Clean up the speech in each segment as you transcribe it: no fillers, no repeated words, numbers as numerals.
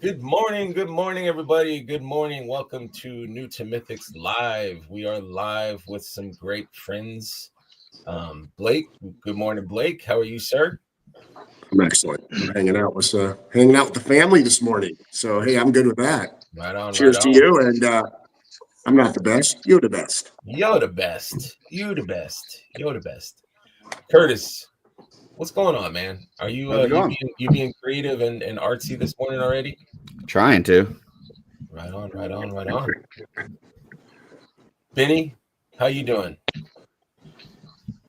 Good morning, everybody. Good morning. Welcome to To Mythics Live. We are live with some great friends. Blake, good morning, Blake. How are you, sir? I'm excellent. I'm hanging out with the family this morning. So hey, I'm good with that. Right on, right Cheers to on. you. And I'm not the best. You're the best. You're the best. You the best. You're the best. Curtis, what's going on, man? Are you How's it going? you being creative and artsy this morning already? Trying to. Right on, right on, right on. Benny, how you doing?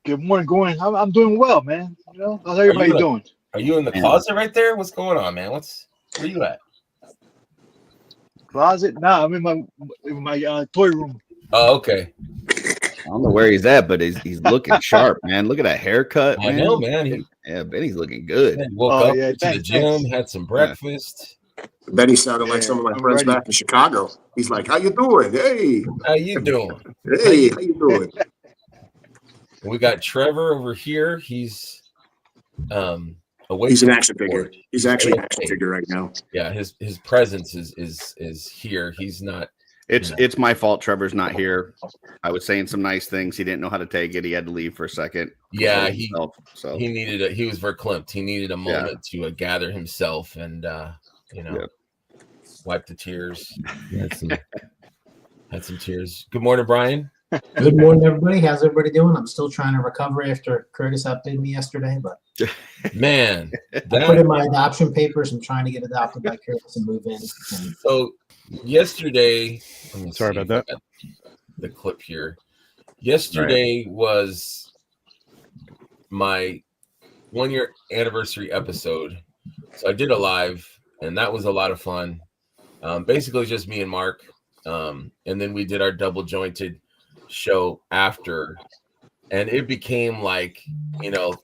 Good morning, going. I'm doing well, man. How's Are everybody you doing? Are you in the Man. closet right there? What's going on, man? Where you at? Closet? Nah, I'm in my toy room. Oh, okay. I don't know where he's at, but he's looking sharp, man. Look at that haircut, I man. know, man. Yeah, Benny's looking good. Woke Oh up, yeah, went to the thanks. gym, had some breakfast. Benny sounded like Yeah, some of my I'm friends ready. back in Chicago. He's like, "How you doing? Hey, How you doing? hey, how you doing?" We got Trevor over here. He's away. He's an from action the figure. board. He's actually an AFK. action figure right now. Yeah, his presence is here. He's not. It's my fault. Trevor's not here. I was saying some nice things. He didn't know how to take it. He had to leave for a second. Yeah, he he was verklempt. He needed a moment to gather himself and wipe the tears. Had some tears. Good morning, Brian. Good morning, everybody. How's everybody doing? I'm still trying to recover after Curtis outbid me yesterday, but Man, I put in my adoption papers. I'm trying to get adopted by Curtis and move in. And so yesterday, Sorry about that. The clip here. Yesterday was my 1-year anniversary episode. So I did a live, and that was a lot of fun. Basically, just me and Mark. And then we did our double jointed show after. And it became like,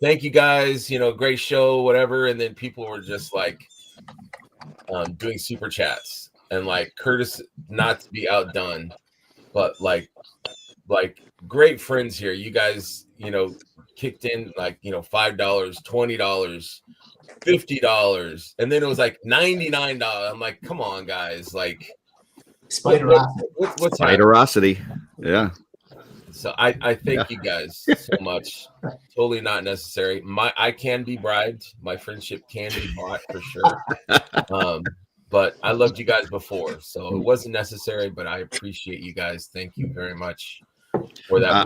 thank you guys, great show, whatever. And then people were just like doing super chats. And like Curtis, not to be outdone, but like great friends here. You guys, kicked in like, $5, $20, $50, and then it was like $99. I'm like, come on, guys, like Spiderosity. what's happening? Spiderosity. Yeah. So I thank you guys so much. Totally not necessary. I can be bribed. My friendship can be bought for sure. But I loved you guys before, so it wasn't necessary. But I appreciate you guys. Thank you very much for that.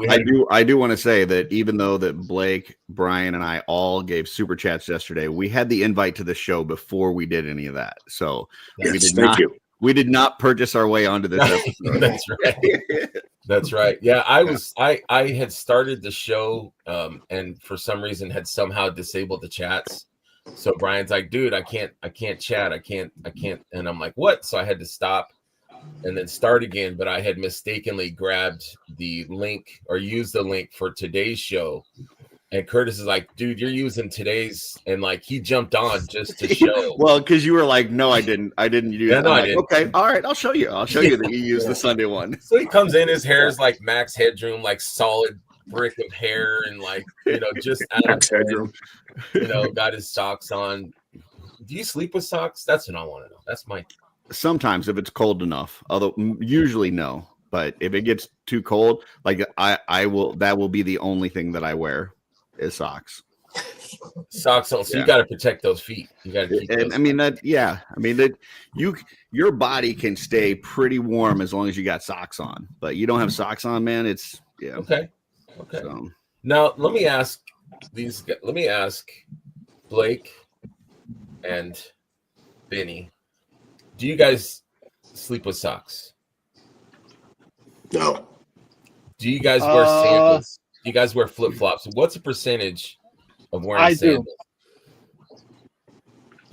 I do want to say that even though that Blake, Brian, and I all gave super chats yesterday, we had the invite to the show before we did any of that. So we did not purchase our way onto this episode. That's right. That's right. Yeah, I had started the show and for some reason had somehow disabled the chats. So Brian's like, dude, I can't chat. I can't. And I'm like, what? So I had to stop and then start again. But I had mistakenly grabbed the link or used the link for today's show. And Curtis is like, dude, you're using today's. And like, he jumped on just to show. Well, because you were like, no, I didn't use it. I didn't. Okay. All right. I'll show you that you used the Sunday one. So he comes in, his hair is like max headroom, like solid brick of hair, and like, just out of headroom. Got his socks on. Do you sleep with socks? That's what I want to know. That's my. Sometimes if it's cold enough, although usually no. But if it gets too cold, like I will. That will be the only thing that I wear is socks. Socks on. So you got to protect those feet. You got to keep. And I mean that. Yeah. I mean that. Your body can stay pretty warm as long as you got socks on. But you don't have socks on, man. It's Okay. So. Now let me ask these. Let me ask Blake and Benny. Do you guys sleep with socks? No. Do you guys wear sandals? Do you guys wear flip flops? What's the percentage of wearing sandals?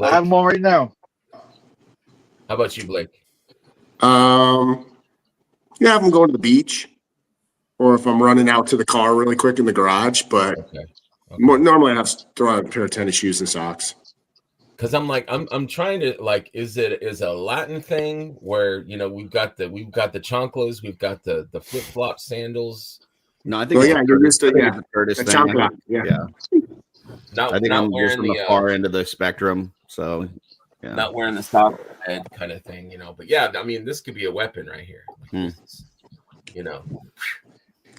I have them on right now. How about you, Blake? Yeah, if I'm going to the beach, or if I'm running out to the car really quick in the garage. But normally I have to throw out a pair of tennis shoes and socks. Because I'm trying to like, is a Latin thing where we've got the chanclas, we've got the flip flop sandals. No, I think you're used to the Curtis thing. Yeah. Not, I think not I'm wearing just from the far end of the spectrum. So not wearing the sock head kind of thing, But yeah, I mean, this could be a weapon right here. Like this,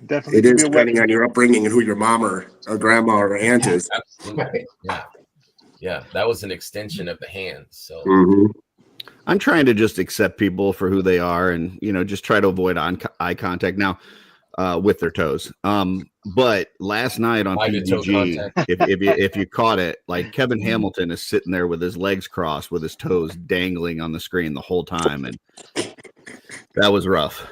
Definitely it is depending on your upbringing and who your mom or grandma or aunt is. Absolutely. Yeah. That was an extension of the hand. So I'm trying to just accept people for who they are, and just try to avoid eye contact now with their toes. But last night on PGG, if you caught it, like Kevin Hamilton is sitting there with his legs crossed, with his toes dangling on the screen the whole time, and that was rough.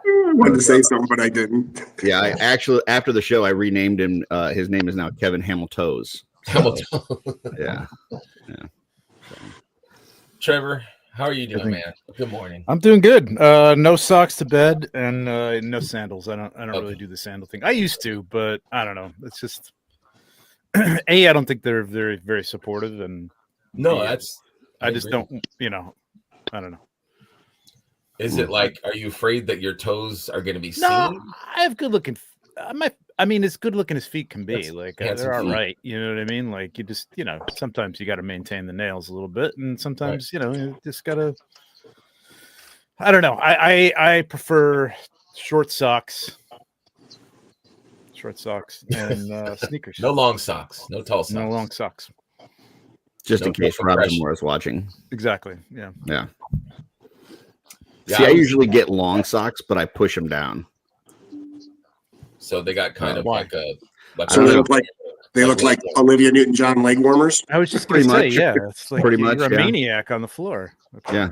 I wanted to say something, but I didn't. Yeah, I actually, after the show, I renamed him. His name is now Kevin Hamiltoes. Hamilton. Yeah. Trevor, how are you doing, man? Good morning. I'm doing good. No socks to bed and no sandals. I don't really do the sandal thing. I used to, but I don't know. It's just I don't think they're very, very supportive, and I just don't. I don't know. Is it like, are you afraid that your toes are going to be seen? No, I have good looking. I mean, as good looking as feet can be. Like they're all right. You know what I mean? Like you just, sometimes you got to maintain the nails a little bit, and sometimes you just gotta. I don't know. I prefer short socks and sneakers. No long socks. No tall socks. No long socks. Just in case Robin Moore is watching. Exactly. Yeah. Yeah. See, I usually get long socks, but I push them down. So they got kind of like a. So they look like Olivia Newton-John leg warmers. I was just going to say, yeah, it's like pretty much a maniac on the floor. Yeah,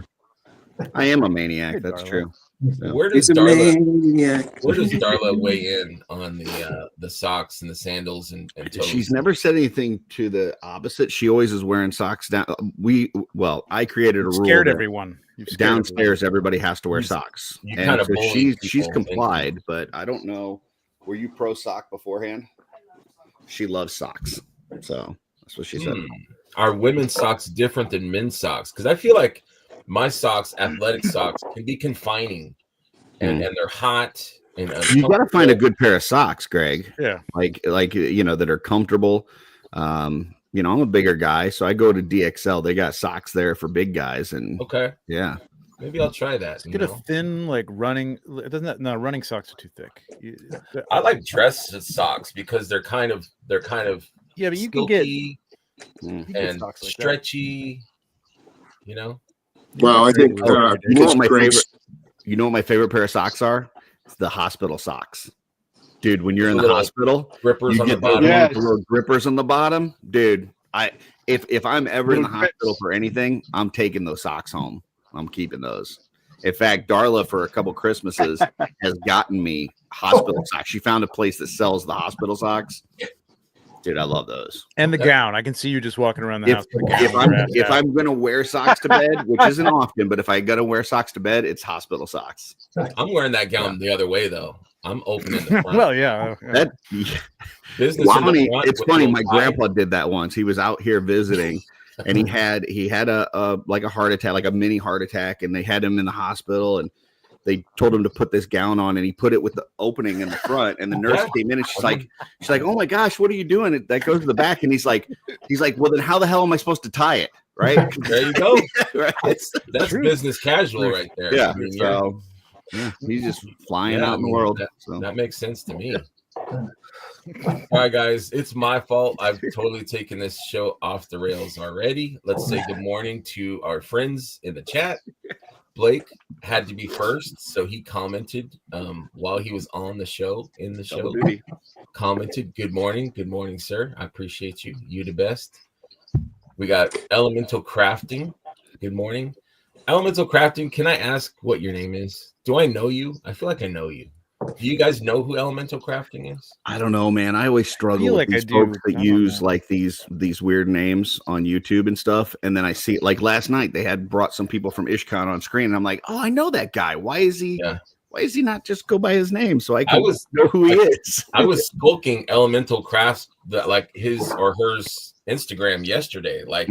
I am a maniac. That's true. So. Where does Darla weigh in on the socks and the sandals and toes? She's never said anything to the opposite. She always is wearing socks down. I created a rule. Scared everyone. Downstairs, everybody has to wear socks. You kind of she's complied, but I don't know. Were you pro sock beforehand? She loves socks, so that's what she said. Are women's socks different than men's socks? Because I feel like my socks, athletic socks, can be confining, and they're hot. And you got to find a good pair of socks, Greg. Yeah, like that are comfortable. I'm a bigger guy, so I go to DXL. They got socks there for big guys, and yeah. Maybe I'll try that. Get a thin, like running. No, running socks are too thick. I like dress socks because they're kind of yeah, but you can get and socks like stretchy. Well, I think you know what my favorite pair of socks are? It's the hospital socks. Dude, when you're in the hospital, grippers on the bottom. Little grippers on the bottom. Dude, if I'm ever in the hospital for anything, I'm taking those socks home. I'm keeping those. In fact, Darla, for a couple Christmases, has gotten me hospital socks. She found a place that sells the hospital socks. Dude, I love those. And the gown. I can see you just walking around the house. If I'm going to wear socks to bed, which isn't often, but if I got to wear socks to bed, it's hospital socks. I'm wearing that gown the other way, though. I'm opening the front. Well, yeah. It's funny. My grandpa did that once. He was out here visiting. And he had a like a heart attack, like a mini heart attack, and they had him in the hospital, and they told him to put this gown on, and he put it with the opening in the front, and the nurse came in, and she's like, oh my gosh, what are you doing? That goes to the back, and he's like, well, then how the hell am I supposed to tie it? Right? There you go. Right? That's business casual right there. Yeah. He's just flying out in the world. That makes sense to me. All right, guys, it's my fault. I've totally taken this show off the rails already. Let's say good morning to our friends in the chat. Blake had to be first, so he commented while he was on the show, commented, good morning, sir. I appreciate you. You the best. We got Elemental Crafting. Good morning. Elemental Crafting, can I ask what your name is? Do I know you? I feel like I know you. Do you guys know who Elemental Crafting is? I don't know, man. I always struggle with these folks that use like these weird names on YouTube and stuff. And then I see, like last night, they had brought some people from IshCon on screen, and I'm like, oh, I know that guy. Why is he not just go by his name so I can know who he is? I was skulking Elemental Crafts, like his or hers Instagram yesterday, like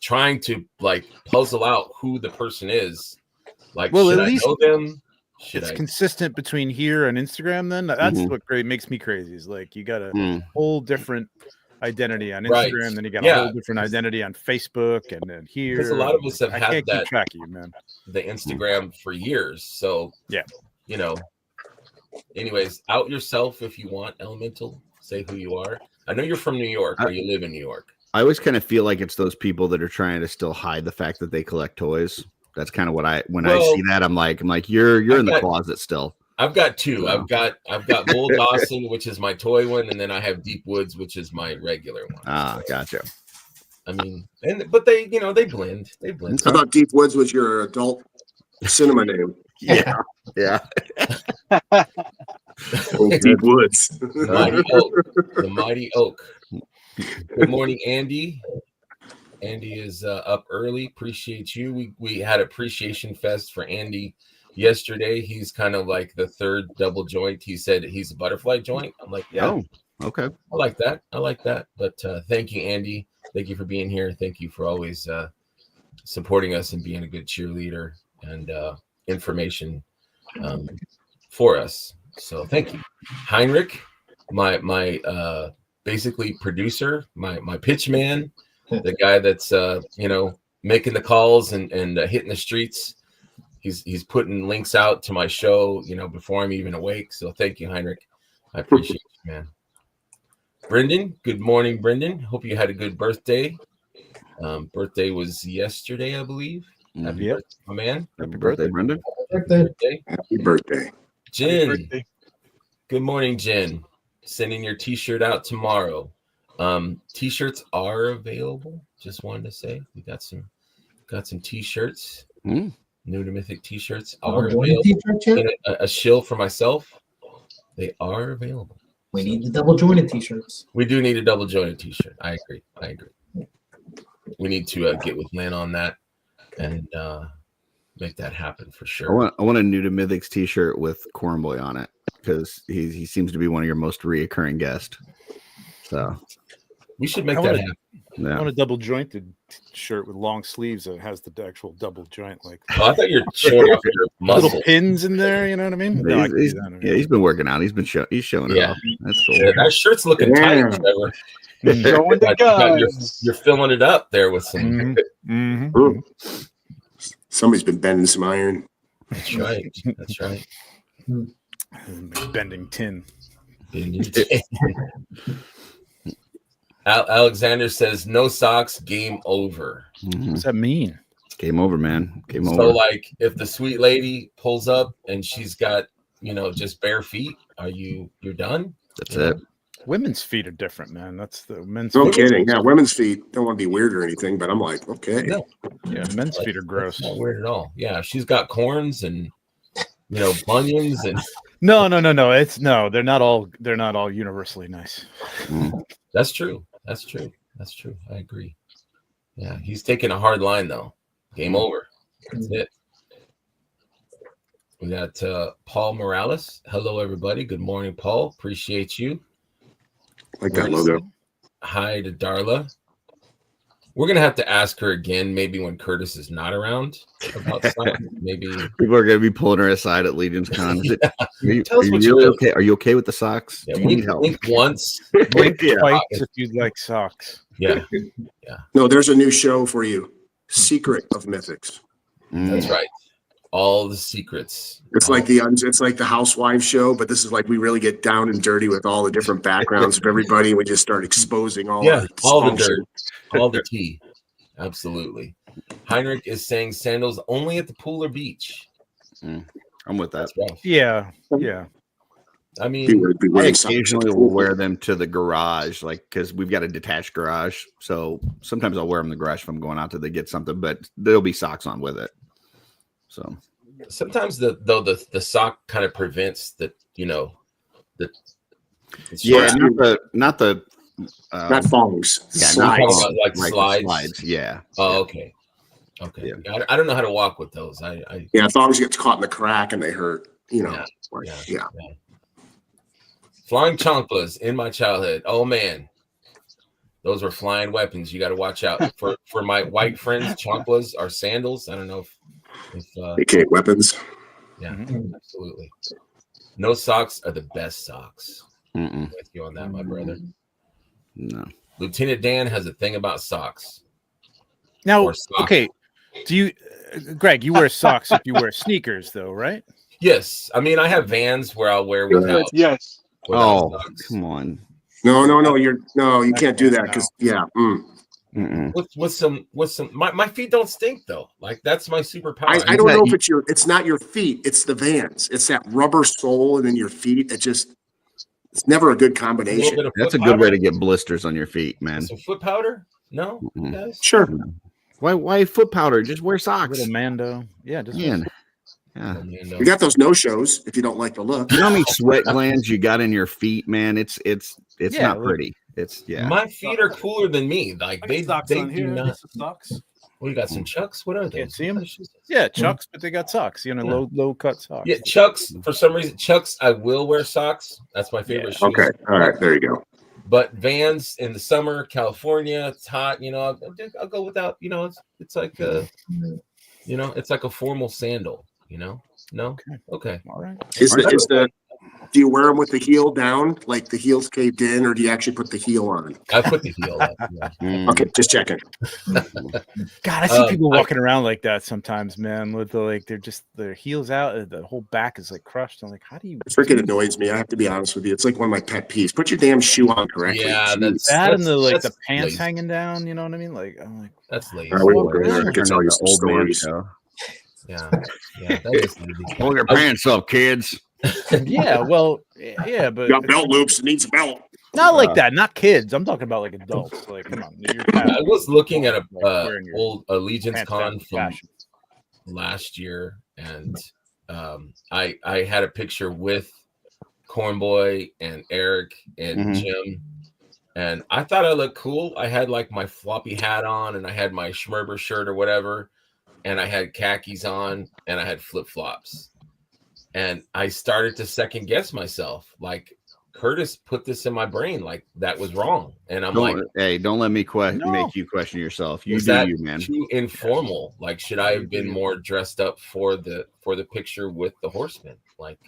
trying to like puzzle out who the person is. Like, well, at least I know them. It's consistent between here and Instagram. Then that's what makes me crazy. Is like you got a whole different identity on Right. Instagram, then you got a whole different identity on Facebook, and then here. Because a lot of us have had can't that keep track of you, man. The Instagram for years. So yeah, you know. Anyways, out yourself if you want, Elemental. Say who you are. I know you're from New York, or you live in New York. I always kind of feel like it's those people that are trying to still hide the fact that they collect toys. That's kind of what I see that I'm like you're in the closet still. I've got two. I've got Bull Dawson, which is my toy one, and then I have Deep Woods, which is my regular one. Ah, gotcha. I mean, but they they blend. They blend. I thought Deep Woods was your adult cinema name. Yeah. Deep Woods. The Mighty Oak. Good morning, Andy. Andy is up early. Appreciate you. We had Appreciation Fest for Andy yesterday. He's kind of like the third double joint. He said he's a butterfly joint. I'm like, yeah. Oh, okay. I like that. But thank you, Andy. Thank you for being here. Thank you for always supporting us and being a good cheerleader and information for us. So thank you. Heinrich, my basically producer, my pitch man, the guy that's making the calls and hitting the streets. He's putting links out to my show, before I'm even awake. So thank you, Heinrich. I appreciate you, man. Brendan, good morning, Brendan. Hope you had a good birthday. Birthday was yesterday, I believe. Happy birthday, my man. Happy birthday, Brendan. Happy birthday. Jen. Happy birthday. Good morning, Jen. Sending your t-shirt out tomorrow. T-shirts are available. Just wanted to say we got some t-shirts. New to Mythic t-shirts are available. A shill for myself. They are available. We need the double jointed t-shirts. We do need a double jointed t-shirt. I agree. We need to get with Lynn on that and make that happen for sure. I want a New to Mythics t-shirt with Cornboy on it because he seems to be one of your most reoccurring guests. So we should make that happen. I want a double jointed shirt with long sleeves that has the actual double joint. Like, I thought you're showing off your muscle. Little pins in there. You know what I mean? No, he's been working out. He's showing it off. That's cool. Yeah, that shirt's looking tight, Trevor. Showing the guns. You're filling it up there with some. Somebody's been bending some iron. That's right. Bending tin. Alexander says no socks, game over. What's that mean? Game over, man. Game over. So like if the sweet lady pulls up and she's got, just bare feet, you're done? That's it. Women's feet are different, man. That's the men's No feet. kidding. Yeah, women's feet don't want to be weird or anything, but I'm like, okay. No. Yeah, men's feet are gross. Not weird at all. Yeah, if she's got corns and bunions and No. They're not all universally nice. That's true. I agree. Yeah, he's taking a hard line though. Game over. That's it. We got Paul Morales. Hello, everybody. Good morning, Paul. Appreciate you. Like that logo. Hi to Darla. We're gonna have to ask her again, maybe when Curtis is not around, about something. Maybe people are gonna be pulling her aside at Legion's Con. Are you really okay? Are you okay with the socks? Yeah, blink once. Blink twice if you'd like socks. Yeah. No, there's a new show for you. Secret of Mythics. That's right. All the secrets. It's like the Housewives show, but this is like we really get down and dirty with all the different backgrounds of everybody, and we just start exposing all the dirt, all the tea. Absolutely. Heinrich is saying sandals only at the pool or beach. I'm with that. Yeah. I mean, I occasionally will wear them to the garage, like because we've got a detached garage. So sometimes I'll wear them in the garage if I'm going out to get something, but there'll be socks on with it. So sometimes the sock kind of prevents not thongs. Slides. Slides. Yeah. Oh, okay. Yeah. I don't know how to walk with those. Thongs get caught in the crack and they hurt. Yeah. Flying chanclas in my childhood. Oh man, those were flying weapons. You got to watch out for my white friends. Chanclas are sandals. I don't know if AK weapons. Yeah, absolutely. No socks are the best socks. With you on that, my brother. No. Lieutenant Dan has a thing about socks. Now, okay, do you, Greg? You wear socks if you wear sneakers, though, right? Yes, I mean I have Vans where I'll wear without. Yes. Without socks. Come on. No, you can't do that because With some my feet don't stink though. Like that's my superpower. I don't know if it's not your feet, it's the Vans. It's that rubber sole and then your feet. It's never a good combination. That's a good way to get blisters on your feet, man. Some foot powder? No? Sure. Why foot powder? Just wear socks. Little Mando. Yeah, just yeah. You got those no-shows if you don't like the look. You know how many sweat glands you got in your feet, man? It's not pretty. It's My feet are cooler than me. Like they do not. Socks. Well, you got some Chucks. What are they? Can't see them. Yeah, Chucks, but they got socks. You know, low cut socks. Yeah, Chucks. For some reason, Chucks. I will wear socks. That's my favorite shoes. Okay, all right, there you go. But Vans in the summer, California, it's hot. You know, I'll go without. You know, it's like it's like a formal sandal. You know, no, okay, all right. Do you wear them with the heel down, like the heel's caved in, or do you actually put the heel on? I put the heel on. Yeah. Okay, just checking. God, I see people walking around like that sometimes, man. With their heels out, and the whole back is like crushed. I'm like, how do you? It freaking annoys me. I have to be honest with you. It's like one of my pet peeves. Put your damn shoe on correctly. Yeah, that's and the pants lazy. Hanging down. You know what I mean? Like I'm like, that's lazy. I can tell you some stories. Yeah, that is lazy. Pull your pants up, kids. Yeah, well, yeah, but got belt loops. It needs a belt. Not like that. Not kids. I'm talking about like adults. Like, come on. I was looking at a old Allegiance Con from last year, and I had a picture with Cornboy and Eric and Jim, and I thought I looked cool. I had like my floppy hat on, and I had my Schmerber shirt or whatever, and I had khakis on, and I had flip flops. And I started to second guess myself. Like Curtis put this in my brain, like that was wrong. And I'm hey, don't let me make you question yourself. You man. Too informal. Like, should I have been more dressed up for the picture with the horseman? Like,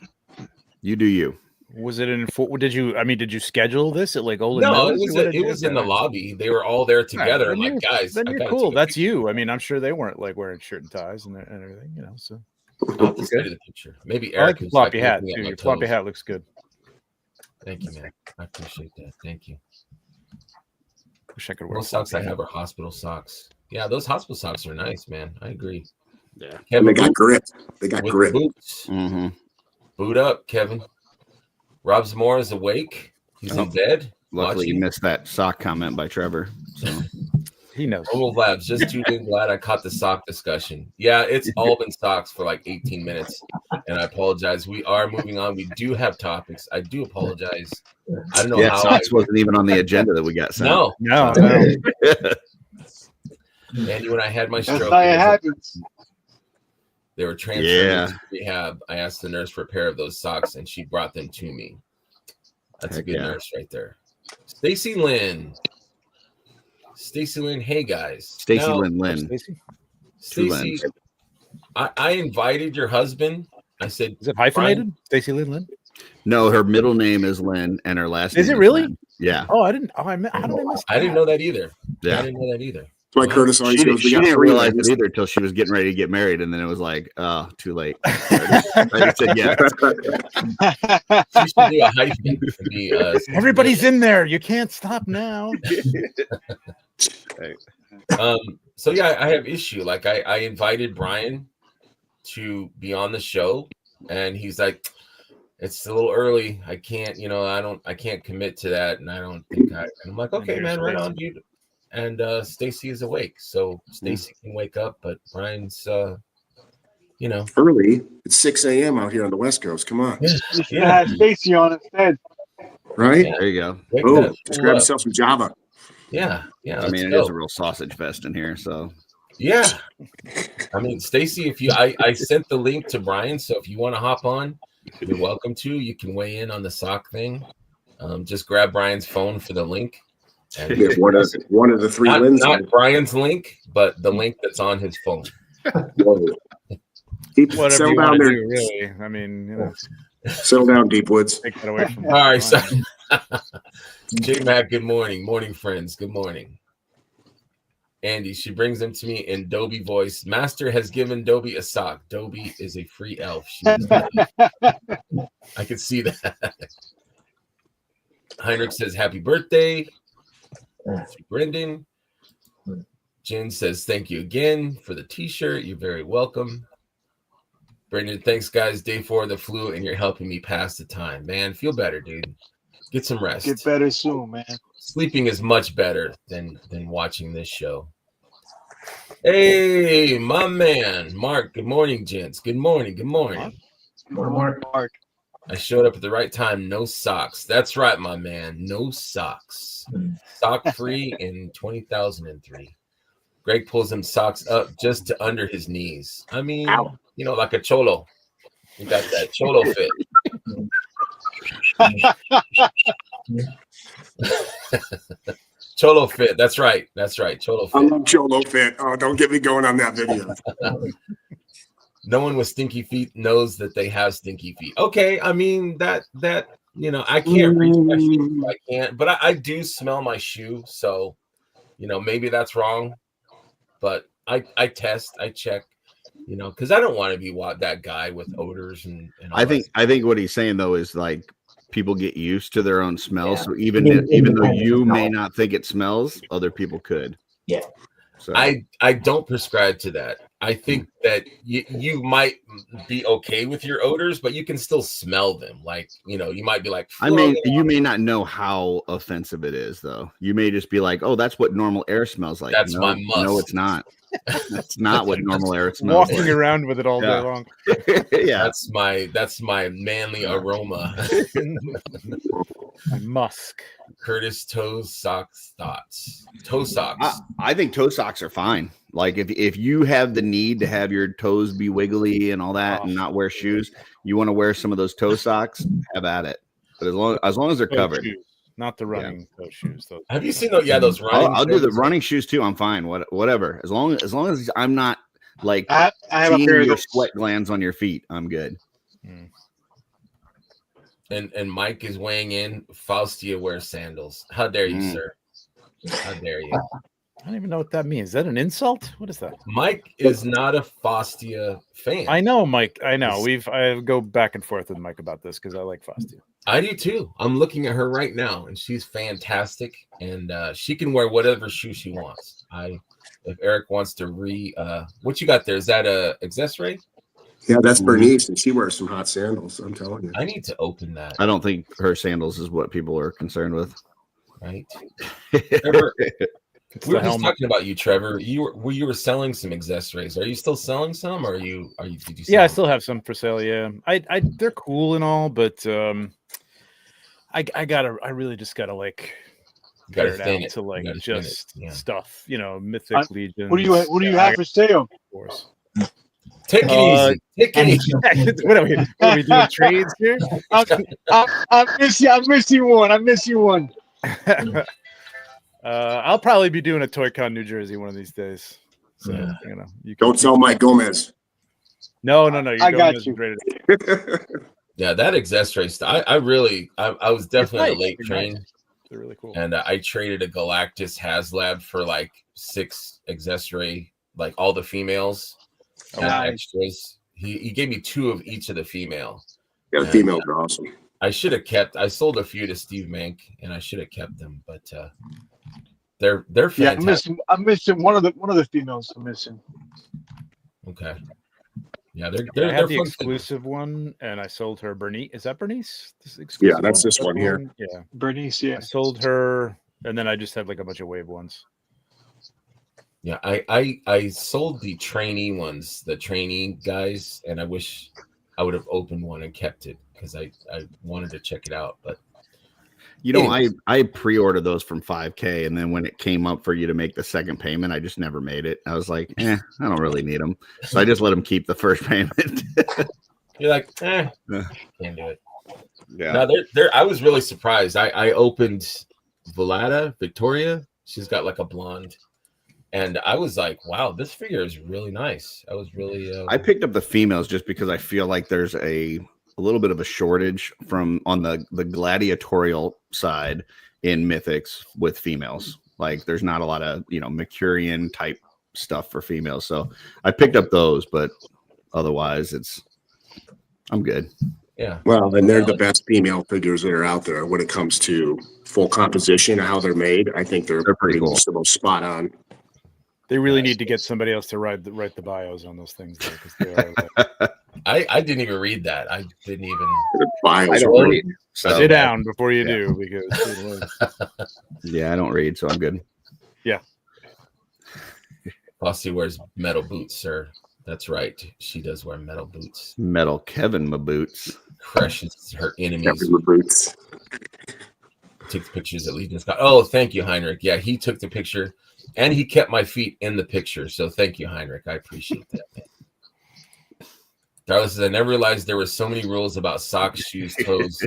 you do you. Was it did you schedule this at like Olin? No, it was in the lobby. They were all there together. Right, like, guys, then you're cool. That's you. I mean, I'm sure they weren't like wearing shirt and ties and everything, you know. So I'll just the picture. Maybe Eric. I like your floppy hat too. Your floppy hat looks good. Thank you, man. I appreciate that. Thank you. Wish I could wear those socks I have are hospital socks. Yeah, those hospital socks are nice, man. I agree. Yeah, Kevin, they got grip. They got grip. Boots. Boot up, Kevin. Rob Zamora is awake. He's in bed. Luckily, you missed that sock comment by Trevor. So he knows. Oval Labs, just too glad I caught the sock discussion. Yeah, it's all been socks for like 18 minutes, and I apologize. We are moving on. We do have topics. I do apologize. I don't know how socks wasn't even on the agenda that we got sent. No. Andy, when I had my stroke, they were transferred to rehab. I asked the nurse for a pair of those socks, and she brought them to me. That's a good nurse right there. Stacy Lynn. Hey guys. Stacy Lynn. Stacy, I invited your husband. I said, is it hyphenated? Stacy Lynn? No, her middle name is Lynn, and her last name is it really? Lynn. Yeah. Oh, I didn't. Oh, how did I miss that? I didn't know that either. Yeah. I didn't know that either. That's why Curtis always goes, she didn't realize it either until she was getting ready to get married, and then it was like, oh, too late. I just said yes. She should do a hyphen. Everybody's in there. You can't stop now. So yeah, I have issue. Like I invited Brian to be on the show, and he's like, it's a little early. I can't, I can't commit to that, and I don't think and I'm like, okay, man, right on, dude. And Stacy is awake, so Stacy can wake up, but Brian's early. It's 6 a.m. out here on the West Coast. Come on. You should have Stacy on instead. Right? There you go. Oh, just grab yourself some Java. Yeah. I mean, it is a real sausage fest in here, so. Yeah. I mean, Stacy, if I sent the link to Brian, so if you want to hop on, you're welcome to. You can weigh in on the sock thing. Just grab Brian's phone for the link. And one of the three links. Not Brian's link, but the link that's on his phone. Whatever you want to do, really. I mean, Settle down, Deep Woods. Take that away from All right, so J Mac, good morning. Morning, friends. Good morning. Andy, she brings them to me in Dobie voice. Master has given Dobie a sock. Dobie is a free elf. I can see that. Heinrich says, happy birthday. Brendan. Jen says, thank you again for the t-shirt. You're very welcome. Brendan, thanks, guys. Day 4 of the flu, and you're helping me pass the time. Man, feel better, dude. Get some rest. Get better soon, man. Sleeping is much better than watching this show. Hey, my man, Mark. Good morning, gents. Good morning. Good morning. Mark. I showed up at the right time. No socks. That's right, my man. No socks. Sock free in 2003. Greg pulls them socks up just to under his knees. I mean, you know, like a cholo. You got that cholo fit. Cholo fit. That's right. That's right. Cholo fit. I love Cholo fit. Oh, don't get me going on that video. No one with stinky feet knows that they have stinky feet. Okay, I mean that you know, I can't reach my feet. I can't, but I do smell my shoe, so you know, maybe that's wrong. But I test, I check, you know, because I don't want to be that guy with odors and all I think what he's saying though is like people get used to their own smell. So even though you may not think it smells, other people could. Yeah. So I don't prescribe to that. I think that you might be okay with your odors, but you can still smell them. Like, you know, you might be like, I mean, you may not know how offensive it is, though. You may just be like, oh, that's what normal air smells like. That's my must. No, it's not. That's not what normal air smells walking like. around with it all day long. Yeah. That's my manly aroma. My musk. Curtis toe socks thoughts. Toe socks. I think toe socks are fine. Like if you have the need to have your toes be wiggly and all that and not wear shoes, you want to wear some of those toe socks, have at it. But as long as they're covered. Shoes, not the running toe shoes. Those have you seen those? Yeah, those running. I'll do the running shoes too. I'm fine. Whatever. As long as I'm not like I have seeing a pair of your those. sweat glands on your feet, I'm good. And Mike is weighing in. Faustia wears sandals. How dare you, sir? How dare you? I don't even know what that means. Is that an insult? What is that? Mike is not a Faustia fan. I know, Mike. I know. I go back and forth with Mike about this because I like Faustia. I do too. I'm looking at her right now, and she's fantastic. And she can wear whatever shoe she wants. If Eric wants to what you got there? Is that a accessory? Yeah, that's Bernice, and she wears some hot sandals. I'm telling you. I need to open that. I don't think her sandals is what people are concerned with. Right. Trevor, we were just talking about you, Trevor. You were selling some accessories. Are you still selling some, or did you? Sell I still have some for sale. Yeah, I they're cool and all, but I really just gotta like cut it down to like just stuff, you know, Mythic Legion. What do you have for sale? Of course. Take it easy. Take it easy. What are we doing trades here? I miss you one. I'll probably be doing a ToyCon New Jersey one of these days. So you know, you don't sell Mike Gomez. No. I got you. Yeah, that accessory stuff. I was definitely a late train. Nice. They're really cool. And I traded a Galactus HasLab for like 6 accessory, like all the females. Extras. He gave me 2 of each of the female. Yeah, the females are awesome. I sold a few to Steve Mank, and I should have kept them, but they're fantastic. I'm missing one of the females. I'm missing. Okay. Yeah, I had the exclusive one, and I sold her Bernice. Is that Bernice? Yeah, that's this one here. Yeah, Bernice. Yeah, I sold her, and then I just had like a bunch of wave ones. Yeah, I sold the trainee ones, the trainee guys, and I wish I would have opened one and kept it because I wanted to check it out. But you know, I pre-ordered those from 5K, and then when it came up for you to make the second payment, I just never made it. I was like, I don't really need them, so I just let them keep the first payment. You're like, can't do it. Yeah. No, I was really surprised. I opened Victoria. She's got like a blonde. And I was like, wow, this figure is really nice. I was really... I picked up the females just because I feel like there's a a little bit of a shortage on the gladiatorial side in Mythics with females. Like there's not a lot of, Mercurian type stuff for females. So I picked up those, but otherwise I'm good. Yeah. Well, then they're the best female figures that are out there when it comes to full composition, how they're made. I think they're pretty cool. much the most spot on. They really need to get somebody else to write the bios on those things, though, because they are. I didn't even read that. I didn't even. I don't read. So sit down before you do, because. Yeah, I don't read, so I'm good. Yeah. Bossy wears metal boots, sir. That's right. She does wear metal boots. Metal Kevin my boots. Crushes her enemies. Kevin my boots. Took the pictures at Legion's Con. Oh, thank you, Heinrich. Yeah, he took the picture, and he kept my feet in the picture. So thank you, Heinrich. I appreciate that. Darla says, I never realized there were so many rules about socks, shoes, toes.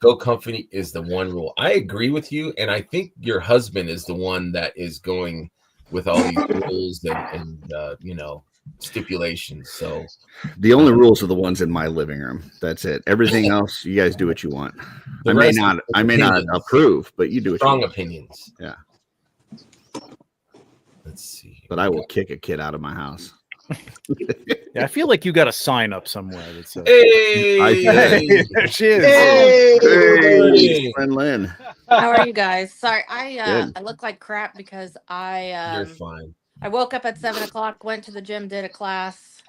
Go Company is the one rule. I agree with you, and I think your husband is the one that is going with all these rules and stipulations. So the only rules are the ones in my living room. That's it. Everything else, you guys do what you want. I may not approve, but you do what strong you want. Opinions. Yeah. Let's see. But I will kick a kid out of my house. Yeah, I feel like you got a sign up somewhere that says, Hey, there she is. Hey, friend Lynn. How are you guys? Sorry, I look like crap because you're fine. I woke up at 7:00, went to the gym, did a class,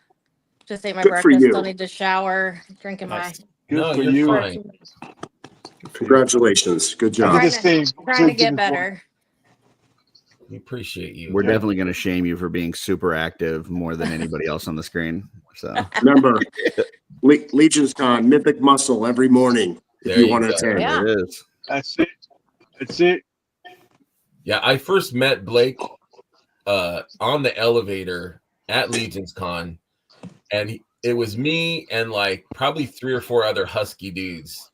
just ate my Good for breakfast. you. Still need to shower, drinking Nice. No, for you're you. fine. Congratulations. Good I job. did the same. trying to get better. We appreciate you. We're definitely going to shame you for being super active more than anybody else on the screen. So Remember, Legion's Con, Mythic Muscle every morning if There you you want to go. attend. Yeah. There it is. That's it. That's it. Yeah, I first met Blake on the elevator at Legion's Con, and it was me and like probably 3 or 4 other husky dudes.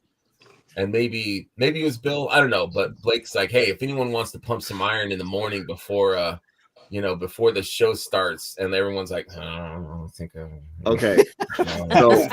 And maybe it was Bill. I don't know. But Blake's like, hey, if anyone wants to pump some iron in the morning before before the show starts, and everyone's like, oh, I don't think Okay. So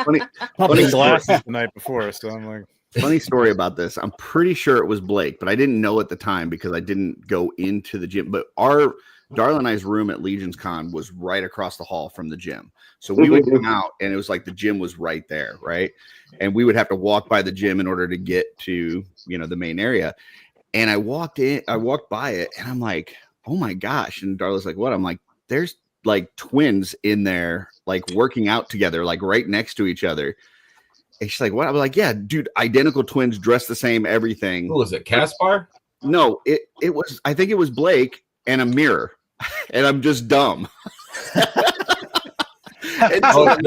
Pumping glasses the night before, so I'm like, funny story about this. I'm pretty sure it was Blake, but I didn't know at the time because I didn't go into the gym. But Darla and I's room at Legion's Con was right across the hall from the gym. So we would come out and it was like the gym was right there, right? And we would have to walk by the gym in order to get to, the main area. And I walked by it and I'm like, oh my gosh. And Darla's like, what? I'm like, there's like twins in there, like working out together, like right next to each other. And she's like, what? I was like, yeah, dude, identical twins, dressed the same, everything. Who was it? Caspar? No, it was, I think it was Blake and a mirror. And I'm just dumb. And so it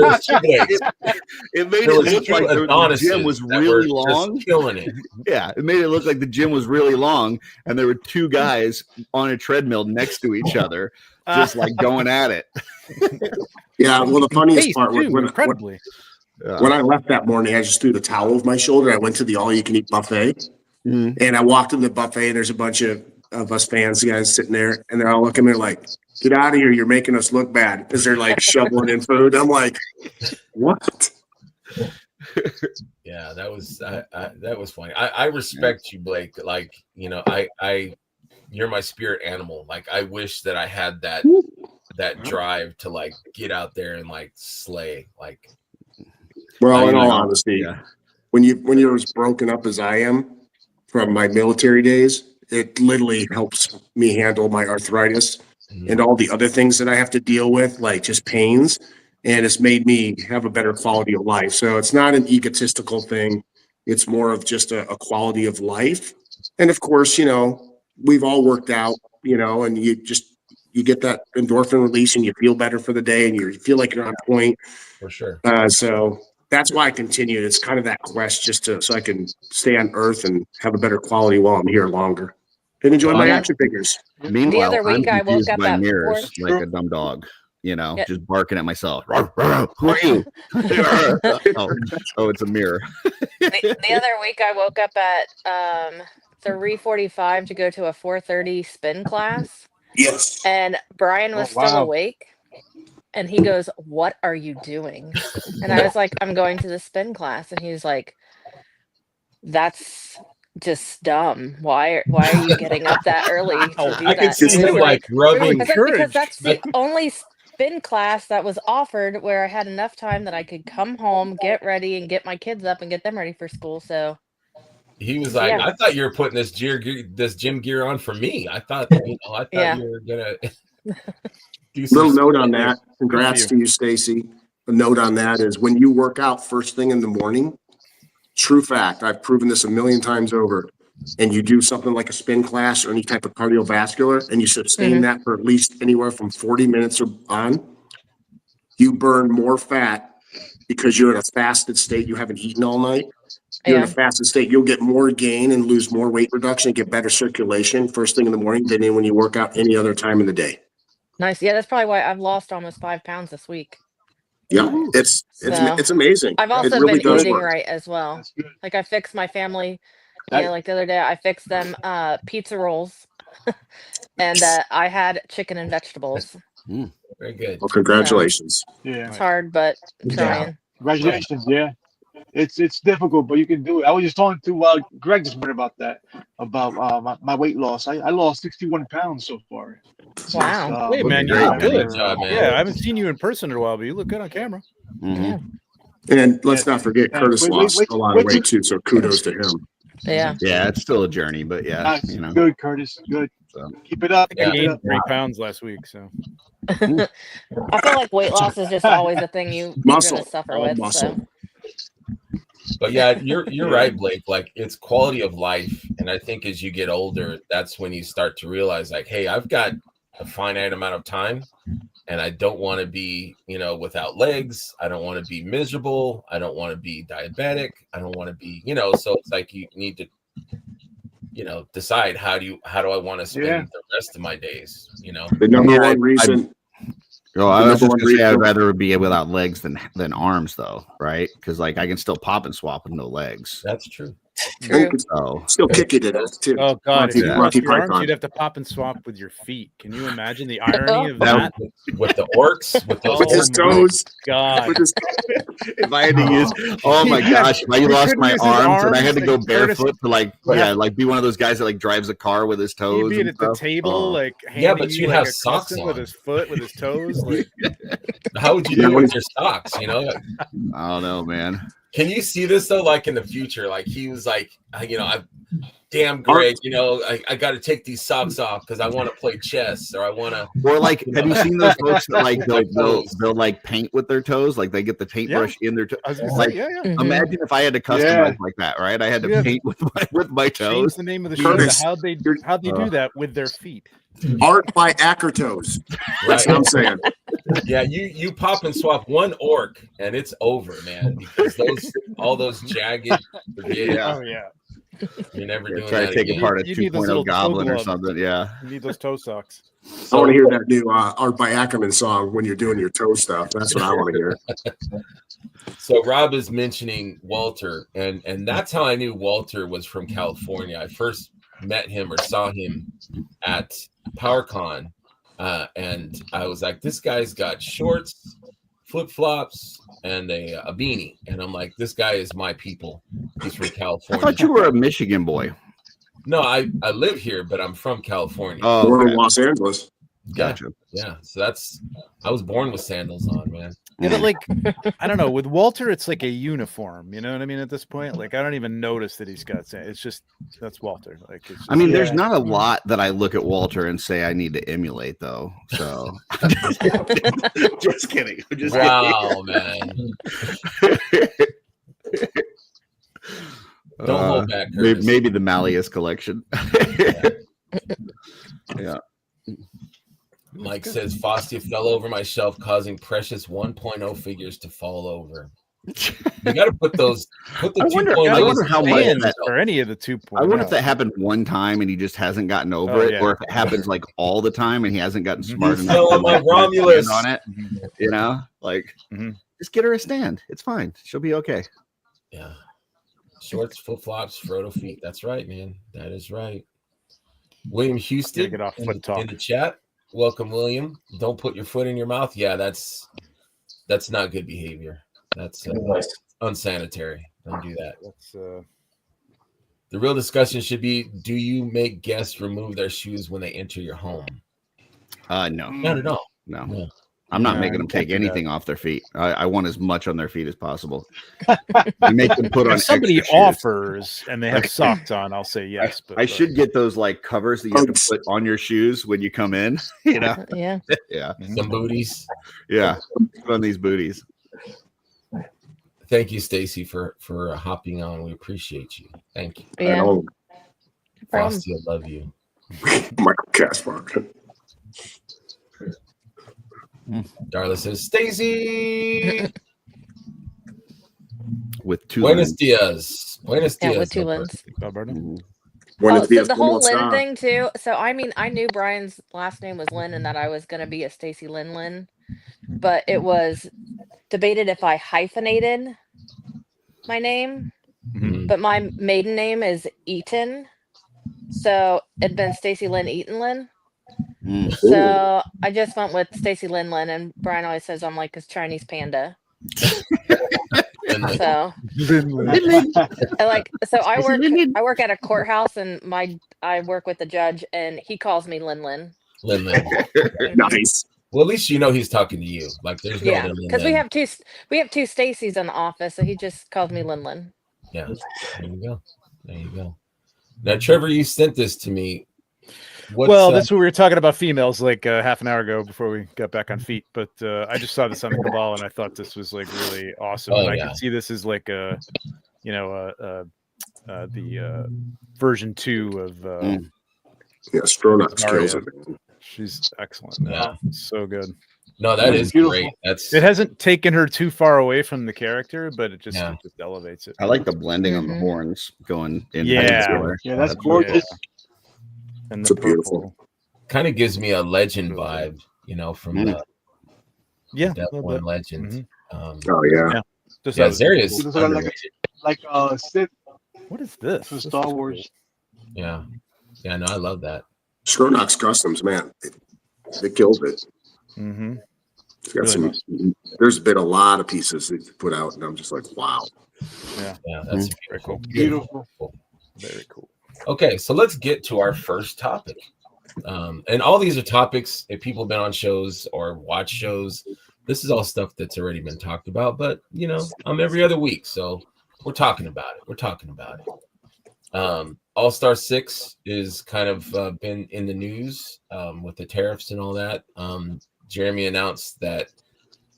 made it look like the gym was really long. Killing it. Yeah, it made it look like the gym was really long, and there were 2 guys on a treadmill next to each other, just like going at it. Yeah, well, the funniest part was incredibly. When I left that morning, I just threw the towel over my shoulder. I went to the all-you-can-eat buffet, and I walked in the buffet, and there's a bunch of us fans guys sitting there, and they're all looking at me like, get out of here, you're making us look bad, because they're like shoveling in food. I'm like, what? Yeah, that was funny. I respect you, Blake. Like, you're my spirit animal. Like, I wish that I had that drive to like get out there and like slay. Like, well, in all honesty, when you're as broken up as I am from my military days, it literally helps me handle my arthritis and all the other things that I have to deal with, like just pains. And it's made me have a better quality of life. So it's not an egotistical thing. It's more of just a quality of life. And of course, we've all worked out, and you get that endorphin release and you feel better for the day and you feel like you're on point. For sure. So that's why I continued. It's kind of that quest so I can stay on Earth and have a better quality while I'm here longer and enjoy my action figures. Meanwhile, The other week I'm I woke confused up by at mirrors 4. like a dumb dog, just barking at myself. Who are you? Oh, it's a mirror. The other week I woke up at 3:45 to go to a 4:30 spin class. Yes. And Brian was still awake. And he goes, "What are you doing?" And I was like, "I'm going to the spin class." And he's like, "That's just dumb. Why are you getting up that early to do I that?" can see And I him was like I rubbing. was like, because that's the like- only spin class that was offered where I had enough time that I could come home, get ready, and get my kids up and get them ready for school. So He was like, yeah. I thought you were putting this gym gear on for me. I thought, Yeah. you were gonna do Little some. note on that. Congrats to you, Stacy. A note on that is when you work out first thing in the morning, true fact, I've proven this a million times over, and you do something like a spin class or any type of cardiovascular, and you sustain that for at least anywhere from 40 minutes or on, you burn more fat because you're in a fasted state. You haven't eaten all night. You're in a fasted state. You'll get more gain and lose more weight reduction, get better circulation first thing in the morning than when you work out any other time in the day. Nice. Yeah, that's probably why I've lost almost 5 pounds this week. Yeah, it's amazing. I've It also really been does eating work. right as well. That's good. Like I fixed my family. Yeah, like the other day I fixed them pizza rolls and I had chicken and vegetables. Very good. Well, congratulations. Yeah. It's hard, but I'm trying. Congratulations. Yeah. It's difficult, but you can do it. I was just talking to Greg this morning about that, about my weight loss. I lost 61 pounds so far. Wow. Hey man, you great, look man. good. Good job, man. Yeah, I haven't seen you in person in a while, but you look good on camera. Yeah. And let's not forget, Curtis wait, lost a lot of weight too, so kudos to him. Yeah. Yeah, it's still a journey, but yeah, Nice. you know. Good, Curtis. Good. So. Keep it up. I Keep it gained up. 3 pounds last week, so I feel like weight loss is just always a thing you're Muscle. gonna suffer All with. muscle. So But yeah, you're right, Blake. Like it's quality of life, and I think as you get older, that's when you start to realize, like, hey, I've got a finite amount of time, and I don't want to be, without legs. I don't want to be miserable. I don't want to be diabetic. I don't want to be, So it's like you need to, decide how do I want to spend the rest of my days. The number one reason. I was just gonna say I'd rather be without legs than arms, though, right? Because like I can still pop and swap with no legs. That's true. true. Still kick it in it too. oh god, if you lost Monty your arms, Python. you'd have to pop and swap with your feet. Can you imagine the irony of that? With the orcs, with those With his toes. God. With his- If I had to use, oh my gosh, if I lost my arms and I had to go barefoot to like be one of those guys that like drives a car with his toes. He'd be at the table, like handing but you you'd like have a socks custom on. with his foot, with his toes. Like, how would you do it with your socks? I don't know, man. Can you see this though? Like in the future, like he was like, damn Greg, I got to take these socks off because I want to play chess or I want to. Or like, have you seen those folks that like they'll like paint with their toes? Like they get the paintbrush in their toes. Like, imagine if I had to customize like that, right? I had to paint with my toes. Change the name of the show to how they do that with their feet. Art by Akertoes. That's what I'm saying. Yeah, you pop and swap one orc and it's over, man. Because all those jagged. Oh yeah. You're never doing try that. to take again. apart a You need those 2.0 little goblin toe or gloves. something. Yeah. You need those toe socks. I want to hear that new Art by Ackerman song when you're doing your toe stuff. That's what I want to hear. So Rob is mentioning Walter, and that's how I knew Walter was from California. I first met him or saw him at PowerCon, and I was like, this guy's got shorts, flip-flops, and a beanie. And I'm like, this guy is my people. He's from I California. thought you were a Michigan boy. No, I live here, but I'm from California. Oh, We're okay. in Los Angeles. Gotcha. Yeah. So I was born with sandals on, man. Yeah, but like, I don't know. With Walter, it's like a uniform. You know what I mean? At this point, like, I don't even notice that he's got. It's just that's Walter. Like, it's just, I mean, there's not a lot that I look at Walter and say I need to emulate, though. So, just kidding. Just wow, man. Don't hold back, Curtis. Maybe the Malleus collection. Yeah. Mike says Fostia fell over my shelf, causing precious 1.0 figures to fall over. You got to put the 2.0. I wonder how much for any of the 2.0. I wonder if that happened one time and he just hasn't gotten over it, or if it happens like all the time and he hasn't gotten smart enough to my like, Romulus on it. You know, like just get her a stand. It's fine. She'll be okay. Yeah. Shorts, flip flops, Frodo feet. That's right, man. That is right. William Houston get off foot talk. in the chat. welcome, William. Don't put your foot in your mouth. Yeah, that's not good behavior. That's unsanitary. Don't do that. The real discussion should be: do you make guests remove their shoes when they enter your home? No, not at all. No. I'm not making them take anything off their feet. I want as much on their feet as possible. I make them put on. If somebody extra offers and they have socks on, I'll say yes. I should get those like covers that you have to put on your shoes when you come in. You know? Yeah. Yeah. Some booties. Yeah. Put on these booties. Thank you, Stacy, for hopping on. We appreciate you. Thank you. Yeah. Frosty, I love you. Michael Caspar. Darla says, Stacy with two Buenos dias. Buenos dias. Yeah, with two lens. Buenos So dias, the whole ¿cómo Lynn está? thing too. So I mean, I knew Brian's last name was Lynn and that I was gonna be a Stacy Lynn, but it was debated if I hyphenated my name. But my maiden name is Eaton, so it'd been Stacy Lynn Eaton Lynn. So I just went with Stacy Lynn, and Brian always says I'm like his Chinese panda. So I work at a courthouse and I work with the judge and he calls me Lin. Nice. Well, at least you know he's talking to you. Like there's no yeah, because we have two Stacys in the office, so he just calls me Lin. Yeah, there you go. Now, Trevor, you sent this to me. That's what we were talking about females like half an hour ago before we got back on feet. But I just saw this on the Cabal and I thought this was like really awesome. And I can see this as like the version 2 of Stronach kills it. She's excellent. Yeah, so good. No, that is great. It hasn't taken her too far away from the character, but it just elevates it. I like the blending on the horns going in. Yeah, that's gorgeous. And it's beautiful. Kind of gives me a legend vibe, from the Death One Legend. Zarius like Sith. What is this? From Star Wars. Yeah, no, I love that. Stronach's Customs, man, it kills it. It's got some. There's been a lot of pieces that put out, and I'm just like, wow. Yeah, that's very cool. Beautiful. Very cool. Okay, so let's get to our first topic. And all these are topics, if people have been on shows or watch shows, this is all stuff that's already been talked about. But, I'm every other week, so we're talking about it. All-Star 6 is kind of been in the news with the tariffs and all that. Jeremy announced that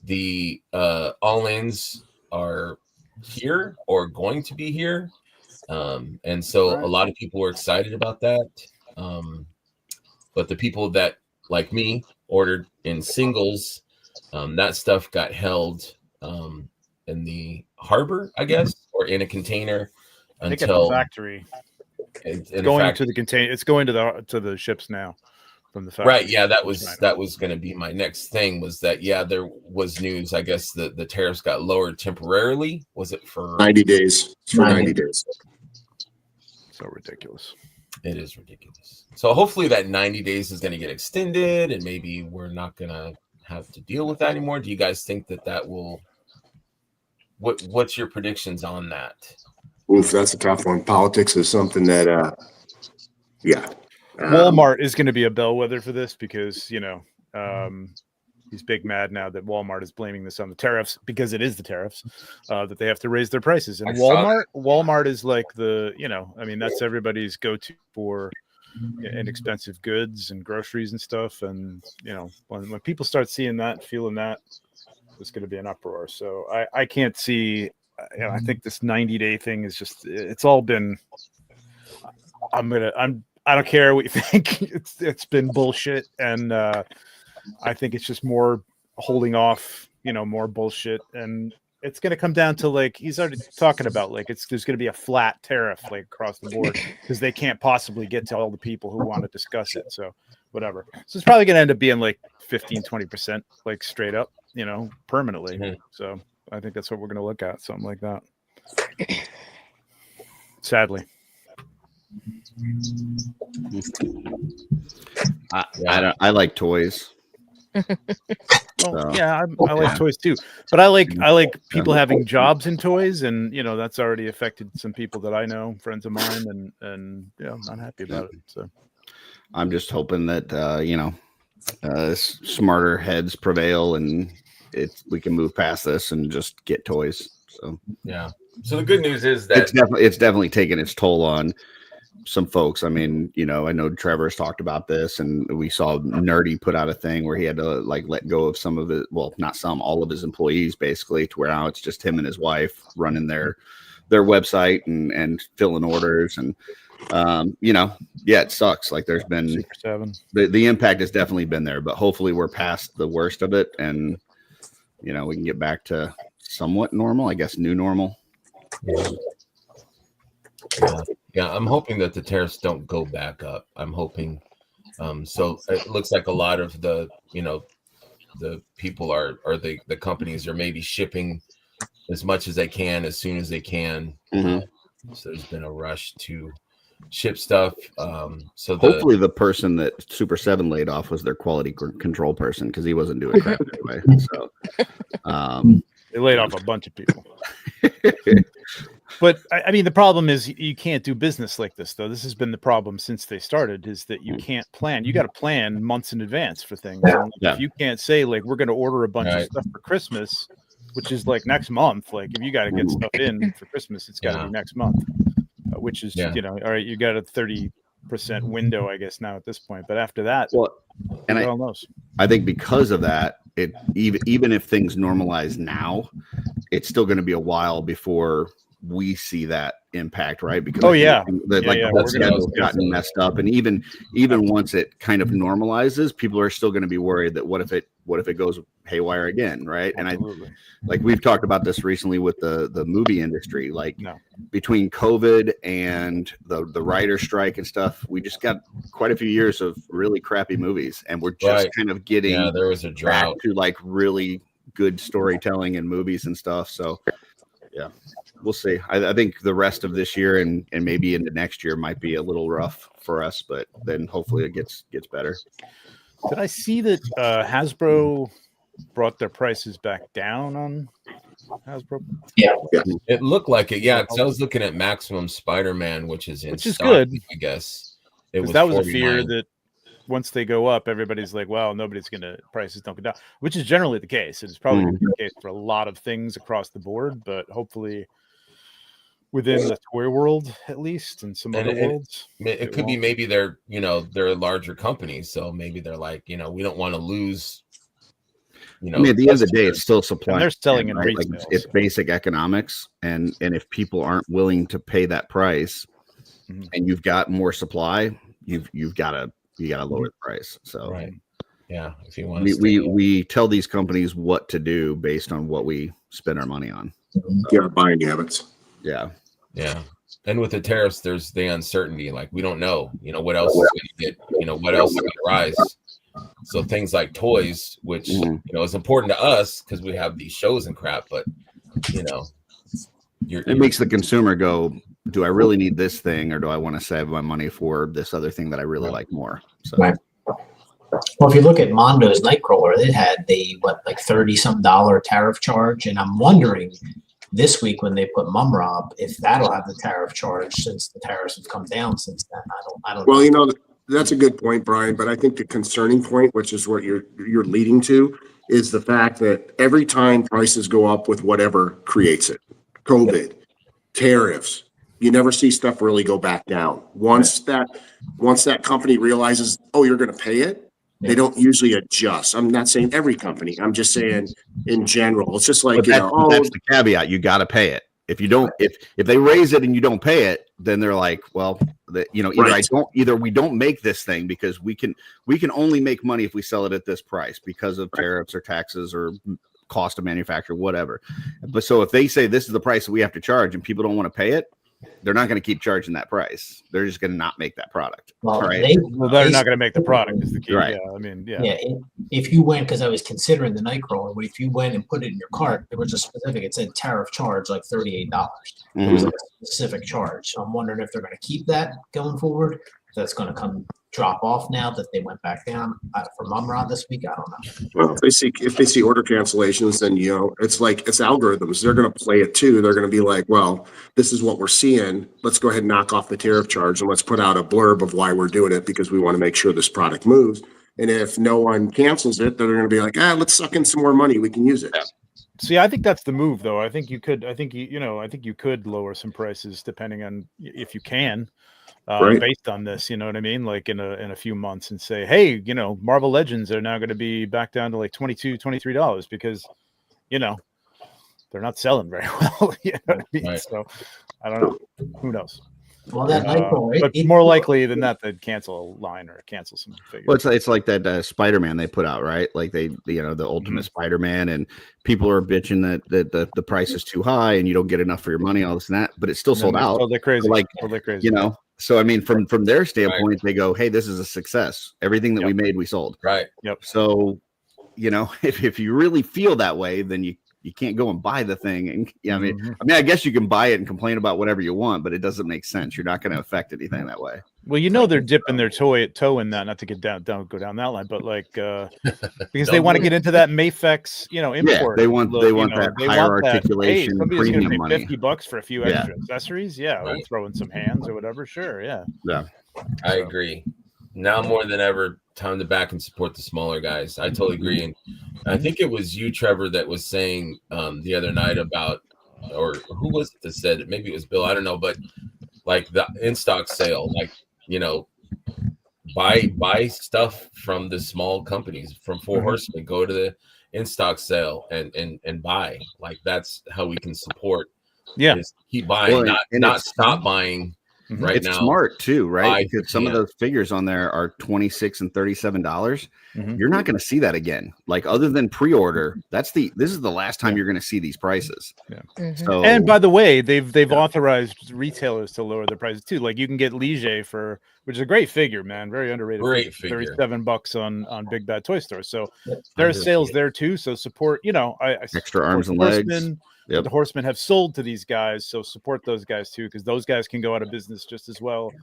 the all-ins are here or going to be here. And so a lot of people were excited about that. But the people that, like me, ordered in singles, that stuff got held in the harbor, I guess, or in a container until the factory. Going to the container. It's going to the ships now from the factory. Right. Yeah, that was going to be my next thing. Was that there was news? I guess the tariffs got lowered temporarily. Was it for 90 days? For 90 days. So ridiculous. It is ridiculous. So hopefully that 90 days is going to get extended and maybe we're not going to have to deal with that anymore. Do you guys think that will, what's your predictions on that? Oof, that's a tough one. Politics is something that, Walmart is going to be a bellwether for this because, he's big mad now that Walmart is blaming this on the tariffs because it is the tariffs that they have to raise their prices. And Walmart is like that's everybody's go-to for inexpensive goods and groceries and stuff. And, when people start seeing that, feeling that, it's going to be an uproar. So I can't see, I think this 90-day thing is just, it's all been, I don't care what you think. It's been bullshit. And, I think it's just more holding off, more bullshit. And it's going to come down to like, he's already talking about like, there's going to be a flat tariff like across the board because they can't possibly get to all the people who want to discuss it. So whatever. So it's probably going to end up being like 15-20%, like straight up, permanently. Mm-hmm. So I think that's what we're going to look at. Something like that. Sadly. I like toys. Well, yeah, I like toys too, but I like people having jobs in toys, and that's already affected some people that I know, friends of mine, and I'm not happy about it. So I'm just hoping that smarter heads prevail, and we can move past this and just get toys. So yeah. So the good news is that it's definitely taken its toll on some folks. I mean, I know Trevor's talked about this, and we saw Nerdy put out a thing where he had to let go of some of it. Well, not some, all of his employees, basically, to where now it's just him and his wife running their website and filling orders. And, yeah, it sucks. Like there's been Super 7. The impact has definitely been there, but hopefully we're past the worst of it. And, we can get back to somewhat normal, I guess, new normal. Yeah, I'm hoping that the tariffs don't go back up. I'm hoping. So it looks like a lot of the people or the companies are maybe shipping as much as they can as soon as they can. So there's been a rush to ship stuff. So hopefully the person that Super 7 laid off was their quality control person, because he wasn't doing crap anyway. So they laid off a bunch of people. But I mean, the problem is you can't do business like this, though. This has been the problem since they started, is that you can't plan. You got to plan months in advance for things. And if you can't say, we're going to order a bunch of stuff for Christmas, which is next month. If you got to get stuff in for Christmas, it's got to be next month, which is, all right, you got a 30% window, I guess, now at this point. But after that, I think because of that, even if things normalize now, it's still going to be a while before we see that impact, right? Because the whole schedule's gotten messed up, and even once it kind of normalizes, people are still going to be worried that what if it goes haywire again, right? Absolutely. And we've talked about this recently with the movie industry, between COVID and the writer strike and stuff, we just got quite a few years of really crappy movies, and we're just kind of getting there was a drought to really good storytelling in movies and stuff. So yeah, we'll see. I think the rest of this year and maybe into next year might be a little rough for us, but then hopefully it gets better. Did I see that Hasbro brought their prices back down on Hasbro? Yeah. It looked like it. Yeah, because I was looking at Maximum Spider-Man, which is stock, good, I guess. That was $49. A fear that once they go up, everybody's like, well, prices don't go down, which is generally the case. It's probably the case for a lot of things across the board, but hopefully within the toy world, at least, and some other worlds. It could be maybe they're a larger company, so maybe they're like, we don't want to lose. I mean, at the end of the day, it's still supply. And they're selling in retail. It's basic economics, and if people aren't willing to pay that price, and you've got more supply, you've got to lower the price. So yeah, if you want, we tell these companies what to do based on what we spend our money on. Buying habits. Yeah. And with the tariffs, there's the uncertainty. We don't know, what else is going to get, what else is going to rise. So things like toys, which, is important to us because we have these shows and crap, but, it makes the consumer go, do I really need this thing, or do I want to save my money for this other thing that I really like more? So. Right. Well, if you look at Mondo's Nightcrawler, it had the $30-something tariff charge, and I'm wondering this week when they put Mum Rob if that'll have the tariff charge, since the tariffs have come down since then. I don't. Well, that's a good point, Brian. But I think the concerning point, which is what you're leading to, is the fact that every time prices go up with whatever creates it, COVID, tariffs, you never see stuff really go back down. Once that company realizes, oh, you're going to pay it, they don't usually adjust. I'm not saying every company. I'm just saying in general. It's just like, that's the caveat. You got to pay it. If you don't, if they raise it and you don't pay it, then they're like, well, either we don't make this thing because we can only make money if we sell it at this price because of tariffs or taxes or cost of manufacture, whatever. But so if they say this is the price that we have to charge and people don't want to pay it, they're not going to keep charging that price. They're just going to not make that product. Well, right? They're not going to make the product is the key. Right. Yeah, I mean, yeah. Yeah, if you went, because I was considering the Nightcrawler, but if you went and put it in your cart, there was a specific, it said tariff charge like $38. It was like a specific charge. So I'm wondering if they're going to keep that going forward. If that's going to come drop off now that they went back down for Mumra this week. I don't know. Well, if they see order cancellations, then it's like it's algorithms. They're going to play it too. They're going to be like, well, this is what we're seeing. Let's go ahead and knock off the tariff charge and let's put out a blurb of why we're doing it because we want to make sure this product moves. And if no one cancels it, then they're going to be like, let's suck in some more money. We can use it. See, I think that's the move, though. I think you could lower some prices depending on if you can. Right. Based on this, you know what I mean? Like in a few months and say, hey, Marvel Legends are now going to be back down to like $22, $23 because, they're not selling very well. You know what I mean? Right. So I don't know. Who knows? Well, that but more likely than that, they'd cancel a line or cancel some figures. Well, it's like that Spider-Man they put out, right? Like the Ultimate Spider-Man, and people are bitching that the price is too high and you don't get enough for your money, all this and that, but it's still sold out. Oh, they're crazy. They're crazy. So I mean, from their standpoint, they go, "Hey, this is a success. Everything that we made, we sold." Right. Yep. So, if you really feel that way, then you can't go and buy the thing. And I mean, I guess you can buy it and complain about whatever you want, but it doesn't make sense. You're not going to affect anything that way. Well, they're dipping their toe in that, not to get go down that line, but like because they want to get into that Mafex, import. Yeah, they want that higher articulation premium money. $50 for a few extra accessories. Yeah, we'll throw in some hands or whatever. Sure, yeah. I agree. Now more than ever, time to back and support the smaller guys. I totally agree, and I think it was you, Trevor, that was saying the other night about, or who was it that said it? Maybe it was Bill. I don't know, but like the in stock sale, like. Buy stuff from the small companies, from Four Horsemen. Go to the in stock sale and buy. Like that's how we can support. Yeah, keep buying, not stop buying. Right it's now, smart too, right? Because some of those figures on there are $26 and $37. You're not going to see that again. Like other than pre-order, this is the last time you're going to see these prices. Yeah. So, and by the way, they've authorized retailers to lower their prices too. Like you can get Lige which is a great figure, man, very underrated. Great figure. $37 on Big Bad Toy Store. So there's sales there too. So support. Extra arms and legs. The Horsemen have sold to these guys, so support those guys too, because those guys can go out of business just as well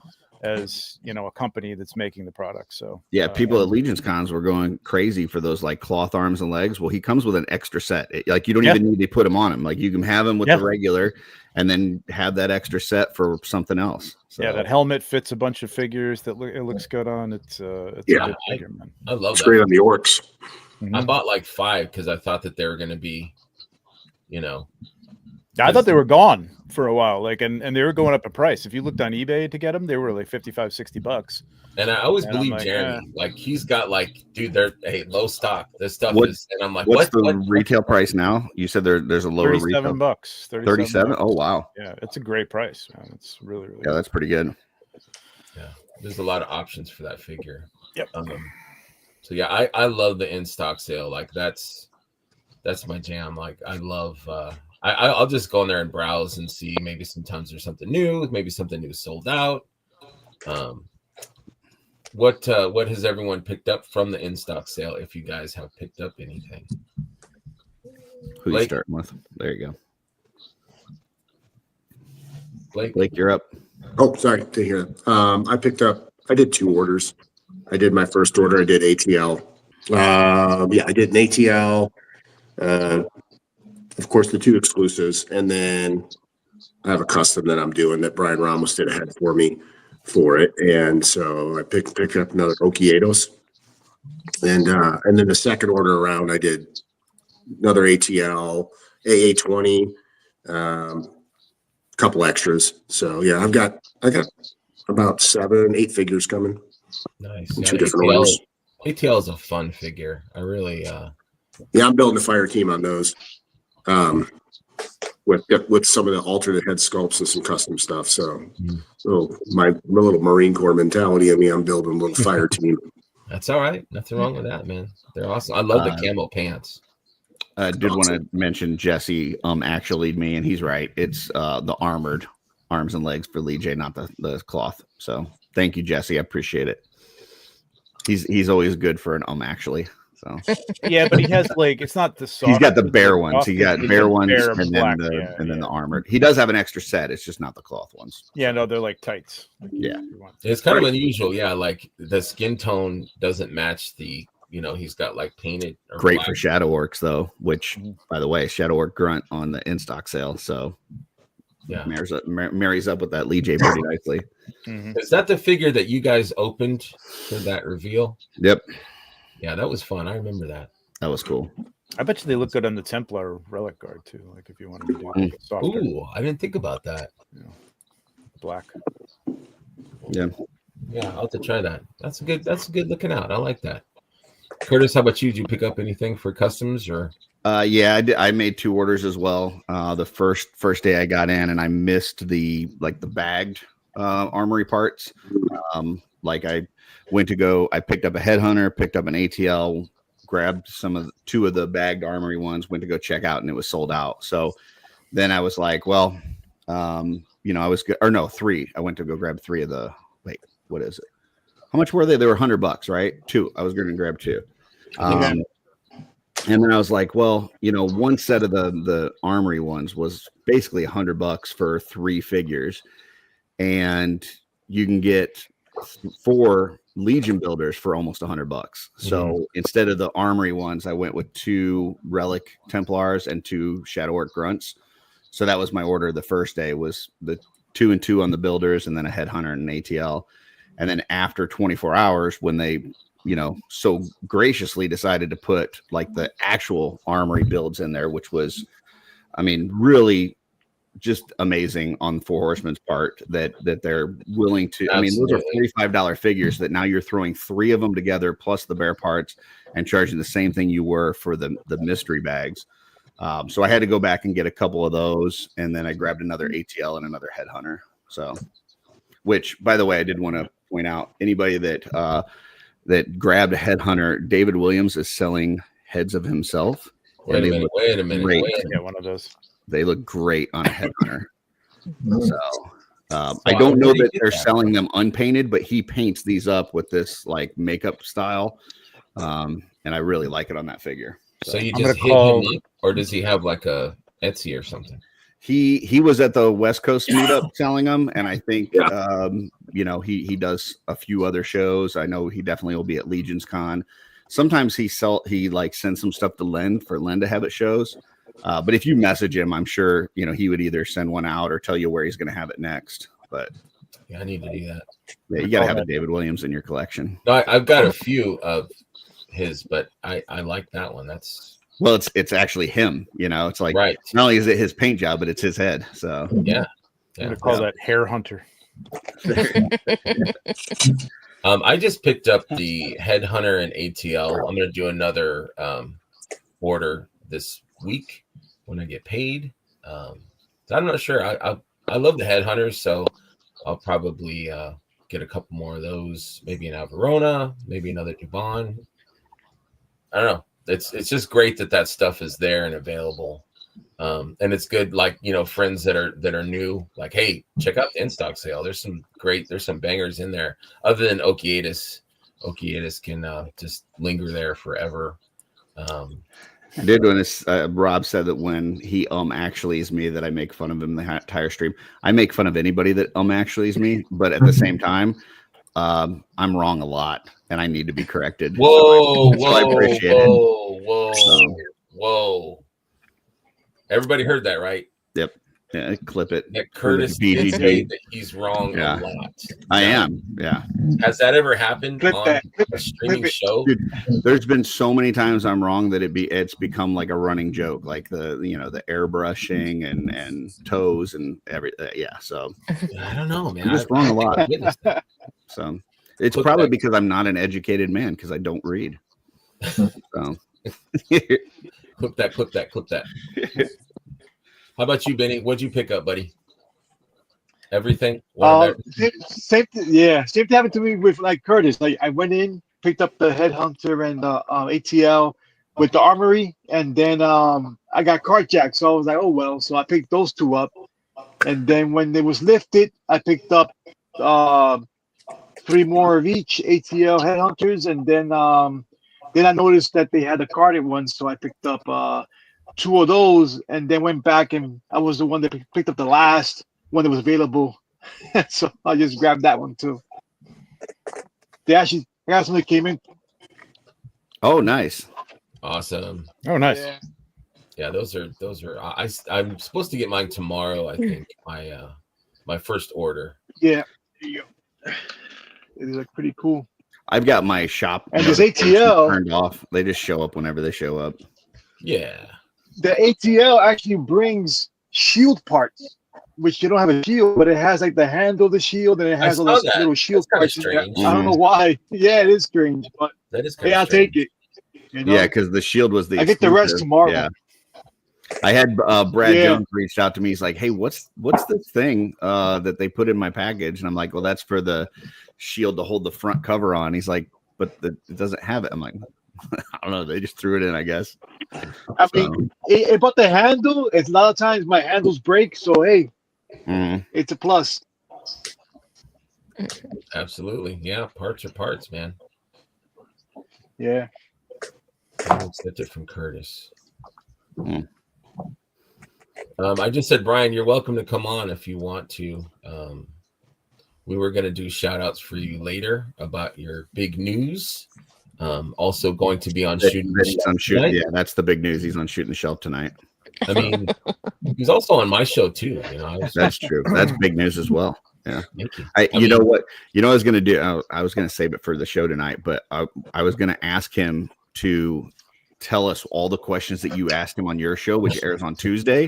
as a company that's making the product. So people at Legion's Cons were going crazy for those like cloth arms and legs. Well, he comes with an extra set. Like you don't even need to put him on him. Like you can have him with the regular, and then have that extra set for something else. So. Yeah, that helmet fits a bunch of figures that it looks good on. It's a good figure, man. I love it's great on the orcs. I bought like 5 because I thought that they were going to be. I thought they were gone for a while, and they were going up in price. If you looked on eBay to get them, they were like $55-$60. And I always believe Jeremy, like he's got dude, they're low stock. This stuff is, and I'm like, what's the retail price now? You said there's a lower retail. $37. 37. Oh wow. Yeah, it's a great price, man. It's really, really. Yeah, that's pretty good. Yeah, there's a lot of options for that figure. Yep. So yeah, I love the in stock sale. Like that's my jam. Like I love. I'll just go in there and browse and see. Maybe sometimes there's something new. Maybe something new sold out. What has everyone picked up from the in stock sale? If you guys have picked up anything, who you starting with? There you go. Blake, you're up. Oh, sorry to hear that. I did 2 orders. I did my first order. I did ATL. I did an ATL. Of course, the 2 exclusives, and then I have a custom that I'm doing that Brian Ramos did ahead for me for it, and so I picked up another Okiedos, and then the second order around, I did another ATL, AA20, couple extras. So yeah, I got about 7-8 figures coming. Nice. 2 different orders. ATL is a fun figure. I really. I'm building a fire team on those. With some of the alternate head sculpts and some custom stuff. So, my little Marine Corps mentality. I mean, I'm building a little fire team. That's all right. Nothing wrong with that, man. They're awesome. I love the camo pants. I did want to mention Jesse actually me, and he's right. It's the armored arms and legs for Lee J, not the cloth. So thank you, Jesse. I appreciate it. He's always good for an actually. So yeah, but he has like it's not the soft. He's got the bare ones. He got bare ones, bare and black, then the armored. He does have an extra set. It's just not the cloth ones. Yeah, no, they're like tights. Yeah, it's kind of unusual. Yeah, like the skin tone doesn't match the. He's got like painted. Great black. for Shadow Orcs though. Which, by the way, Shadow Orc Grunt on the in stock sale. So yeah, marries up with that Lee J pretty nicely. Mm-hmm. Is that the figure that you guys opened for that reveal? Yep. Yeah, that was fun. I remember that. That was cool. I bet you they look good on the Templar relic guard too. Like if you wanted to do like a softer. Ooh, I didn't think about that. Black. Yeah. Yeah, I'll have to try that. That's a good looking out. I like that. Curtis, how about you? Did you pick up anything for customs or? Yeah, I made 2 orders as well. The first day I got in, and I missed the bagged armory parts. Like I went to go, I picked up a headhunter, picked up an ATL, grabbed 2 of the bagged armory ones, went to go check out, and it was sold out. So then I was like, well, I was good, or no, 3. I went to go grab 3 of the. Wait, what is it? How much were they? They were $100, right? 2. I was going to grab 2. And then I was like, well, one set of the armory ones was basically $100 for 3 figures, and you can get 4 Legion builders for almost $100. So instead of the armory ones, I went with 2 Relic Templars and 2 Shadow Orc Grunts. So that was my order. The first day was the 2 and 2 on the builders, and then a headhunter and an ATL. And then after 24 hours, when they so graciously decided to put like the actual armory builds in there, which was, I mean, really just amazing on 4 Horsemen's part that they're willing to. Absolutely. I mean, those are $45 figures that now you're throwing 3 of them together plus the bare parts and charging the same thing you were for the mystery bags. So I had to go back and get a couple of those, and then I grabbed another ATL and another headhunter. So, which, by the way, I did want to point out, anybody that grabbed a headhunter, David Williams is selling heads of himself. Wait a minute. Yeah, one of those. They look great on a headhunter. So I don't know that they're selling them unpainted, but he paints these up with this like makeup style, and I really like it on that figure. So you just hit him up, or does he have like a Etsy or something? He was at the West Coast meetup selling them, and I think he does a few other shows. I know he definitely will be at Legion's Con. Sometimes he sends some stuff to Len to have at shows. But if you message him, I'm sure he would either send one out or tell you where he's going to have it next. But yeah, I need to do that. Yeah, you got to have a David Williams in your collection. No, I've got a few of his, but I like that one. Well, it's actually him, it's like, right. Not only is it his paint job, but it's his head. So yeah. I'm going to call that Hair Hunter. I just picked up the Headhunter and ATL. I'm going to do another order this week when I get paid. I'm not sure. I love the Headhunters, so I'll probably get a couple more of those. Maybe an Alvarona, maybe another Dubon. I don't know. It's just great that stuff is there and available, and it's good. Like friends that are new, like, hey, check out the in stock sale. There's some bangers in there. Other than Okiatis can just linger there forever. I did when Rob said that when he actually is me, that I make fun of him the entire stream. I make fun of anybody that actually is me, but at the same time, I'm wrong a lot, and I need to be corrected. Whoa! I appreciate it. Whoa! Everybody heard that, right? Yep. Yeah, clip it. That Curtis did say that he's wrong a lot. I am. Yeah. Has that ever happened on a streaming show? Dude, there's been so many times I'm wrong that it's become like a running joke, like the airbrushing and toes and everything. Yeah. So I don't know, man. I'm just wrong a lot. So it's probably because I'm not an educated man because I don't read. So clip that. How about you, Benny? What'd you pick up, buddy? Everything? Same thing happened to me with like Curtis. Like I went in, picked up the Headhunter and the ATL with the armory, and then I got carjacked. So I was like, oh well. So I picked those 2 up, And then when it was lifted, I picked up 3 more of each ATL headhunters, and then I noticed that they had the carded ones, so I picked up 2 of those, and then went back and I was the one that picked up the last one that was available. So I just grabbed that one too. I got something that came in. Oh, nice. Awesome. Oh, nice. Yeah, those are. I'm supposed to get mine tomorrow. I think my first order. Yeah, there you go. It is like pretty cool. I've got my shop and this ATL turned off. They just show up whenever they show up. Yeah. The ATL actually brings shield parts, which you don't have a shield, but it has like the handle of the shield, and it has all those little shield parts. I don't know why. Yeah, it is strange, but that is I'll take it. You know? Yeah, because the shield was the. I get the rest tomorrow. Yeah. I had Brad Jones reached out to me. He's like, "Hey, what's this thing that they put in my package?" And I'm like, "Well, that's for the shield to hold the front cover on." He's like, "But it doesn't have it." I'm like, "I don't know. They just threw it in, I guess." I mean, but the handle. It's a lot of times my handles break, so hey, it's a plus. Absolutely, yeah. Parts are parts, man. Yeah. I accept it from Curtis. I just said, Brian, you're welcome to come on if you want to. We were going to do shout outs for you later about your big news. Also going to be on Shooting the Shelf. Yeah, that's the big news. He's on Shooting the Shelf tonight. I mean, he's also on my show too. You know, that's true. That's big news as well. Yeah. You know what I was going to do? I was going to save it for the show tonight, but I was going to ask him to tell us all the questions that you asked him on your show, which airs on Tuesday,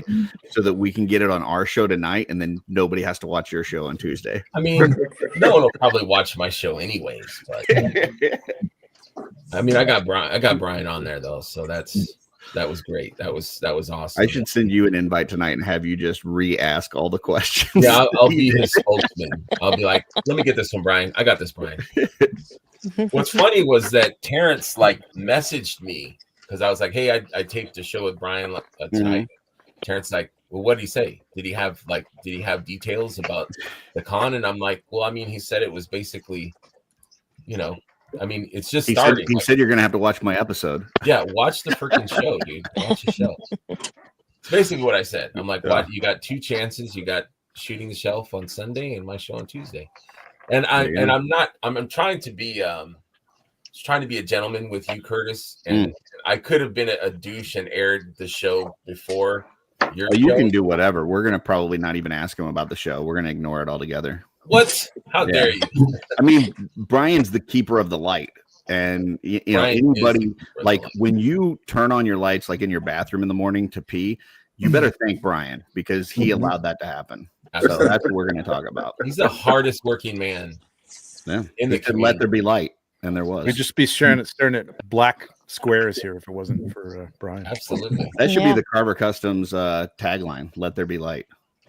so that we can get it on our show tonight, and then nobody has to watch your show on Tuesday. I mean, no one will probably watch my show anyways, but I mean, I got Brian on there though, so that was great. That was awesome. I should send you an invite tonight and have you just re-ask all the questions. Yeah, I'll be his spokesman. I'll be like, let me get this one, Brian. I got this, Brian. What's funny was that Terrence messaged me because I was like, hey, I taped a show with Brian tonight. Terrence like, well, what did he say? Did he have details about the con? And I'm like, well, I mean, he said it was basically, I mean, it's just starting. He said you're going to have to watch my episode. Yeah, watch the freaking show, dude. Watch the show. It's basically what I said. I'm like, what? You got 2 chances. You got Shooting the Shelf on Sunday and my show on Tuesday. And I'm trying to be a gentleman with you, Curtis. And I could have been a douche and aired the show before your show. You can do whatever. We're going to probably not even ask him about the show. We're going to ignore it altogether. What? How dare you? I mean, Brian's the keeper of the light. And you know, anybody like when you turn on your lights, like in your bathroom in the morning to pee, you better thank Brian because he allowed that to happen. Absolutely. So that's what we're going to talk about. He's the hardest working man. Yeah. In the let there be light. And there was. We'd just be staring at black squares here if it wasn't for Brian. Absolutely. That should be the Carver Customs tagline. Let there be light.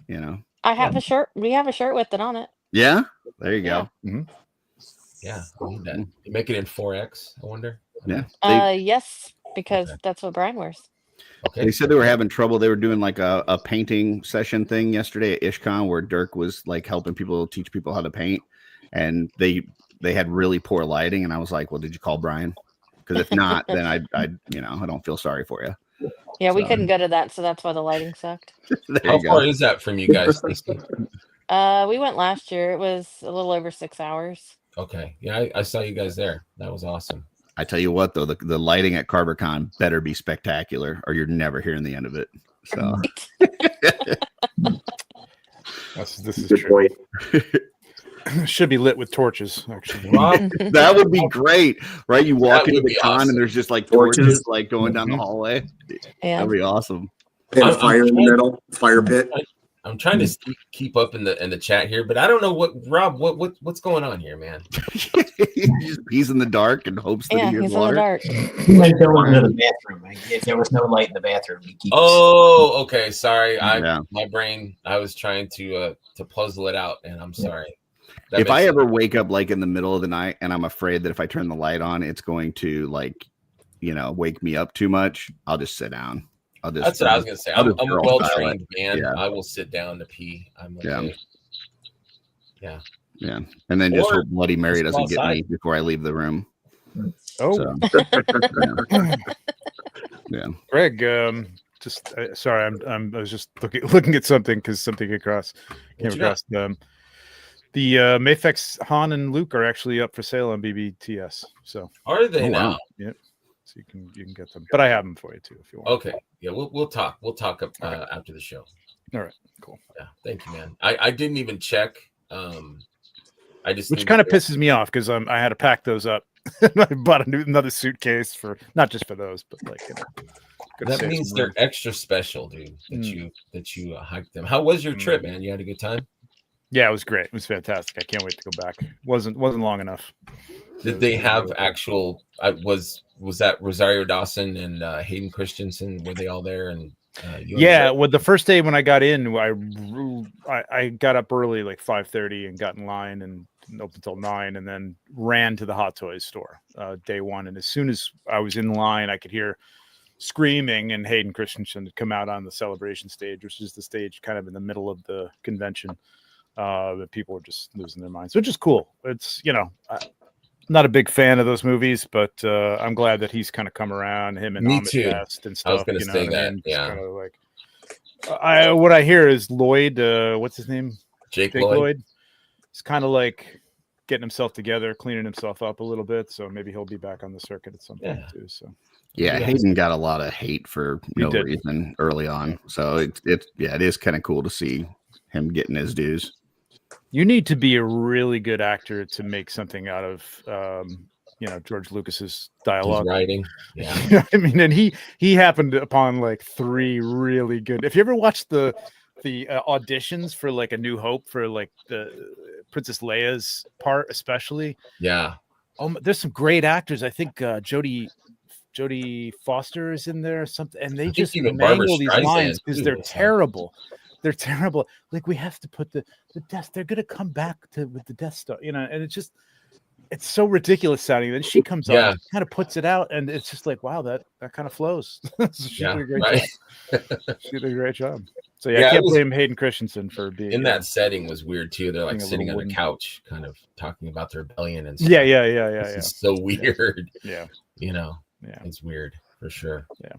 You know. I have a shirt. We have a shirt with it on it. Yeah. There you go. Yeah. I need that. You make it in 4X, I wonder. Yeah. Yes, because that's what Brian wears. Okay. They said they were having trouble. They were doing like a painting session thing yesterday at IshCon where Dirk was like helping people teach people how to paint. And they had really poor lighting, and I was like, "Well, did you call Brian? Because if not, then I don't feel sorry for you." Yeah, we couldn't go to that, so that's why the lighting sucked. How far is that from you guys? We went last year. It was a little over 6 hours. Okay, yeah, I saw you guys there. That was awesome. I tell you what, though, the lighting at CarverCon better be spectacular, or you're never hearing the end of it. So, this is true. Should be lit with torches, actually. That would be great, right? You walk into the con and there's just like torches like going down the hallway. Yeah. That'd be awesome. And a fire in the middle, fire pit. I'm trying to keep up in the chat here, but I don't know what's going on here, man. He's in the dark and hopes that he hears he's water. in the dark. He might go into the bathroom. If there was no light in the bathroom, he keeps. Oh, okay. Sorry, my brain. I was trying to puzzle it out, and I'm sorry. If I ever wake up like in the middle of the night and I'm afraid that if I turn the light on, it's going to wake me up too much, I'll just sit down. That's what I was gonna say. I'm a well-trained man. Yeah. I will sit down to pee. I'm okay. Yeah. Yeah. And then just hope Bloody Mary doesn't get me before I leave the room. Oh. So, yeah. Greg, just sorry, I was just looking at something because something came across. The Mayfex Han and Luke are actually up for sale on BBTS. So are they now? Wow. Yep. So you can get them, but I have them for you too if you want. Okay. Yeah, we'll talk. We'll talk after the show. All right. Cool. Yeah. Thank you, man. I didn't even check. Which kind of pisses me off because I had to pack those up. I bought another suitcase for not just for those, but like that means they're extra special, dude. That you hiked them. How was your trip, man? You had a good time? Yeah, it was great. It was fantastic. I can't wait to go back. Wasn't long enough. Did they have actual? Was that Rosario Dawson and Hayden Christensen? Were they all there? And yeah, well, the first day when I got in, I got up early, like 5:30, and got in line and open until 9, and then ran to the Hot Toys store day one. And as soon as I was in line, I could hear screaming, and Hayden Christensen had come out on the celebration stage, which is the stage kind of in the middle of the convention. That people were just losing their minds, which is cool. It's I'm not a big fan of those movies, but I'm glad that he's kind of come around. Him and Ahmed Best and stuff. I was going to say that. Yeah. Kind of like, what I hear is Lloyd. What's his name? Jake Lloyd. He's kind of like getting himself together, cleaning himself up a little bit. So maybe he'll be back on the circuit at some point too. So. Yeah, Hayden got a lot of hate for no reason early on. So it is kind of cool to see him getting his dues. You need to be a really good actor to make something out of, George Lucas's dialogue. His writing. Yeah. You know what I mean, and he happened upon like 3 really good. If you ever watched the auditions for like A New Hope for like the Princess Leia's part, especially. Yeah. Oh, there's some great actors. I think Jodie Foster is in there or something, and they just mangle these lines because they're terrible. They're terrible. Like, we have to put the death. They're gonna come back with the Death Star, and it's so ridiculous sounding. Then she comes on, kind of puts it out, and it's just like, wow, that kind of flows. She did a great job. She did a great job. So I can't blame Hayden Christensen for being in that setting. Was weird too. They're like sitting on a couch, kind of talking about their rebellion and stuff. Yeah. It's so weird. Yeah. It's weird for sure. Yeah.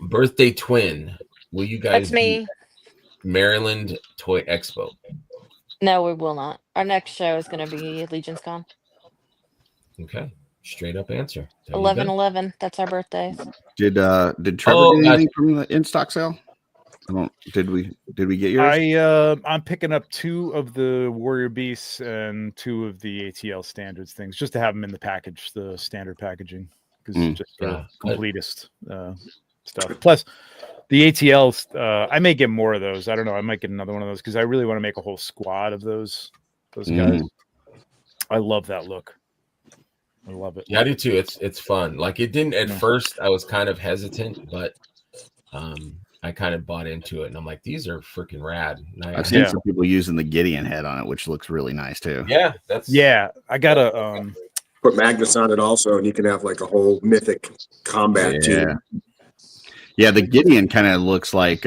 Birthday twin. Will you guys? That's me. Maryland Toy Expo. No, we will not. Our next show is going to be Legion's Con. Okay, straight up answer. 11/11. That's our birthdays. Did Trevor get anything from the in stock sale? Did we get yours? I'm picking up 2 of the Warrior Beasts and 2 of the ATL standards things, just to have them in the package, the standard packaging, because just for completist stuff. Plus, the ATLs, I may get more of those. I don't know. I might get another one of those because I really want to make a whole squad of those guys. I love that look. I love it. Yeah, I do too. It's fun. Like, it didn't at first. I was kind of hesitant, but I kind of bought into it, and I'm like, these are freaking rad. I've seen some people using the Gideon head on it, which looks really nice too. Yeah, I gotta put Magnus on it also, and you can have like a whole mythic combat team. Yeah, the Gideon kind of looks like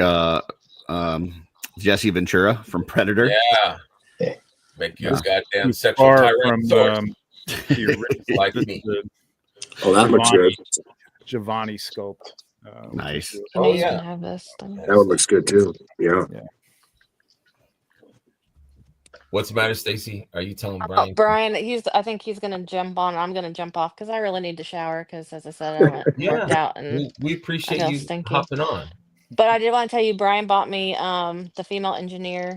Jesse Ventura from Predator. Yeah, make you goddamn sexual tyrant like me. Oh, that looks good. Giovanni sculpt. Nice. Oh yeah, have this. That one looks good too. Yeah. What's the matter, Stacy? Are you telling Brian? Brian, I think he's gonna jump on. I'm gonna jump off because I really need to shower. Because as I said, I worked out, and we appreciate you hopping on. But I did want to tell you, Brian bought me the female engineer.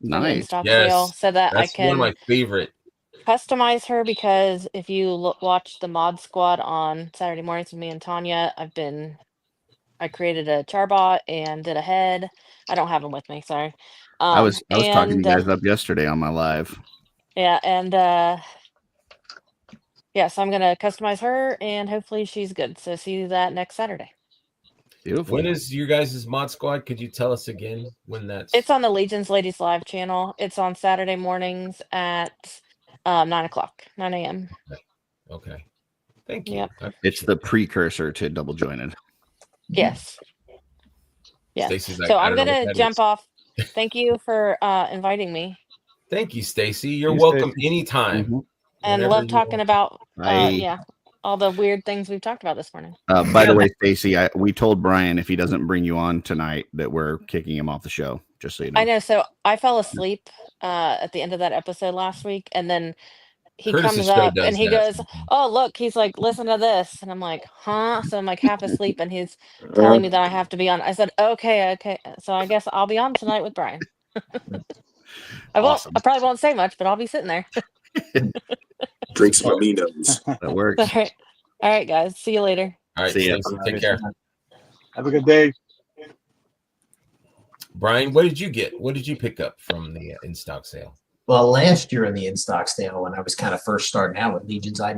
Nice. Sale, so that I can one of my favorite. Customize her, because if you watch the Mod Squad on Saturday mornings with me and Tanya, I created a Charbot and did a head. I don't have them with me. Sorry. I was talking to you guys up yesterday on my live. Yeah, and so I'm gonna customize her, and hopefully she's good. So see that next Saturday. Beautiful. When is your guys' Mod Squad? Could you tell us again when that's? It's on the Legion's Ladies Live channel. It's on Saturday mornings at 9 a.m. Okay. Thank you. Yep. It's the precursor to double jointed. Yes. Yeah. Stacy's like, So I I'm don't know what gonna that jump is. off. Thank you for inviting me. Thank you, Stacy. You're Thanks, welcome Stacy. anytime. Mhm. And Whenever love you talking want. about I all the weird things we've talked about this morning. by the way, Stacy, we told Brian if he doesn't bring you on tonight that we're kicking him off the show. Just so you know. I know. So I fell asleep at the end of that episode last week, and then he Curtis's comes show up does and he that goes, sometimes. "Oh, look," he's like, "Listen to this," and I'm like, "Huh?" So I'm like half asleep, and he's Uh, telling me that I have to be on. I said, "Okay." So I guess I'll be on tonight with Brian. I won't. Awesome. I probably won't say much, but I'll be sitting there. drink some aminos. That works. All right, guys. See you later. All right, See ya. Stacy, take care. Have a good day. Brian, what did you get? What did you pick up from the in stock sale? Well, last year in the in-stock sale, when I was kind of first starting out with Legions, I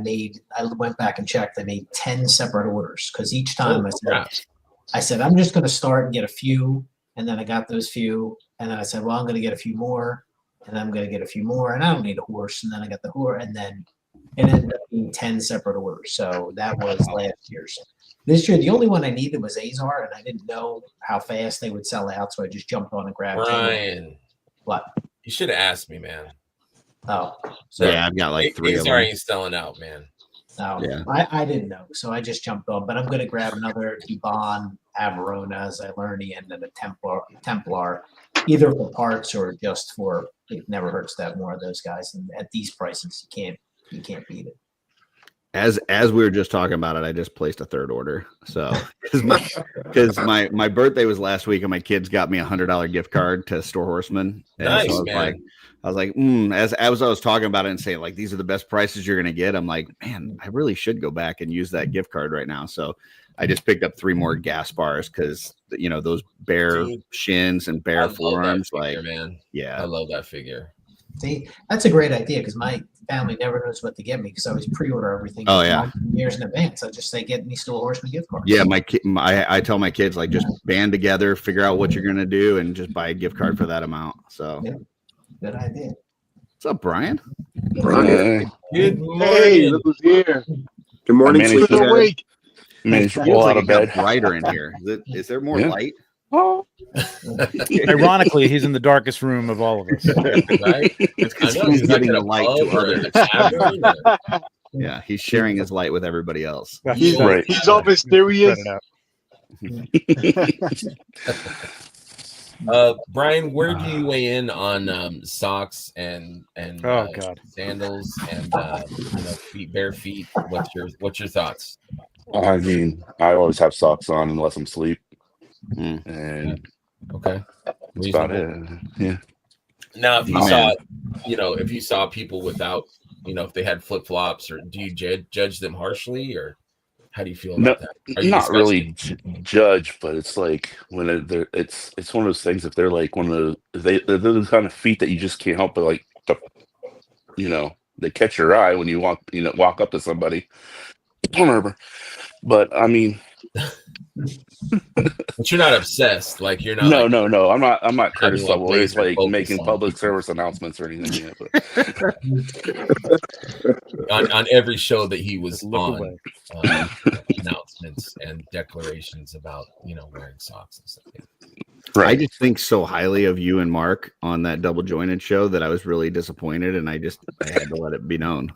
went back and checked. I made 10 separate orders because each time I said, I'm just going to start and get a few. And then I got those few. And then I said, well, I'm going to get a few more. And I'm going to get a few more. And I don't need a horse. And then I got the horse. And then it ended up being 10 separate orders. So that was last year's. This year, the only one I needed was Azar. And I didn't know how fast they would sell out. So I just jumped on and grabbed 10. Brian. What? You should have asked me, man. Oh, So yeah, I've got like 3 of them. Azar ain't selling out, man. no, Yeah. I didn't know, so I just jumped on. But I'm going to grab another Iban, Averona, Zylernian, and a Templar, either for parts or just for. It never hurts to have more of those guys, and at these prices, you can't beat it. As we were just talking about it, I just placed a third order. So because my birthday was last week, and my kids got me $100 gift card to Store Horseman. And Nice, so man. I was like, as I was talking about it and saying like these are the best prices you're gonna get. I'm like, man, I really should go back and use that gift card right now. So I just picked up 3 more gas bars because those bare shins and bare forearms, figure, man. Yeah, I love that figure. See, that's a great idea because my family never knows what to get me because I always pre-order everything. Oh, yeah. Years in advance. I just say, get me Store Horseman gift card. Yeah, I tell my kids like just band together, figure out what you're gonna do, and just buy a gift card for that amount. So Yeah. Good idea. what's up, Brian? Brian. Good morning. Hey, look who's here. Good morning, I managed Sleepy. Still awake. Managed to Feels pull like out it of got bed. brighter in here. Is there more Yeah. light? Ironically, he's in the darkest room of all of us. Right? It's because I know, he's he's like giving at the a light pub to or others. in a tavern or- Yeah, he's sharing his light with everybody else. He's, Right. he's all mysterious. Spread it out. Brian, where do you weigh in on socks and Oh, God. sandals and bare feet? What's your thoughts? I mean, I always have socks on unless I'm asleep, Mm. and Okay, that's about it. Yeah. Now, if you Oh, saw, if you saw people without, if they had flip flops, or do you judge them harshly, or how do you feel No, about that? Are you not really disgusted? judge, but it's like when it's one of those things. If they're like they're the kind of feet that you just can't help but like, they catch your eye when you walk up to somebody. Whatever. But I mean, But you're not obsessed, like you're not. no, like, no. I'm not Curtis having, like, level. It's laser like focus making on public people. service announcements or anything. Yeah, but on every show that he was Look on, away. announcements and declarations about wearing socks and stuff. I right. just think so highly of you and Mark on that double jointed show that I was really disappointed, and I had to let it be known,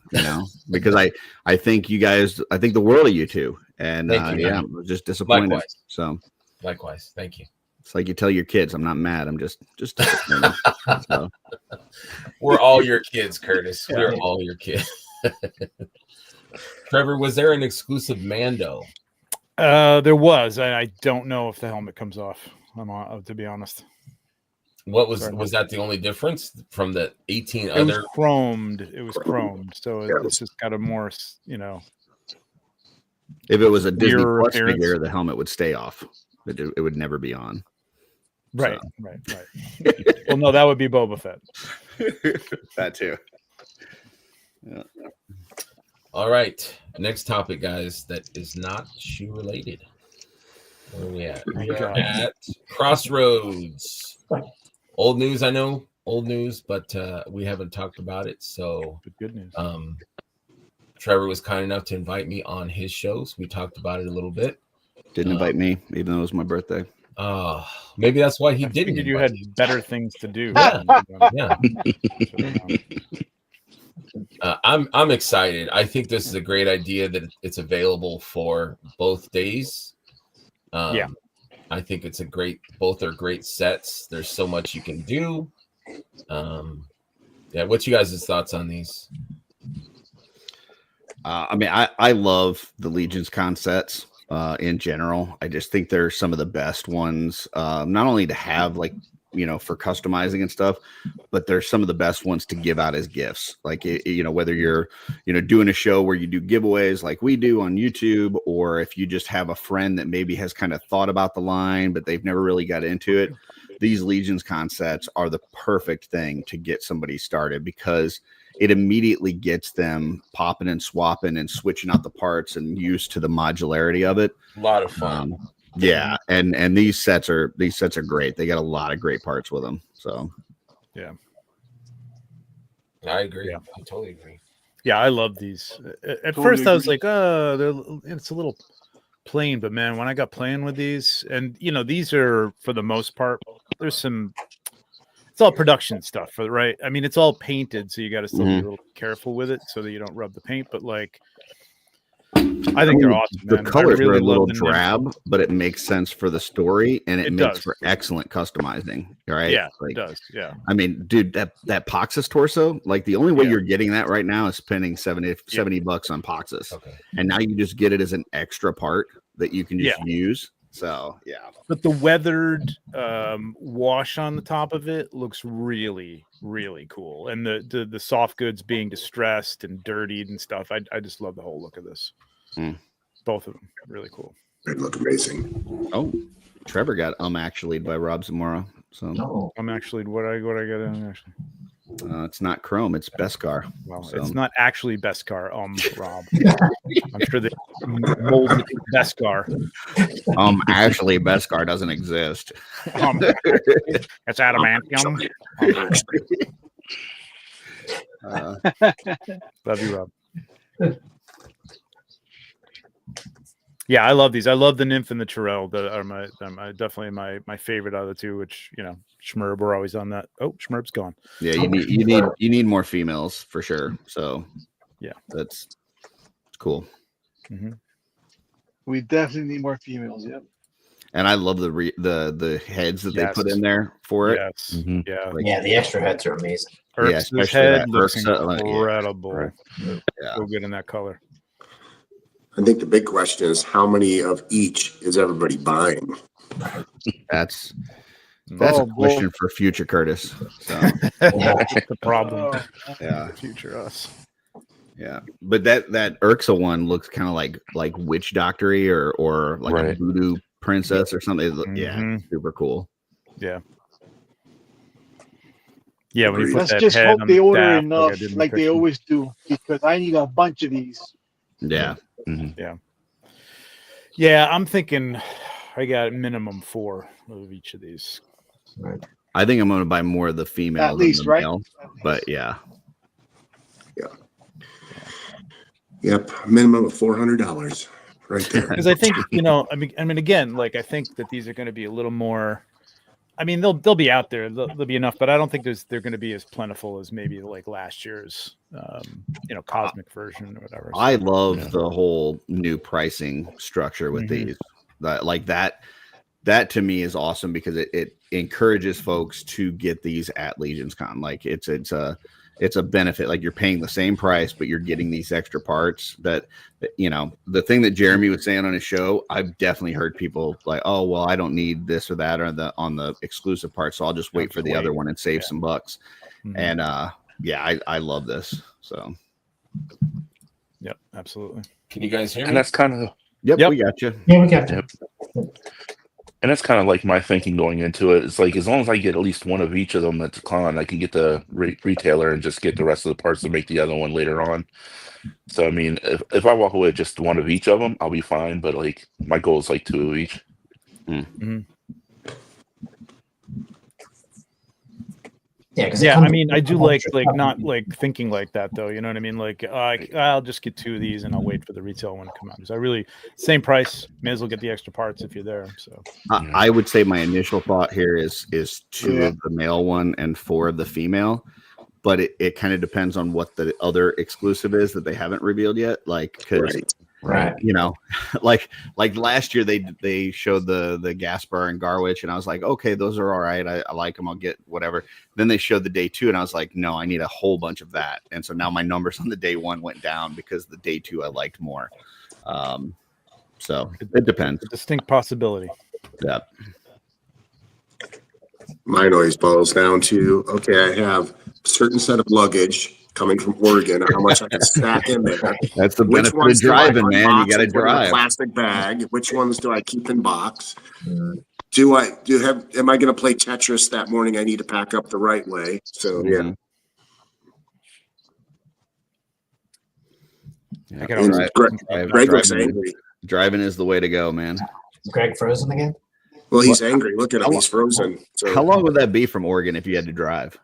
because I think you guys, I think the world of you two, and Thank you, I man. was just disappointed. Likewise. So Likewise, thank you. it's like you tell your kids, I'm not mad, I'm just disappointed. So, We're all your kids, Curtis. We're all your kids. Trevor, was there an exclusive Mando? There was. I don't know if the helmet comes off. To be honest. What was that the only difference from the 18 It other? was chromed. So it's just got a more, if it was a Disney Mirror Plus appearance. figure, the helmet would stay off. It would never be on. right. Well, no, that would be Boba Fett. That too. All right, next topic, guys. That is not shoe related. Where are we at? We are at Crossroads. Old news, I know. Old news, but we haven't talked about it. So, But good news. Trevor was kind enough to invite me on his shows. We talked about it a little bit. Didn't invite me, even though it was my birthday. Maybe that's why he didn't. You had better things to do. Yeah. I'm excited. I think this is a great idea that it's available for both days. I think it's both are great sets. There's so much you can do. What's you guys' thoughts on these? I mean, I love the Legion's Con sets in general. I just think they're some of the best ones, not only to have like, for customizing and stuff, but they're some of the best ones to give out as gifts. Like, whether you're, doing a show where you do giveaways like we do on YouTube, or if you just have a friend that maybe has kind of thought about the line, but they've never really got into it. These Legion's Con sets are the perfect thing to get somebody started, because it immediately gets them popping and swapping and switching out the parts and used to the modularity of it. A lot of fun. Yeah, and these sets are great. They got a lot of great parts with them. So, yeah, I agree. Yeah. I totally agree. Yeah, I love these. At first, I was like, it's a little plain, but man, when I got playing with these, and these are for the most part, there's some. It's all production stuff, right? I mean, it's all painted, so you got to still be a little careful with it so that you don't rub the paint. But like, I think they're awesome. The man. colors really are a little love the drab, but it makes sense for the story, and it makes does. for excellent customizing. Right? Yeah, like, it does. Yeah. I mean, dude, that Poxus torso, like the only way you're getting that right now is spending $70 on Poxus, and now you just get it as an extra part that you can just use. So yeah, but the weathered wash on the top of it looks really, really cool, and the soft goods being distressed and dirtied and stuff. I just love the whole look of this. Both of them really cool. They look amazing. Oh, Trevor got actually by Rob Zamora. So actually what I got in actually. It's not Chrome, it's Beskar. Well, it's not actually Beskar, Rob. I'm sure they molded Beskar. Actually, Beskar doesn't exist. It's adamantium. Love you, Rob. Yeah, I love these. I love the Nymph and the Tyrell. That are definitely my favorite out of the two. Which Schmerb, we're always on that. Oh, Schmerb's gone. Yeah, you need more females for sure. So yeah, it's cool. Mm-hmm. We definitely need more females. Yep. And I love the heads that they put in there for it. Yes. Mm-hmm. Yeah, the extra heads are amazing. Urx's head looks incredible. Yeah. So good in that color. I think the big question is how many of each is everybody buying? That's a question for future Curtis. So. The problem. Yeah, future us. Yeah, but that Urxa one looks kind of like witch doctory or like a voodoo princess or something. Yeah, super cool. Yeah. Yeah, when you put let's that just head hope on they the order staff, enough like they always do, because I need a bunch of these. Yeah. Mm-hmm. Yeah, I'm thinking I got minimum 4 of each of these. Right. I think I'm going to buy more of the female at least, right? Male, but yeah. Yep, minimum of $400 right there. Because I think I mean, again, like I think that these are going to be a little more. I mean, they'll be out there. There'll be enough, but I don't think they're going to be as plentiful as maybe like last year's, cosmic version or whatever. So, I love the whole new pricing structure with these. That to me is awesome because it encourages folks to get these at Legion's Con. Like it's a benefit. Like you're paying the same price, but you're getting these extra parts that, the thing that Jeremy was saying on his show, I've definitely heard people like, oh, well, I don't need this or that on the exclusive part. So I'll just wait for the other one and save some bucks. Mm-hmm. And I love this. So. Yep, absolutely. Can you guys hear me? And that's kind of, Yep, we got you. Yeah, we got you. And that's kind of like my thinking going into it. It's like, as long as I get at least one of each of them that's a con, I can get the retailer and just get the rest of the parts to make the other one later on. So, I mean, if I walk away with just one of each of them, I'll be fine. But like, my goal is like 2 of each. Mm-hmm. Yeah, I mean, I do like not like thinking like that though. You know what I mean? Like, I'll just get 2 of these and I'll wait for the retail one to come out. Because I really same price, may as well get the extra parts if you're there. So I would say my initial thought here is 2 of the male one and 4 of the female, but it kind of depends on what the other exclusive is that they haven't revealed yet. Like, because right, you know, like last year they showed the Gaspar and Garwich, and I was like, okay, those are all right. I like them. I'll get whatever. Then they showed the day 2, and I was like, no, I need a whole bunch of that. And so now my numbers on the day 1 went down because the day 2 I liked more. So it depends. A distinct possibility. Yeah. Mine always boils down to, okay, I have a certain set of luggage coming from Oregon, how much I can stack in there. That's the benefit of driving, man. You got to drive. In a plastic bag. Which ones do I keep in box? Am I going to play Tetris that morning? I need to pack up the right way. So yeah. Greg looks angry. Driving is the way to go, man. Is Greg frozen again? Well, he's angry. Look at him. He's frozen. So. How long would that be from Oregon if you had to drive?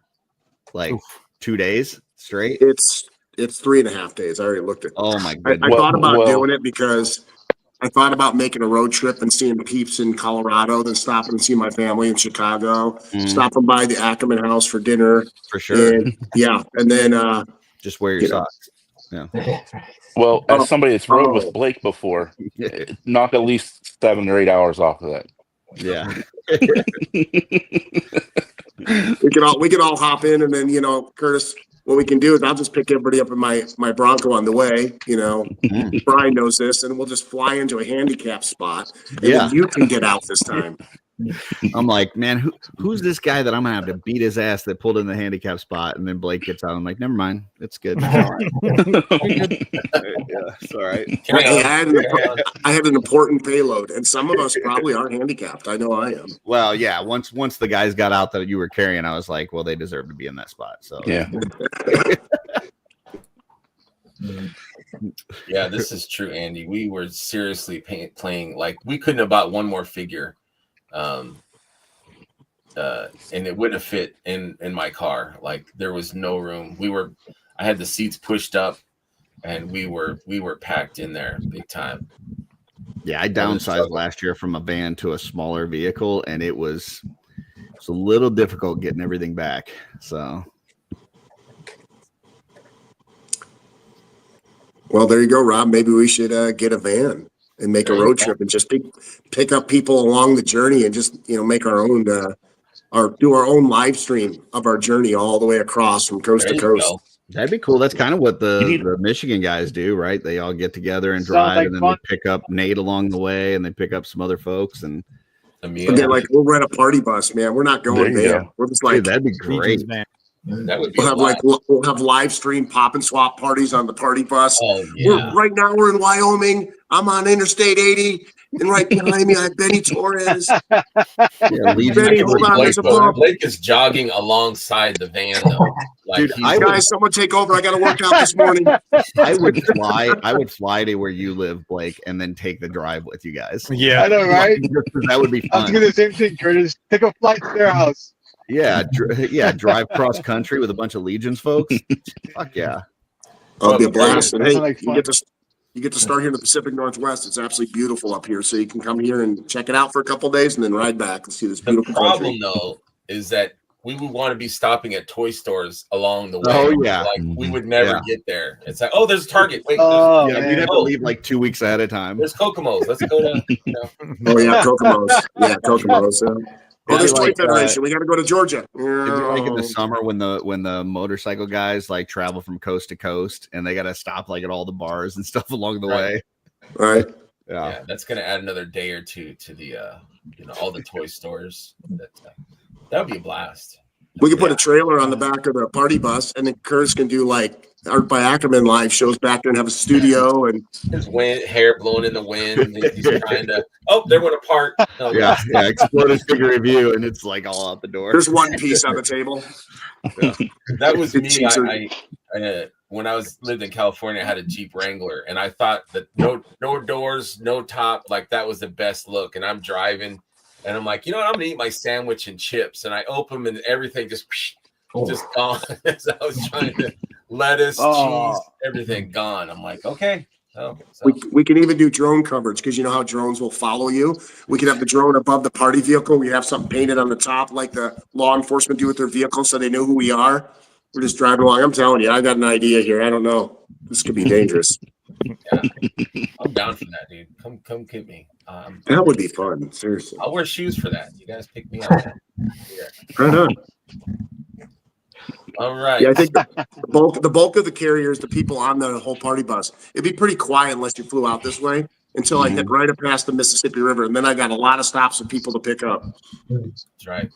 Like 2 days straight? It's 3.5 days. I already looked at it. Oh my goodness. I thought about doing it because I thought about making a road trip and seeing peeps in Colorado, then stopping and see my family in Chicago, stopping by the Ackerman house for dinner. For sure. And, and then just wear your socks. Yeah. Well, as somebody that's rode with Blake before, knock at least 7 or 8 hours off of that. Yeah. we can all hop in, and then Curtis, what we can do is I'll just pick everybody up in my Bronco on the way. Brian knows this, and we'll just fly into a handicap spot, and then you can get out this time. I'm like, man, who's this guy that I'm gonna have to beat his ass that pulled in the handicap spot? And then Blake gets out. I'm like, never mind, it's good. It's all right. It's all right. I had an important payload, and some of us probably are handicapped. I know I am. Well, yeah. Once the guys got out that you were carrying, I was like, well, they deserve to be in that spot. So yeah. Yeah, this is true, Andy. We were seriously playing like we couldn't have bought one more figure. And it wouldn't have fit in my car. Like there was no room. I had the seats pushed up, and we were packed in there big time. Yeah, I downsized last year from a van to a smaller vehicle, and it was a little difficult getting everything back. So, well, there you go, Rob. Maybe we should get a van and make a road trip and just pick up people along the journey and just make our own do our own live stream of our journey all the way across from coast to coast. That'd be cool. That's kind of what the Michigan guys do, right? They all get together and drive, and then they pick up Nate along the way, and they pick up some other folks. And they're like, we'll rent a party bus, man. We're not going there. We're just like, dude, that'd be great. That would be we'll have live stream pop and swap parties on the party bus. Oh yeah. Right now we're in Wyoming. I'm on Interstate 80, and right behind me I have Benny Torres. Benny, hold on, there's a bump. Blake is jogging alongside the van though. Like, dude, someone take over. I got to work out this morning. I would fly to where you live, Blake, and then take the drive with you guys. Yeah, I know, right? That would be fun. I was doing the same thing, Curtis. Take a flight to their house. Yeah, drive cross country with a bunch of Legions folks. Fuck yeah. It'll be a blast. And hey, you get to start here in the Pacific Northwest. It's absolutely beautiful up here. So you can come here and check it out for a couple of days and then ride back and see this beautiful country. The problem, though, is that we would want to be stopping at toy stores along the way. Oh, yeah. Like, we would never get there. It's like, there's a Target. Wait, you'd have to leave like 2 weeks ahead of time. There's Kokomo's. Let's go to, Oh, yeah, Kokomo's. Yeah, Kokomo's. There's Toy Federation. We got to go to Georgia. Like in the summer when the motorcycle guys like travel from coast to coast, and they got to stop like at all the bars and stuff along the way. Right. Yeah, that's going to add another day or two to the all the toy stores. That would be a blast. We could put a trailer on the back of the party bus, and then Curtis can do like Art by Ackerman live shows back there and have a studio and his hair blowing in the wind. And he's trying to. Oh, they went apart. Oh, yeah, exploded figure review, and it's like all out the door. There's one piece on the table. Yeah. That was me. I when I lived in California, I had a Jeep Wrangler, and I thought that no doors, no top, like that was the best look. And I'm driving. And I'm like, I'm going to eat my sandwich and chips. And I open them and everything just just gone. As I was trying to lettuce, cheese, everything gone. I'm like, okay. So. We can even do drone coverage because you know how drones will follow you. We could have the drone above the party vehicle. We have something painted on the top like the law enforcement do with their vehicles so they know who we are. We're just driving along. I'm telling you, I got an idea here. I don't know. This could be dangerous. Yeah. I'm down for that, dude. Come get me. That would be fun. Seriously. I'll wear shoes for that. You guys pick me up. Yeah. Right on. All right. Yeah, I think the bulk of the carriers, the people on the whole party bus, it'd be pretty quiet unless you flew out this way until I hit right up past the Mississippi River, and then I got a lot of stops of people to pick up. That's right.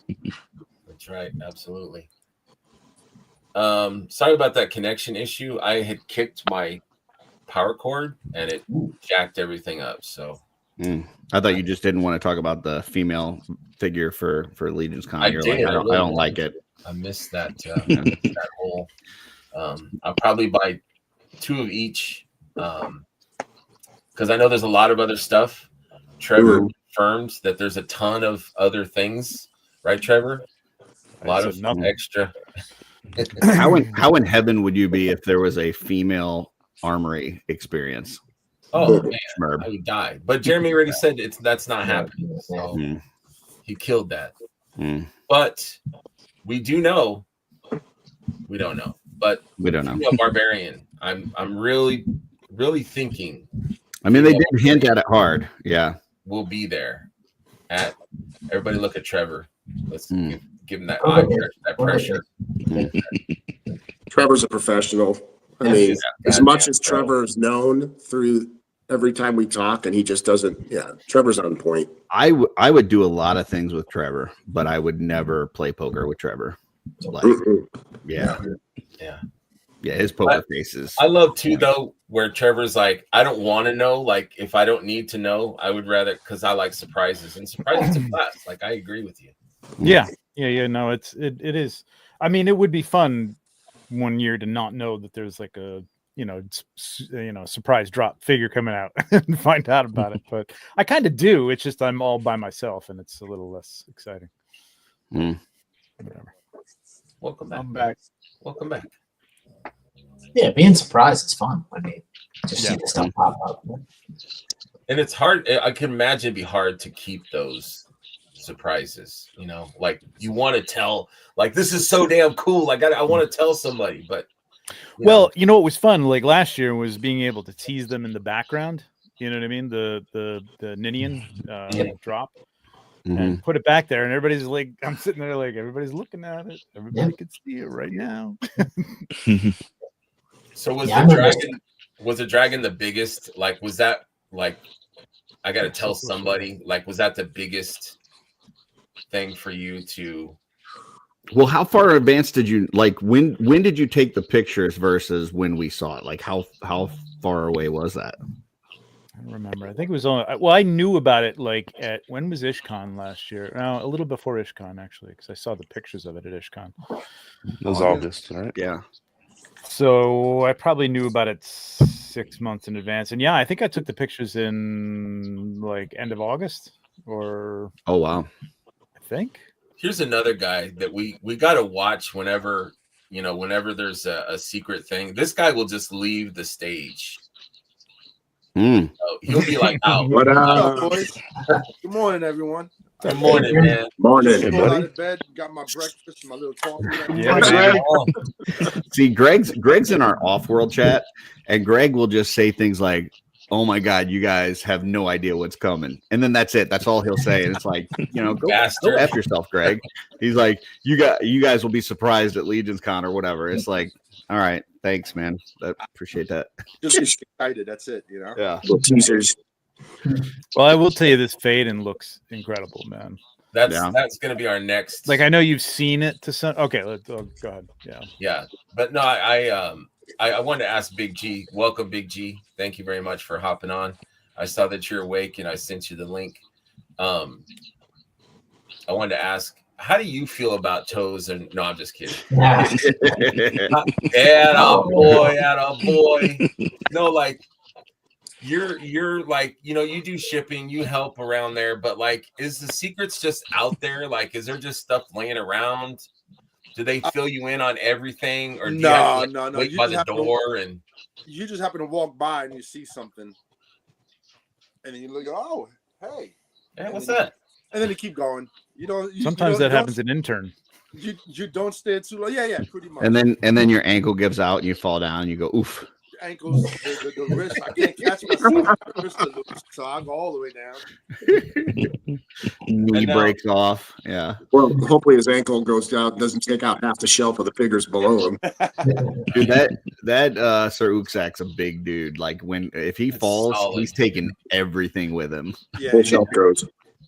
That's right. Absolutely. Sorry about that connection issue. I had kicked my power cord and it jacked everything up. So I thought you just didn't want to talk about the female figure for Legion's Con. I don't like it. I missed that that whole. I'll probably buy 2 of each because I know there's a lot of other stuff. Trevor confirms that there's a ton of other things, right, Trevor? A lot of extra. How in heaven would you be if there was a female armory experience? Oh man, I would die. But Jeremy already said that's not happening. So he killed that. But we do know. We don't know. But we don't know. Barbarian. I'm really thinking. I mean, they did hint at it hard. Yeah. We'll be there. Everybody look at Trevor. Let's give him that eye pressure. Trevor's a professional. I mean, as much as Trevor is known through every time we talk, and he just doesn't. Yeah, Trevor's on point. I would do a lot of things with Trevor, but I would never play poker with Trevor. Like, yeah. His poker faces. I love too though, where Trevor's like, I don't want to know. Like, if I don't need to know, I would rather because I like surprises and surprises to class. Like, I agree with you. Yeah. No, it is. I mean, it would be fun one year to not know that there's like a surprise drop figure coming out and find out about it. But I kind of do. It's just I'm all by myself, and it's a little less exciting. Whatever. Welcome back. I'm back. Welcome back. Yeah, being surprised is fun. I mean, just see the stuff pop up. And it's hard. I can imagine it'd be hard to keep those surprises. Like you want to tell, like this is so damn cool. Like I want to tell somebody, but. What was fun? Like last year was being able to tease them in the background. You know what I mean? The Ninian drop. And put it back there, and everybody's like, I'm sitting there like everybody's looking at it. Everybody can see it right now. So was the dragon the biggest? Like, was that like I gotta tell somebody? Like, was that the biggest thing for you to? Well, how far in advance did you like? When did you take the pictures versus when we saw it? Like, how far away was that? I don't remember. I think it was I knew about it like when was IshCon last year? No, a little before IshCon actually, because I saw the pictures of it at IshCon. It was August, right? Yeah. So I probably knew about it 6 months in advance, and yeah, I think I took the pictures in like end of August or. Oh wow! I think. Here's another guy that we got to watch whenever there's a secret thing. This guy will just leave the stage. So he'll be like, "Oh, what up, boys? Good morning, everyone. Good morning, man. Morning, buddy. Out of bed, got my breakfast, my little coffee. See, Greg's in our off-world chat, and Greg will just say things like, "Oh my God, you guys have no idea what's coming," and then that's it. That's all he'll say, and it's like, go F yourself, Greg. He's like, you guys will be surprised at Legion's Con or whatever. It's like, all right. Thanks, man. I appreciate that. Just excited. That's it. Yeah. Little teasers. Well, I will tell you, this Faden looks incredible, man. That's going to be our next. Like I know you've seen it to some. Okay, let's go ahead. Yeah. But no, I wanted to ask Big G. Welcome, Big G. Thank you very much for hopping on. I saw that you're awake, and I sent you the link. I wanted to ask. How do you feel about toes? And no, I'm just kidding. boy. No, like you're like, you do shipping, you help around there, but like, is the secrets just out there? Like, is there just stuff laying around do they fill you in on everything, or do you have to no. wait by the door and you just happen to walk by and you see something, and then you look, oh, hey, what's that? And then you keep going. Sometimes that happens an intern. You don't stay too long. Yeah, pretty much. And then your ankle gives out and you fall down and you go, oof. Ankles, the wrist. I can't catch myself. The wrist is loose, so I go all the way down. Knee breaks off. Yeah. Well, hopefully his ankle goes down, doesn't take out half the shelf of the figures below him. Dude, that Sir Uksak's a big dude. Like if he falls, he's taking everything with him. Yeah, full shelf goes.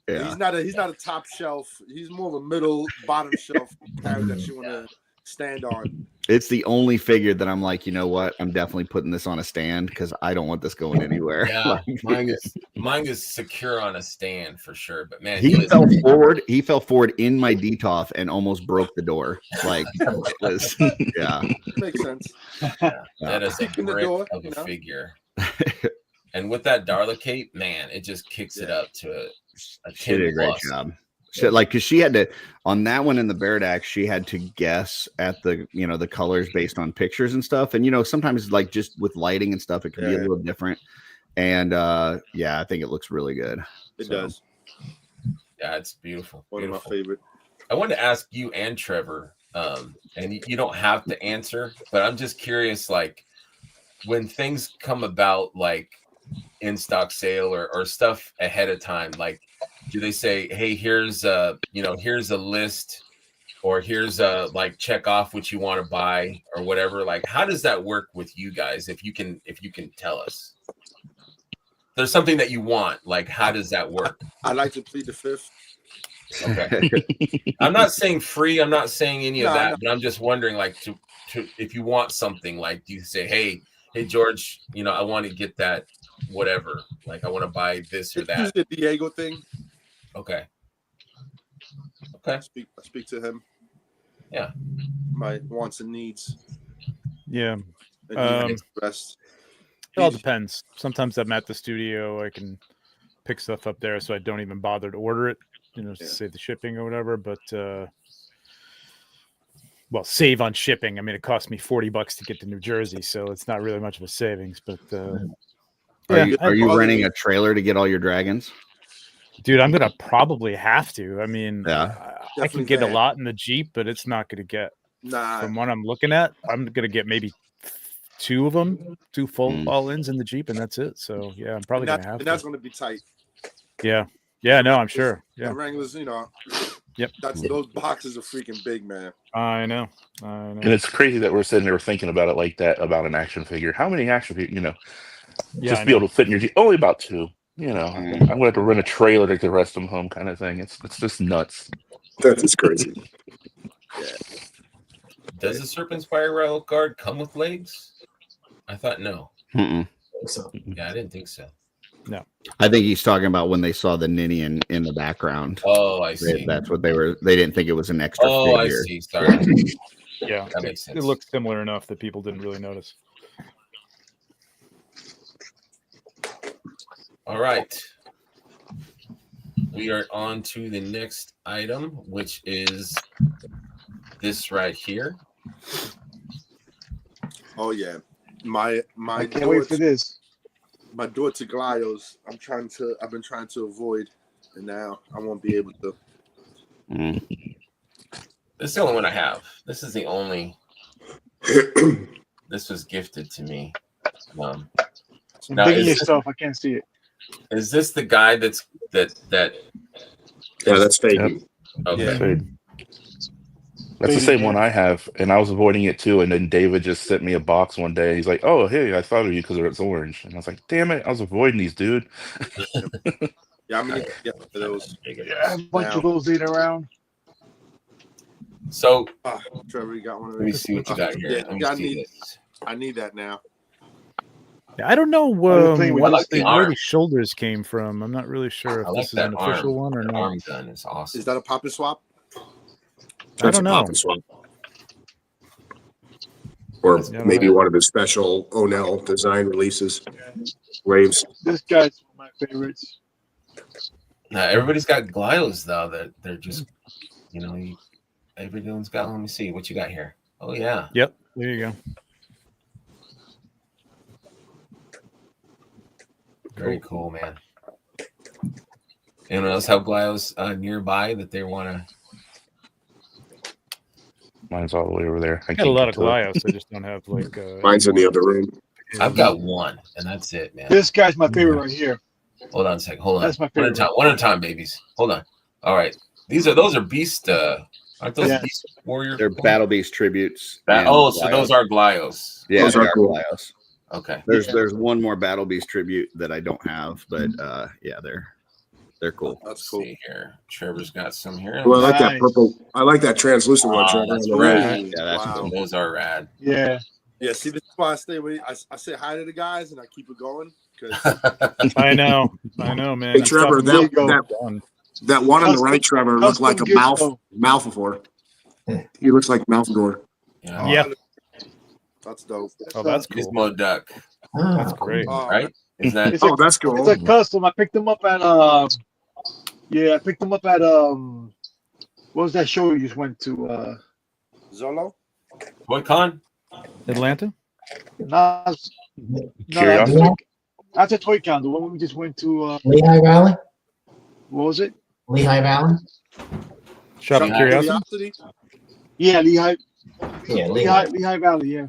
Yeah. He's not a top shelf. He's more of a middle bottom shelf carry that you want to stand on. It's the only figure that I'm like, you know what? I'm definitely putting this on a stand because I don't want this going anywhere. Yeah, mine is secure on a stand for sure. But man, he fell forward. He fell forward in my DTOF and almost broke the door. Like it was, yeah. Makes sense. That is a brick of a figure. And with that Darla cape, man, it just kicks it up to a 10+. She did a great job. Because she had to on that one in the Beardax, she had to guess at the the colors based on pictures and stuff. And sometimes like just with lighting and stuff, it can be a little different. And I think it looks really good. It does. Yeah, it's beautiful. One of my favorite. I wanted to ask you and Trevor, and you don't have to answer, but I'm just curious, like when things come about, like in stock sale or stuff ahead of time, like. Do they say, hey, here's a list, or here's a like check off what you want to buy or whatever? Like, how does that work with you guys? If you can tell us, there's something that you want. Like, how does that work? I like to plead the fifth. Okay. I'm not saying free. I'm not saying any of that, but I'm just wondering, like, to if you want something, like, do you say, hey, George, I want to get that whatever. Like, I want to buy this or that. It's the Diego thing. Okay. I speak to him. Yeah. My wants and needs. Yeah. And it all depends. Sometimes I'm at the studio. I can pick stuff up there, so I don't even bother to order it. To save the shipping or whatever. But save on shipping. I mean, it cost me $40 to get to New Jersey, so it's not really much of a savings. But are you renting a trailer to get all your dragons? Dude, I'm gonna probably have to. I mean, I can get a lot in the Jeep, but it's not gonna get. From what I'm looking at, I'm gonna get maybe 2 of them, 2 full all-ins in the Jeep, and that's it. So yeah, I'm probably gonna have. And that's gonna be tight. Yeah. No, I'm sure. Yeah, the Wranglers, Yep. Those boxes are freaking big, man. I know. And it's crazy that we're sitting there thinking about it like that about an action figure. How many action figures? Just to be able to fit in your Jeep? Only about 2. I'm going to have to rent a trailer to get the rest of them home, kind of thing. It's just nuts. That is crazy. Does the Serpent Spiral Guard come with legs? I thought no. So. Yeah, I didn't think so. No. I think he's talking about when they saw the Ninian in the background. Oh, I see. That's what they were. They didn't think it was an extra figure. I see. Sorry. Yeah, that makes sense. It looked similar enough that people didn't really notice. All right. We are on to the next item, which is this right here. Oh yeah. My I can't wait for this. My door to Glios, I've been trying to avoid, and now I won't be able to. This is the only one I have. This is the only. This was gifted to me. Now, digging your stuff. I can't see it. Is this the guy that? Yeah, that's fake. Yep. Okay. Yeah, that's the same one I have, and I was avoiding it too. And then David just sent me a box one day. He's like, "Oh, hey, I thought of you because it's orange." And I was like, "Damn it, I was avoiding these, dude." Yeah, I'm gonna get those. Yeah, a bunch of those laying around. So, Trevor, you got one of those? Let me see what you got here. I need that now. I don't know where the shoulders came from. I'm not really sure if this is an official one or not. Arm gun is awesome. Is that a pop and swap? I don't know. Or maybe one of his special Onell design releases. Waves. This guy's one of my favorites. Everybody's got Glios though that they're just, Everyone's got. Let me see what you got here. Oh yeah. Yep. There you go. Very cool, man. Anyone else have Glyos nearby that they want to? Mine's all the way over there. I got a lot of Glyos. I just don't have like. Mine's in the other room. I've got one, and that's it, man. This guy's my favorite right here. Hold on a second. Hold on. That's my favorite. One at a time, babies. Hold on. All right. Those are beast. Aren't those beast warrior? They're battle beast tributes. So those are Glyos. Yeah, those are cool. Glyos. Okay. There's one more battle beast tribute that I don't have, but yeah, they're cool. That's cool. See here. Trevor's got some here. Well, I like that purple. I like that translucent one, Trevor. That's on the rad. right. Yeah, that's cool. Those are rad. Yeah. Yeah, see, this is why I stay with you. I say hi to the guys and I keep it going. I know, man. Hey, Trevor, that one on the right, Trevor, looked like a Malphador. He looks like Malphador. Yeah. That's dope. Oh, that's cool. Gizmo Duck. That's great. Right? Is that? That's cool. It's a custom. I picked them up at I picked them up at what was that show you just went to? Zolo? ToyCon? Atlanta? No, Curiosity? that's a ToyCon. The one we just went to. Lehigh Valley? What was it? Lehigh Valley? Shop of Curiosity? Yeah, Lehigh. Yeah, Lehigh Valley. Yeah.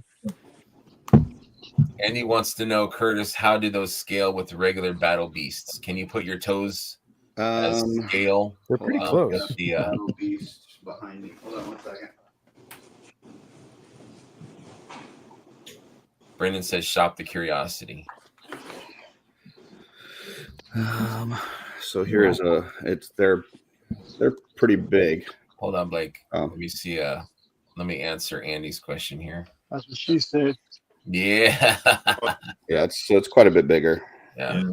And he wants to know, Curtis, how do those scale with regular battle beasts? Can you put your toes as scale? They're pretty close. The, battle beast behind me. Hold on one second. Brendan says, "Shop the Curiosity." So here is they're pretty big. Hold on, Blake. Let me see. Let me answer Andy's question here. That's what she said. Yeah. Yeah, it's quite a bit bigger. Yeah.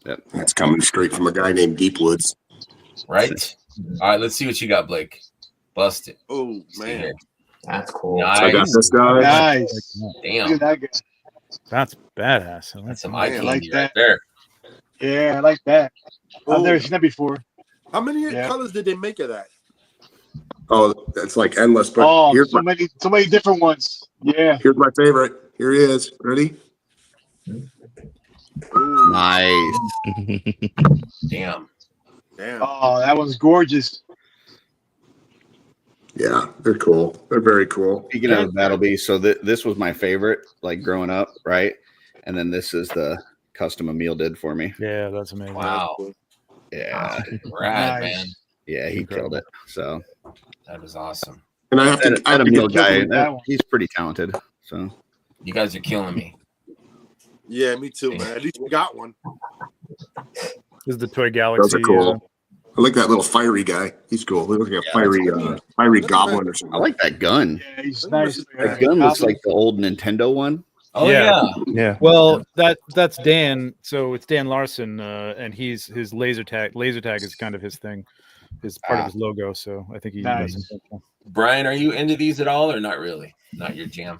Yep. That's coming straight from a guy named Deepwoods. Right. All right. Let's see what you got, Blake. Bust it. Oh man, that's cool. Nice. So I got this guy. Nice. Damn. Look at that guy. That's badass. That's some I eye like candy that. right there. Yeah, I like that. I've never seen that before. How many colors did they make of that? Oh, that's like endless. But here's so many different ones. Yeah. Here's my favorite. Here he is. Ready? Ooh. Nice. Damn. Oh, that one's gorgeous. Yeah, they're cool. They're very cool. Speaking of battle beast, so this was my favorite, like growing up, right? And then this is the custom Emil did for me. Yeah, that's amazing. Wow. Yeah. Rad, Nice. man. Yeah, he killed it. So That was awesome. And I have to. that Emil guy, that one. he's pretty talented. So You guys are killing me. Yeah, me too, man. At least we got one. This is the Toy Galaxy. Those are cool. I like that little fiery guy. He's cool. He looks like a fiery goblin or something. I like that gun. Yeah, he's nice. That gun looks like the old Nintendo one. Oh Yeah. Well, that's Dan. So it's Dan Larson, and his laser tag is kind of his thing. Is part of his logo. So I think he Nice. does it. Brian, are you into these at all or not really? Not your jam.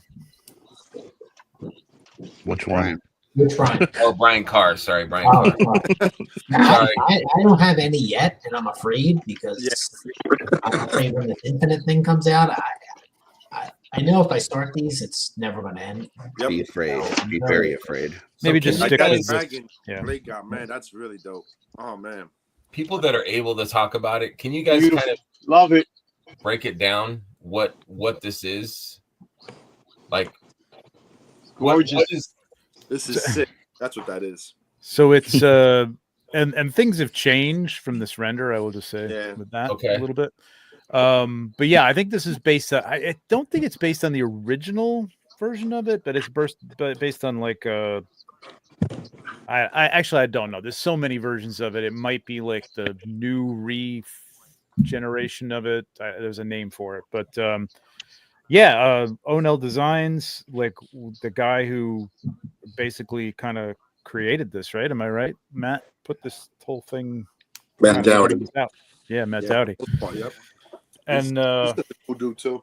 Which one? Which one? Oh, Brian Carr. Sorry, Brian Oh, Carr. well, I don't have any yet, and I'm afraid because I'm afraid when the Infinite thing comes out, I know if I start these, it's never going to end. Yep. Be afraid. Be very afraid. Maybe just Like stick that with dragon. yeah. Blake got, man, that's really dope. Oh man. People that are able to talk about it, can you guys Beautiful. kind of Love it. break it down? What this is? Like, what is? This is sick. That's what that is. So it's and things have changed from this render. I will just say with that a little bit. But yeah, I think this is based on. I don't think it's based on the original version of it, but it's based on like I don't know. There's so many versions of it. It might be like the new regeneration of it. There's a name for it, but Onel Designs, like the guy who basically kind of created this, right? Am I right? Matt put this whole thing. Matt Dowdy. Yeah, Matt Dowdy. Yep. And we'll do too.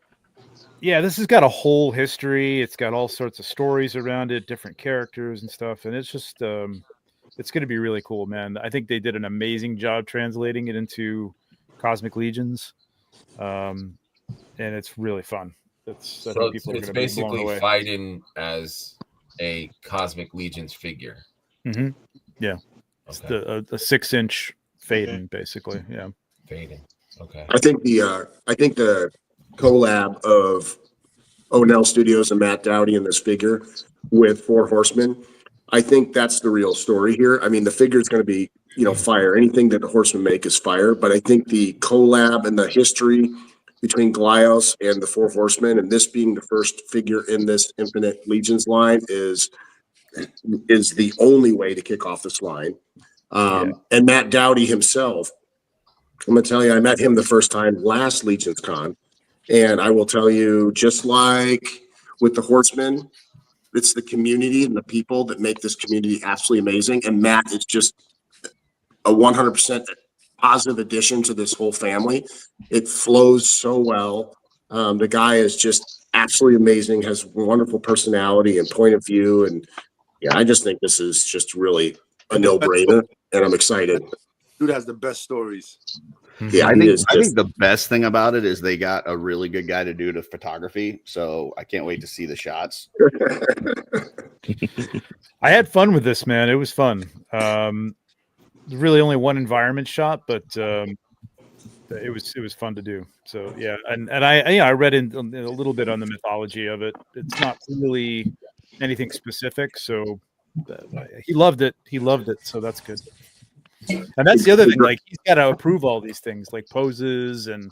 Yeah, this has got a whole history. It's got all sorts of stories around it, different characters and stuff, and it's just it's going to be really cool, man. I think they did an amazing job translating it into Cosmic Legions. and it's really fun. So it's basically fighting as a Cosmic Legions figure. Mm-hmm. Yeah, it's a 6-inch Faden, basically. Yeah, Faden. Okay. I think the collab of O'Neill Studios and Matt Dowdy in this figure with Four Horsemen, I think that's the real story here. I mean, the figure is going to be, fire. Anything that the Horsemen make is fire. But I think the collab and the history between Glyos and the Four Horsemen, and this being the first figure in this Infinite Legions line, is the only way to kick off this line. And Matt Dowdy himself, I'm going to tell you, I met him the first time last Legions Con. And I will tell you, just like with the Horsemen, it's the community and the people that make this community absolutely amazing. And Matt is just a 100% positive addition to this whole family. It flows so well. The guy is just absolutely amazing, has wonderful personality and point of view. And yeah, I just think this is just really a no-brainer, and I'm excited. Dude has the best stories. Yeah, I think the best thing about it is they got a really good guy to do the photography. So I can't wait to see the shots. I had fun with this, man. It was fun. Really only one environment shot, but it was fun to do. So yeah, and I read in a little bit on the mythology of it. It's not really anything specific, so he loved it. He loved it, so that's good. And that's the other thing. Like, he's got to approve all these things, like poses and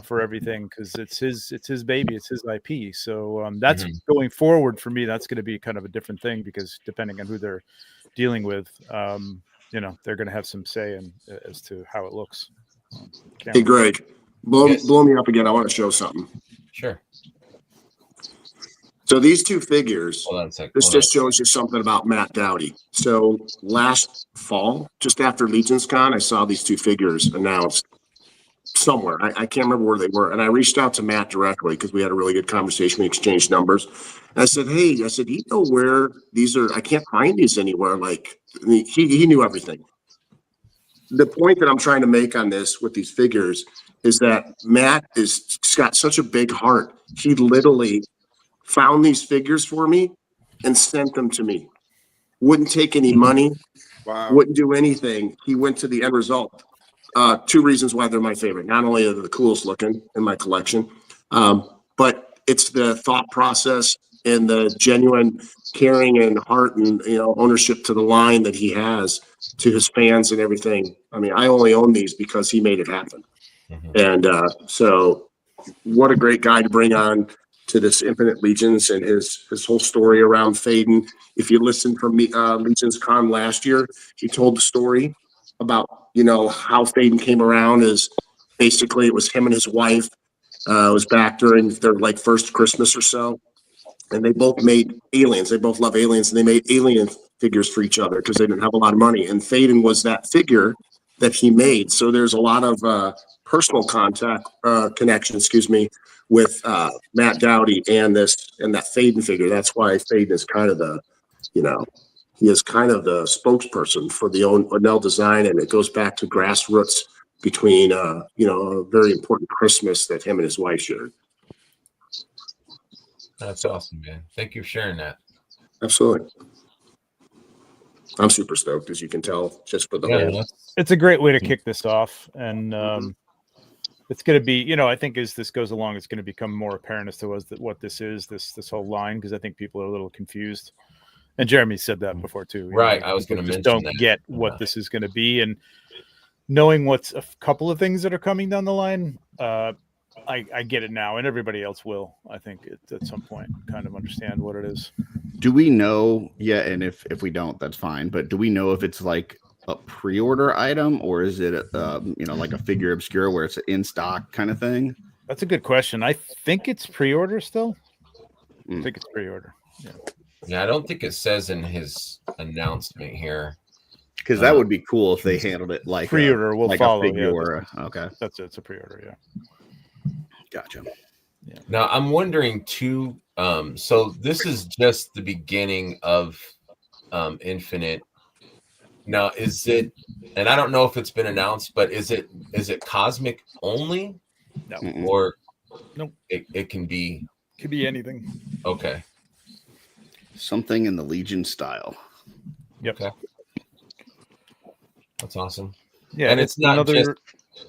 for everything, because it's his baby, it's his IP. So that's going forward for me. That's going to be kind of a different thing, because depending on who they're dealing with, they're going to have some say as to how it looks. Hey, Greg, blow me up again. I want to show something. Sure. So these two figures, this just shows you something about Matt Dowdy. So last fall, just after Legions Con, I saw these two figures announced somewhere. I can't remember where they were. And I reached out to Matt directly because we had a really good conversation. We exchanged numbers. And I said, hey, you know where these are? I can't find these anywhere. Like, he knew everything. The point that I'm trying to make on this with these figures is that Matt has got such a big heart. He literally found these figures for me and sent them to me. Wouldn't take any money. Wow. Wouldn't do anything. He went to the end result. Two reasons why they're my favorite. Not only are they the coolest looking in my collection, but it's the thought process and the genuine caring and heart and ownership to the line that he has to his fans and everything. I mean, I only own these because he made it happen. And so what a great guy to bring on to this Infinite Legions and his whole story around Faden. If you listen from Legions Con last year, he told the story about how Faden came around. Is basically it was him and his wife. It was back during their first Christmas or so, and they both made aliens. They both love aliens, and they made alien figures for each other because they didn't have a lot of money. And Faden was that figure that he made. So there's a lot of personal connection, with Matt Dowdy and that Faden figure. That's why Faden is kind of the, he is kind of the spokesperson for the O'Neill design, and it goes back to grassroots between, a very important Christmas that him and his wife shared. That's awesome, man. Thank you for sharing that. Absolutely. I'm super stoked, as you can tell, just for the whole. It's a great way to kick this off, and it's going to be, I think as this goes along, it's going to become more apparent as to what this is, this whole line, because I think people are a little confused. And Jeremy said that before too. Right, I was going to mention don't get what this is going to be, and knowing what's a couple of things that are coming down the line, I get it now, and everybody else will. I think at some point kind of understand what it is. Do we know yet? And if we don't, that's fine. But do we know if it's like a pre-order item, or is it like a figure obscure where it's an in stock kind of thing? That's a good question. I think it's pre-order still. I think it's pre-order. Yeah, I don't think it says in his announcement here. Because that would be cool if they handled it like pre-order will follow. Okay, that's it. It's a pre-order. Yeah. Gotcha. Yeah. Now I'm wondering too. So this is just the beginning of Infinite. Now, is it? And I don't know if it's been announced, but is it cosmic only? No. Or Nope. It can be. Could be anything. Okay. Something in the Legion style. Yep. Okay. That's awesome. Yeah, and it's not another.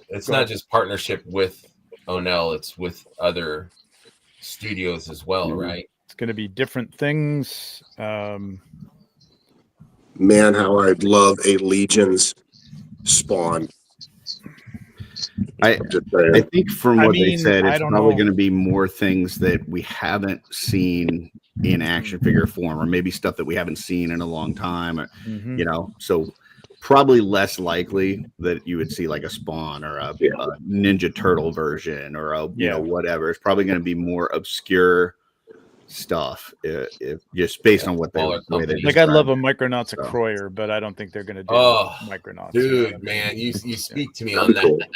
It's not just partnership with Onel, it's with other studios as well, right? It's going to be different things. Man, how I'd love a Legion's Spawn. I think from what they said, it's probably going to be more things that we haven't seen in action figure form, or maybe stuff that we haven't seen in a long time, or, you know, so probably less likely that you would see like a Spawn or a Ninja Turtle version or a, you know, whatever. It's probably going to be more obscure stuff, if just based on what they like. I love a Micronauts, a Croyer, but I don't think they're going to do Micronauts. Dude, man, you speak to me on that.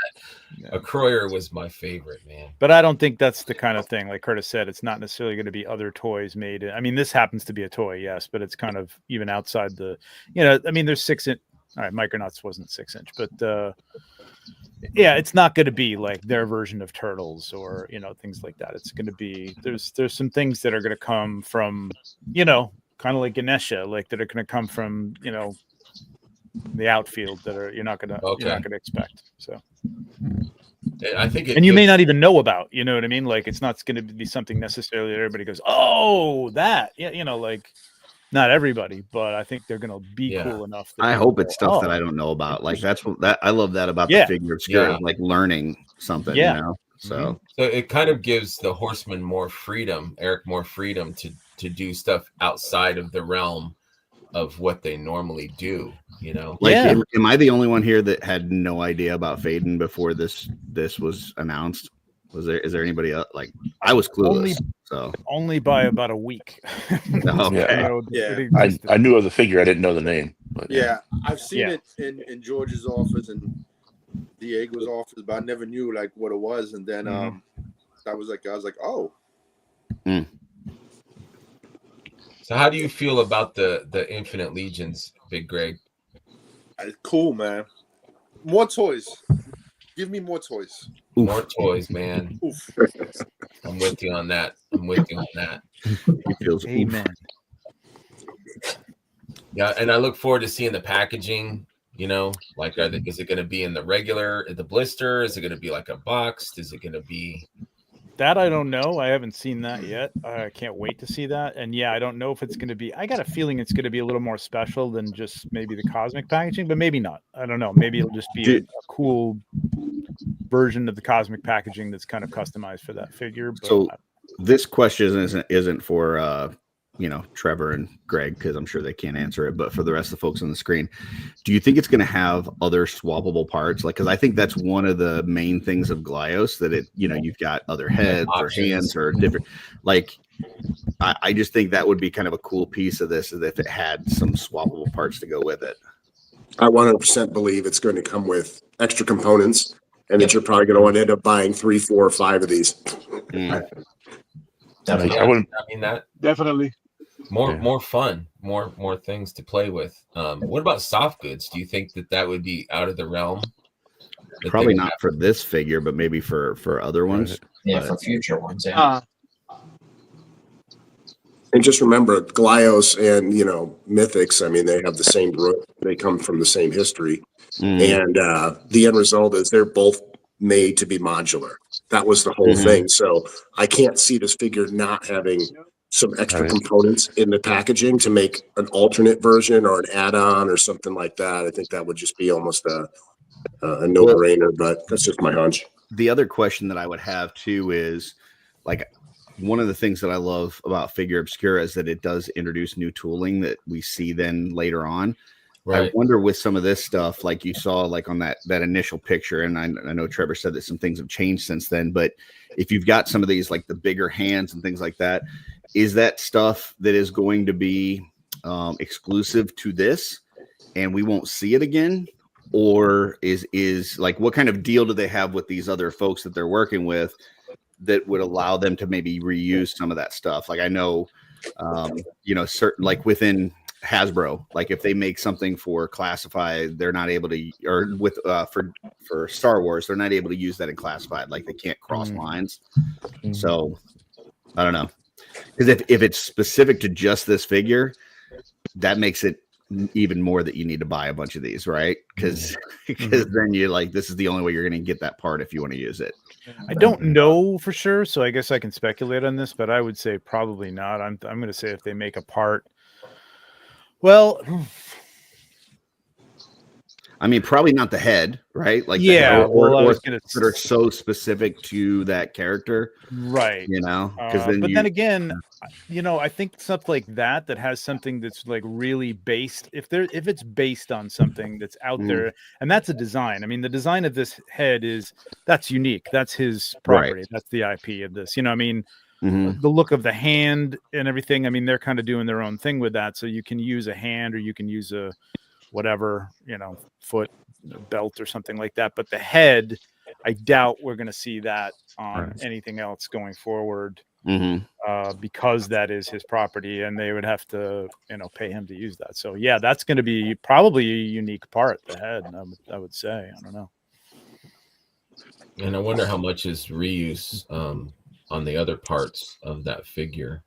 A Croyer was my favorite, man. But I don't think that's the kind of thing, like Curtis said, it's not necessarily going to be other toys made. I mean, this happens to be a toy, yes, but it's kind of even outside the, you know, I mean, there's 6-inch. All right, Micronauts wasn't 6-inch, but yeah, it's not going to be like their version of Turtles or, you know, things like that. It's going to be, there's some things that are going to come from, you know, kind of like Ganesha, like that are going to come from, you know, the outfield that are you're not going to expect. So I think and you may not even know about, you know what I mean? Like it's not going to be something necessarily that everybody goes, oh, that, yeah, you know, like not everybody, but I think they're going to be cool enough. I hope it's stuff that I don't know about. Like that's what I love that about the figure obscure, like learning something, you know? So it kind of gives the Horseman more freedom, Eric, more freedom to do stuff outside of the realm of what they normally do, you know? Like, am I the only one here that had no idea about Faden before this was announced? Is there anybody else? Like, I was clueless. Only by about a week. I knew of the figure. I didn't know the name. But, I've seen it in George's office and Diego's office, but I never knew like what it was. And then I was like, oh. So how do you feel about the Infinite Legions, Big Greg? Cool, man. More toys. Give me more toys. More toys, man. I'm with you on that. It feels amen. Yeah, and I look forward to seeing the packaging. You know, like, is it going to be in the blister? Is it going to be like a box? Is it going to be? That I don't know. I haven't seen that yet. I can't wait to see that. And yeah, I don't know if it's going to be. I got a feeling it's going to be a little more special than just maybe the cosmic packaging, but maybe not. I don't know. Maybe it'll just be a cool version of the cosmic packaging that's kind of customized for that figure. But so this question isn't for you know, Trevor and Greg, because I'm sure they can't answer it, but for the rest of the folks on the screen, do you think it's going to have other swappable parts? Like, because I think that's one of the main things of Glyos, that it, you know, you've got other heads or hands or different, like, I just think that would be kind of a cool piece of this, is if it had some swappable parts to go with it. I 100% believe it's going to come with extra components, and that you're probably going to end up buying 3, 4, or 5 of these. Definitely. I mean that definitely. More fun, more things to play with. What about soft goods? Do you think that would be out of the realm? Probably not for this figure, but maybe for other ones. Yeah, for future ones. Yeah. And just remember, Glyos and, you know, Mythics, I mean, they have the same root. They come from the same history. And the end result is they're both made to be modular. That was the whole thing. So I can't see this figure not having some extra components in the packaging to make an alternate version or an add-on or something like that. I think that would just be almost a no-brainer, but that's just my hunch. The other question that I would have too is, like, one of the things that I love about Figure Obscura is that it does introduce new tooling that we see then later on. Right. I wonder with some of this stuff, like you saw, like on that initial picture, and I know Trevor said that some things have changed since then, but if you've got some of these, like the bigger hands and things like that, is that stuff that is going to be exclusive to this and we won't see it again? Or is like, what kind of deal do they have with these other folks that they're working with that would allow them to maybe reuse some of that stuff? Like, I know, you know, certain, like within Hasbro, like if they make something for classified, they're not able to, or with for Star Wars, they're not able to use that in classified. Like they can't cross lines. So I don't know, because if it's specific to just this figure, that makes it even more that you need to buy a bunch of these, right? Because then you're like, this is the only way you're going to get that part if you want to use it. I don't know for sure, so I guess I can speculate on this, but I would say probably not. I'm going to say if they make a part, well, I mean, probably not the head, right? Like yeah, or that are so specific to that character, right? You know, because then again, you know, I think stuff like that has something that's like really based. If it's based on something that's out there, and that's a design. I mean, the design of this head that's unique. That's his property. Right. That's the IP of this. You know, I mean. The look of the hand and everything. I mean, they're kind of doing their own thing with that. So you can use a hand or you can use a whatever, you know, foot belt or something like that. But the head, I doubt we're going to see that on anything else going forward because that is his property and they would have to, you know, pay him to use that. So, yeah, that's going to be probably a unique part, the head, I would say. I don't know. And I wonder how much is reuse on the other parts of that figure.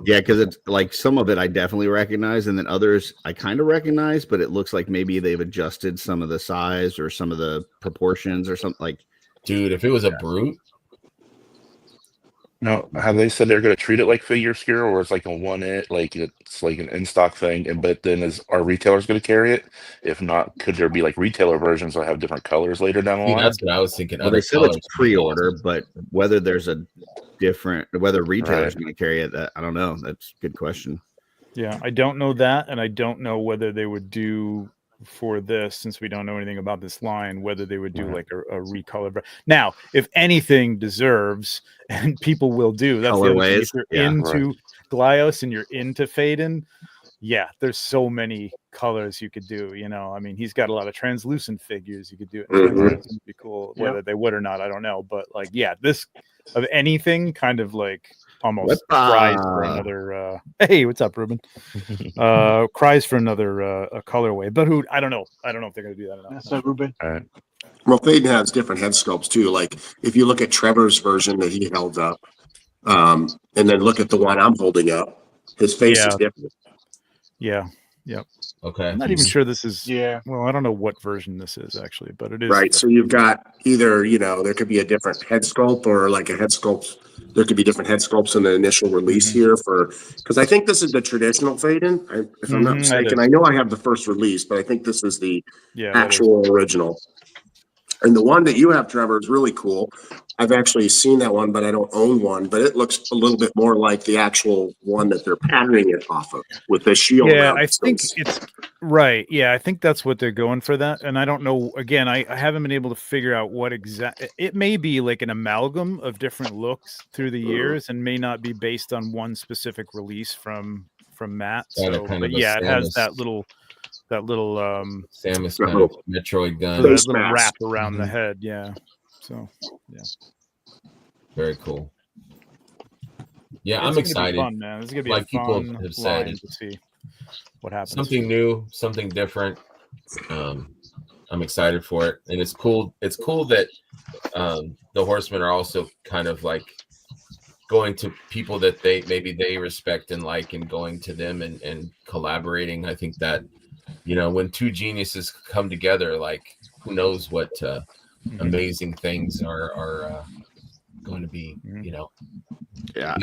Because it's like some of it I definitely recognize, and then others I kind of recognize, but it looks like maybe they've adjusted some of the size or some of the proportions or something. Like, dude, if it was a brute. No, have they said they're going to treat it like figure skier, or it's like a like it's like an in stock thing? But then are retailers going to carry it? If not, could there be like retailer versions that have different colors later down the line? That's what I was thinking. Well, they said it's pre-order, but whether there's a whether retailers are going to carry it, I don't know. That's a good question. Yeah, I don't know that, and I don't know whether they would do for this, since we don't know anything about this line, whether they would do like a recolor. Now, if anything deserves, and people will do, that's the other thing. If you're into Glyos and you're into Phaedon, there's so many colors you could do. You know, I mean, he's got a lot of translucent figures. You could do it. Translucent would be cool. Whether they would or not, I don't know. But like, this of anything kind of like almost cries for another hey, what's up, Ruben? Cries for another a colorway, but I don't know if they're gonna do that or not. That's right, Ruben. All right. Well, Phaedon has different head sculpts too. Like if you look at Trevor's version that he held up, and then look at the one I'm holding up, his face is different. Yep. Okay. I'm not even sure this is. Well, I don't know what version this is actually, but it is. Right. So you've got either, you know, there could be a different head sculpt or like a head sculpt. There could be different head sculpts in the initial release here because I think this is the traditional Phaedon, if I'm not mistaken. I know I have the first release, but I think this is the actual original. And the one that you have, Trevor, is really cool. I've actually seen that one, but I don't own one. But it looks a little bit more like the actual one that they're patterning it off of with the shield. Yeah, I think it's right. Yeah, I think that's what they're going for that. And I don't know. Again, I haven't been able to figure out what exact. It may be like an amalgam of different looks through the years, and may not be based on one specific release from Matt. So, but yeah, it has that little Samus kind of Metroid gun, that little wrap around the head. Yeah. So very cool. Yeah, I'm excited. Fun, man. This is gonna be like a people fun have said, to see what happens. Something new, something different. I'm excited for it, and it's cool. It's cool that the Horsemen are also kind of like going to people that they respect and like, and going to them and collaborating. I think that, you know, when two geniuses come together, like who knows what amazing things are going to be, you know. Yeah,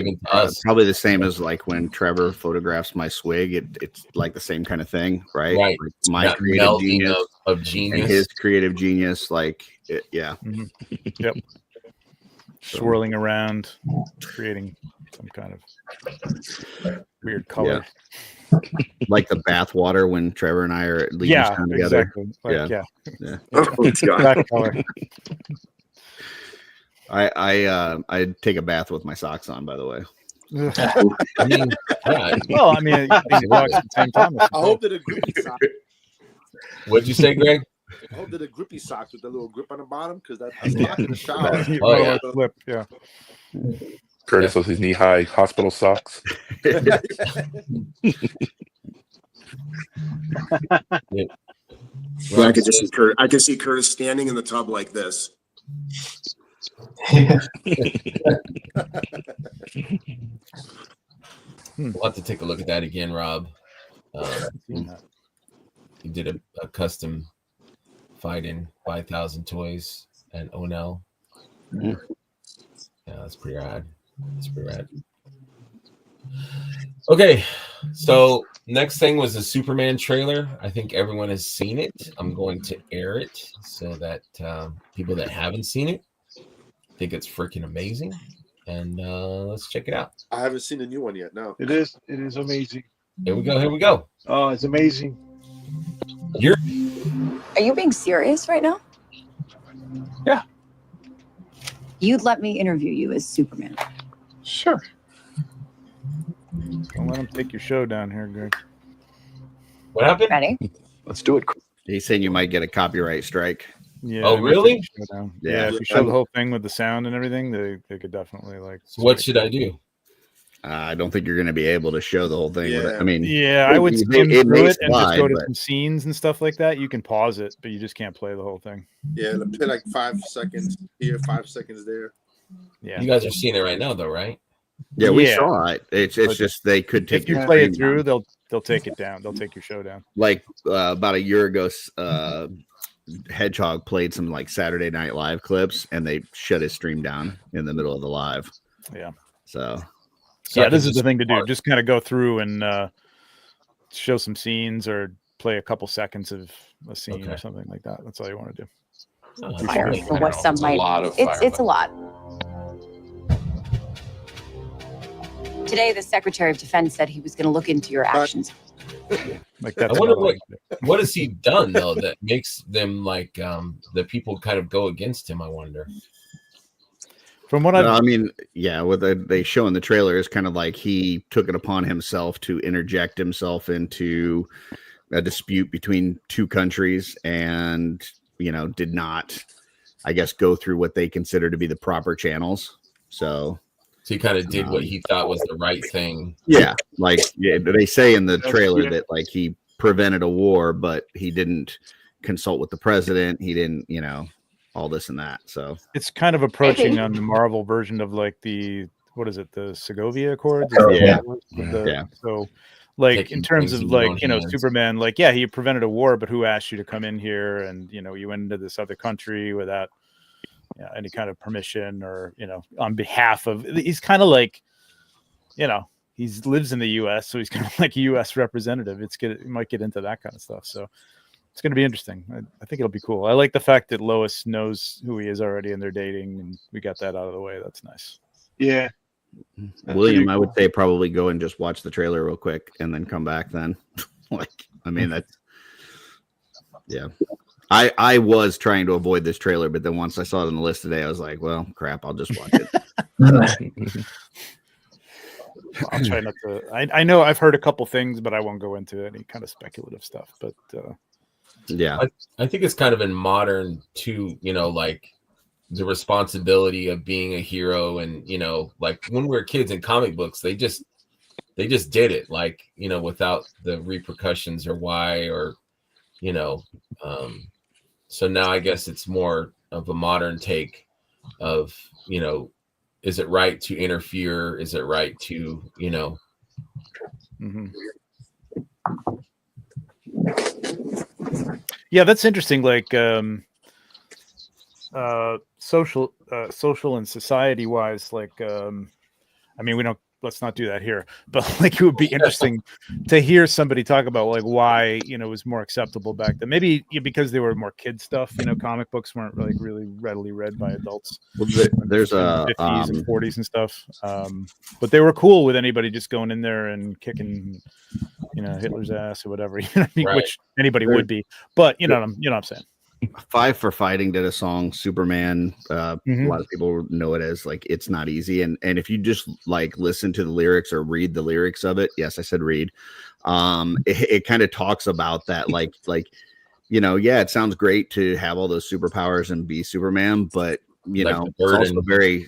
probably the same as like when Trevor photographs my swig. It's like the same kind of thing, right? Right. Like my creative genius of genius and his creative genius, like Yep. Swirling around, creating some kind of weird color. Like the bath water when Trevor and I are leaving time together. Exactly. Like, yeah. That color. I take a bath with my socks on, by the way. I mean, well, I mean, at the same time. I hope that a grippy sock. What'd you say, Greg? I hope that a grippy socks with the little grip on the bottom, because that's locked in the shower. Flip, yeah. Curtis with his knee-high hospital socks. Yeah. Well, I could see Curtis standing in the tub like this. We'll have to take a look at that again, Rob. He did a custom fight in 5,000 toys and Onel. Yeah, that's pretty rad. Okay, so next thing was the Superman trailer. I think everyone has seen it. I'm going to air it so that people that haven't seen it think it's freaking amazing. And let's check it out. I haven't seen the new one yet. No, it is amazing. Here we go. Oh, it's amazing. Are you being serious right now? Yeah. You'd let me interview you as Superman. Sure. Don't let him take your show down here, Greg. What happened? Ready? Let's do it. He's saying you might get a copyright strike. Yeah. Oh, really? Yeah. If you show the whole thing with the sound and everything, they could definitely like. So what should I do? I don't think you're going to be able to show the whole thing. Yeah. I mean, I would skim through it and just go to but... some scenes and stuff like that. You can pause it, but you just can't play the whole thing. Yeah, play like 5 seconds here, 5 seconds there. Yeah. You guys are seeing it right now, though, right? Yeah, we saw it. It's just they could take. If you play it through, they'll take it down. They'll take your show down. Like about a year ago, Hedgehog played some like Saturday Night Live clips, and they shut his stream down in the middle of the live. Yeah. So yeah, this is the thing to do. Just kind of go through and show some scenes or play a couple seconds of a scene or something like that. That's all you want to do. Fire for what some might. It's a lot. Today, the Secretary of Defense said he was going to look into your actions. Like that's I wonder what has he done though that makes them like the people kind of go against him. I wonder. From what I mean, yeah, what they show in the trailer is kind of like he took it upon himself to interject himself into a dispute between two countries, and did not, I guess, go through what they consider to be the proper channels. So he kind of did what he thought was the right thing. Yeah, like they say in the trailer that like he prevented a war, but he didn't consult with the president. He didn't, all this and that. So it's kind of approaching on the Marvel version of like the Segovia Accords. Yeah. So like in terms of like Superman, like he prevented a war, but who asked you to come in here? And you went into this other country without any kind of permission or on behalf of. He's kind of like he lives in the U.S., so he's kind of like a U.S. representative. He might get into that kind of stuff. So it's going to be interesting. I think it'll be cool. I like the fact that Lois knows who he is already and they're dating, and we got that out of the way. That's nice. Yeah. William, I would say probably go and just watch the trailer real quick and then come back then. That's yeah. I was trying to avoid this trailer, but then once I saw it on the list today, I was like, well, crap, I'll just watch it. I'll try not to. I know I've heard a couple things, but I won't go into any kind of speculative stuff. But yeah, I think it's kind of in modern too, like the responsibility of being a hero, and like when we were kids in comic books, they just did it, like without the repercussions or why or so now I guess it's more of a modern take of is it right to interfere? Is it right to Yeah, that's interesting. Like social and society wise, like I mean, let's not do that here, but like it would be interesting to hear somebody talk about like why it was more acceptable back then. Maybe because they were more kid stuff. Comic books weren't like really readily read by adults. Well, there's a 50s and 40s and stuff, but they were cool with anybody just going in there and kicking Hitler's ass or whatever, Right. Which anybody would be. But you know what I'm saying. Five for Fighting did a song, Superman. A lot of people know it as like It's Not Easy. And if you just like listen to the lyrics or read the lyrics of it, yes, I said read. It kind of talks about that, like it sounds great to have all those superpowers and be Superman, but it's also a very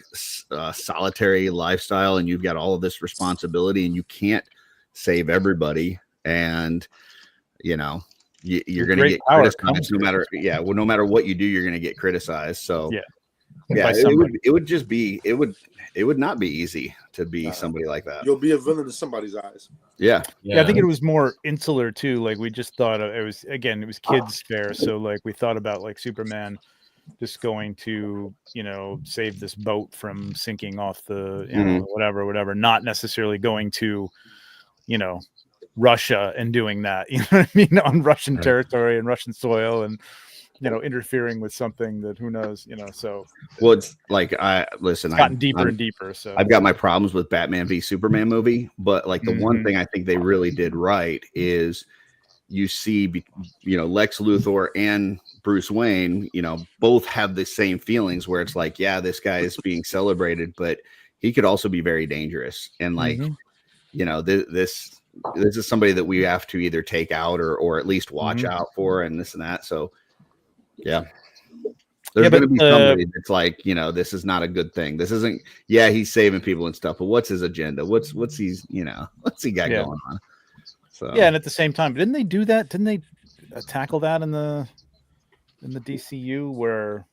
solitary lifestyle, and you've got all of this responsibility, and you can't save everybody. And you know, you're With going to great get power criticized comes no matter, well, no matter what you do, you're going to get criticized. So Yeah. yeah, By somebody. it would just be, it would not be easy to be somebody like that. You'll be a villain in somebody's eyes. Yeah. Yeah, I think it was more insular too. Like we just thought it was kids fair. So like we thought about like Superman just going to, you know, save this boat from sinking off the, you know, whatever, not necessarily going to, you know, Russia and doing that, you know what I mean, on Russian territory and Russian soil, and you know, interfering with something that who knows, you know. So well, it's like it's gotten deeper and deeper. So I've got my problems with Batman v Superman movie, but like the one thing I think they really did right is you see, you know, Lex Luthor and Bruce Wayne, you know, both have the same feelings where it's like, yeah, this guy is being celebrated, but he could also be very dangerous. And like, you know, this is somebody that we have to either take out or at least watch out for, and this and that. So yeah. There's going to be somebody that's like, you know, this is not a good thing. This isn't, he's saving people and stuff, but what's his agenda? What's he's, you know, what's he got going on? So yeah, and at the same time, didn't they do that? Didn't they tackle that in the DCU where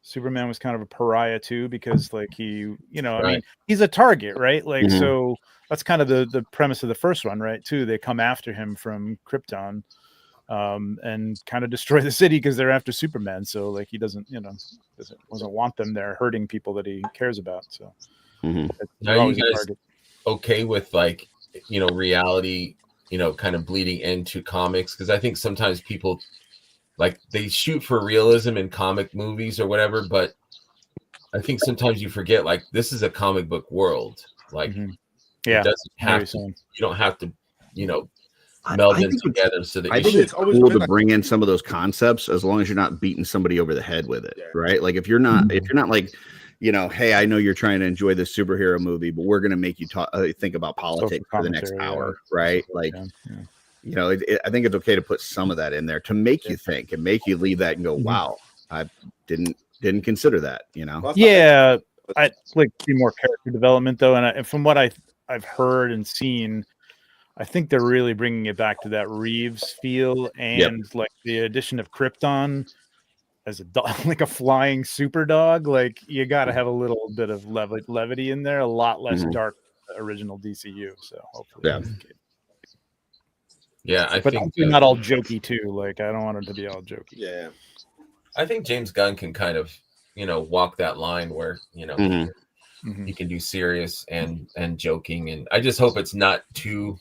Superman was kind of a pariah too, because like he, you know, I mean, he's a target, right? Like, so that's kind of the premise of the first one, right? Too, they come after him from Krypton, and kind of destroy the city because they're after Superman. So like he doesn't, you know, doesn't want them there hurting people that he cares about. So now you guys okay with like, you know, reality, you know, kind of bleeding into comics? Because I think sometimes people like they shoot for realism in comic movies or whatever, but I think sometimes you forget like this is a comic book world. Like it doesn't have to, you don't have to, you know, meld them together. So that I think it's cool to bring in some of those concepts as long as you're not beating somebody over the head with it, right? Like if you're not like, you know, hey, I know you're trying to enjoy this superhero movie, but we're going to make you think about politics for the next hour, right? Like, you know, I think it's okay to put some of that in there to make you think and make you leave that and go, wow, I didn't consider that, you know? Yeah, I like see more character development though, and from what I've heard and seen, I think they're really bringing it back to that Reeves feel, and like the addition of Krypton as a dog, like a flying super dog. Like you got to have a little bit of levity in there, a lot less dark than the original DCU. So hopefully, I but think not all jokey too. Like I don't want it to be all jokey. Yeah, I think James Gunn can kind of, you know, walk that line where, you know, you can do serious and joking, and I just hope it's not too.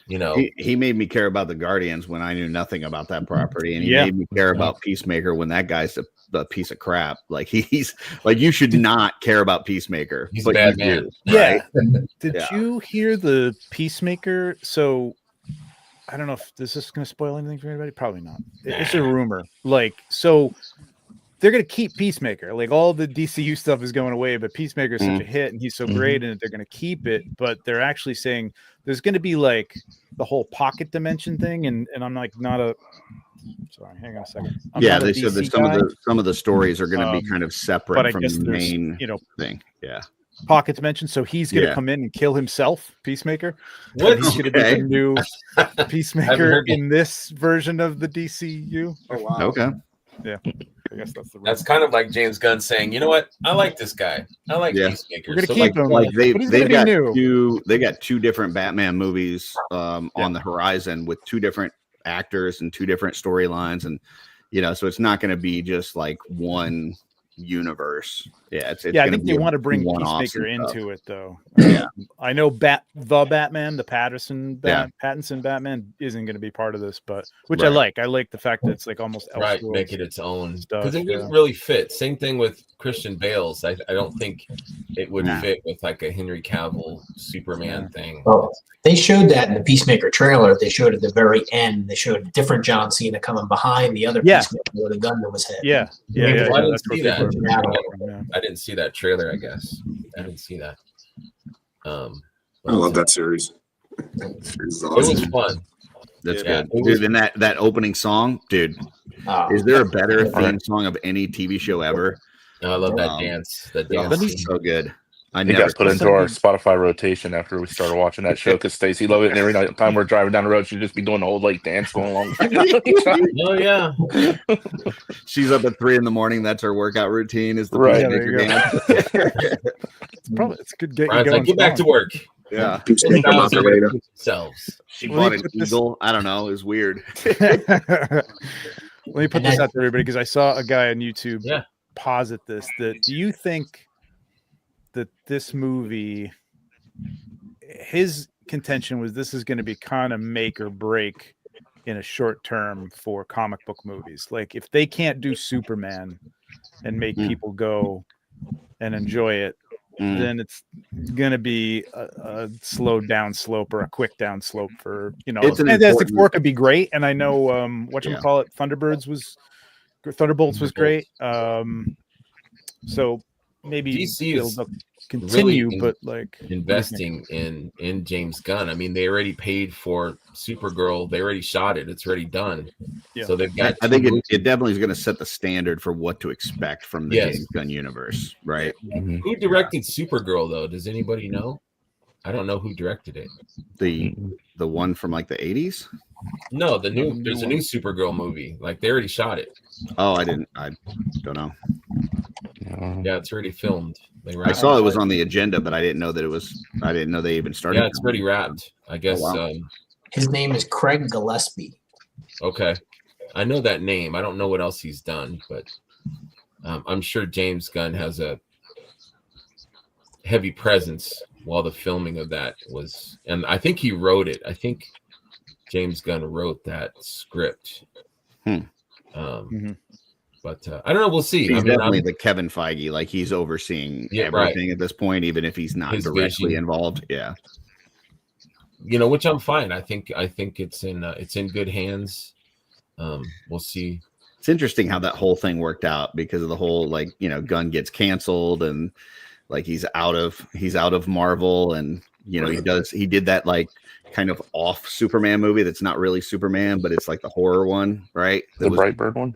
You know, he made me care about the Guardians when I knew nothing about that property, and he made me care about Peacemaker when that guy's a piece of crap. Like he's like, you should not care about Peacemaker. He's a bad man. Right? Did you hear the Peacemaker? So I don't know if this is going to spoil anything for anybody. Probably not. It's a rumor. Like so. They're going to keep Peacemaker. Like all the DCU stuff is going away, but Peacemaker is such a hit and he's so great in it. They're going to keep it, but they're actually saying there's going to be like the whole pocket dimension thing. And I'm like, sorry, hang on a second. They said that some of the stories are going to be kind of separate from the main, you know, thing. Yeah. Pocket dimension. So he's going to come in and kill himself, Peacemaker. What? He's going to be the new Peacemaker in this version of the DCU. Oh, wow. Okay. Yeah. I guess that's kind of like James Gunn saying, you know what, I like this guy. I like Peacemaker. We're gonna keep him. Like they got two different Batman movies on the horizon with two different actors and two different storylines, and you know, so it's not going to be just like one universe. I think they want to bring Peacemaker into it though. I know the Batman, the Pattinson Batman isn't going to be part of this, but which I like the fact that it's like almost make it its own stuff, because it wouldn't really fit. Same thing with Christian Bale's. I don't think it would fit with like a Henry Cavill Superman thing. Oh, they showed that in the Peacemaker trailer. They showed at the very end. They showed a different John Cena coming behind the other Peacemaker with a gun to his head. I didn't see that. I didn't see that trailer. I guess I didn't see that. I love that series. It was fun. That's good, dude. And that opening song, dude. Is there a better theme song of any TV show ever? I love that dance. That dance is so good. It got put into our Spotify rotation after we started watching that show because Stacy loved it, and every time we're driving down the road, she'd just be doing the whole like dance going along. Oh yeah, she's up at 3 a.m. That's her workout routine. Is the right? It's good. Get get back to work. Yeah, themselves. She bought an eagle. I don't know. It was weird. Let me put this out to everybody because I saw a guy on YouTube posit this. That do you think that this movie, his contention was this is going to be kind of make or break in a short term for comic book movies. Like if they can't do Superman and make people go and enjoy it, then it's going to be a slowed down slope or a quick down slope for, Fantastic Four could be great. And I know whatchamacallit, Thunderbolts was great. So maybe DC is continue, really but like investing in James Gunn. I mean, they already paid for Supergirl. They already shot it. It's already done. Yeah. So they've got. I think it definitely is going to set the standard for what to expect from the James Gunn universe, right? Mm-hmm. Who directed Supergirl though? Does anybody know? I don't know who directed it. The one from like the 80s? No, there's a new Supergirl movie. Like they already shot it. Oh, I don't know. Yeah, it's already filmed. I saw it was on the agenda, but I didn't know they even started. Yeah, it's already wrapped. I guess. Oh, wow. His name is Craig Gillespie. Okay, I know that name. I don't know what else he's done, but I'm sure James Gunn has a heavy presence while the filming of that was, and I think he wrote it. I think James Gunn wrote that script. But I don't know. We'll see. He's definitely the Kevin Feige. Like he's overseeing everything at this point, even if he's not directly involved. Yeah. Which I'm fine. I think it's in good hands. We'll see. It's interesting how that whole thing worked out because of the whole Gunn gets canceled and like he's out of Marvel and he did that like kind of off Superman movie that's not really Superman, but it's like the horror one, right? The Brightburn one.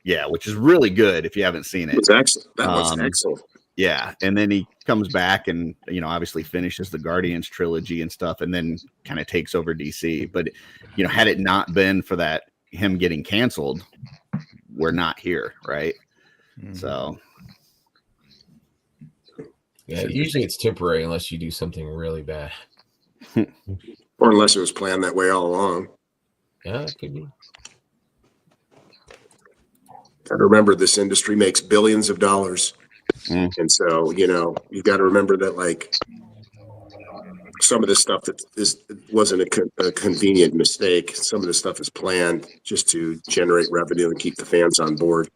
Yeah, which is really good if you haven't seen it. It was excellent. That was excellent. Yeah, and then he comes back and obviously finishes the Guardians trilogy and stuff, and then kind of takes over DC. But had it not been for that him getting canceled, we're not here, right? So yeah, usually it's temporary unless you do something really bad, or unless it was planned that way all along. Yeah, it could be. Got to remember this industry makes billions of dollars. And so, you've got to remember that like some of this stuff that wasn't a convenient mistake. Some of this stuff is planned just to generate revenue and keep the fans on board.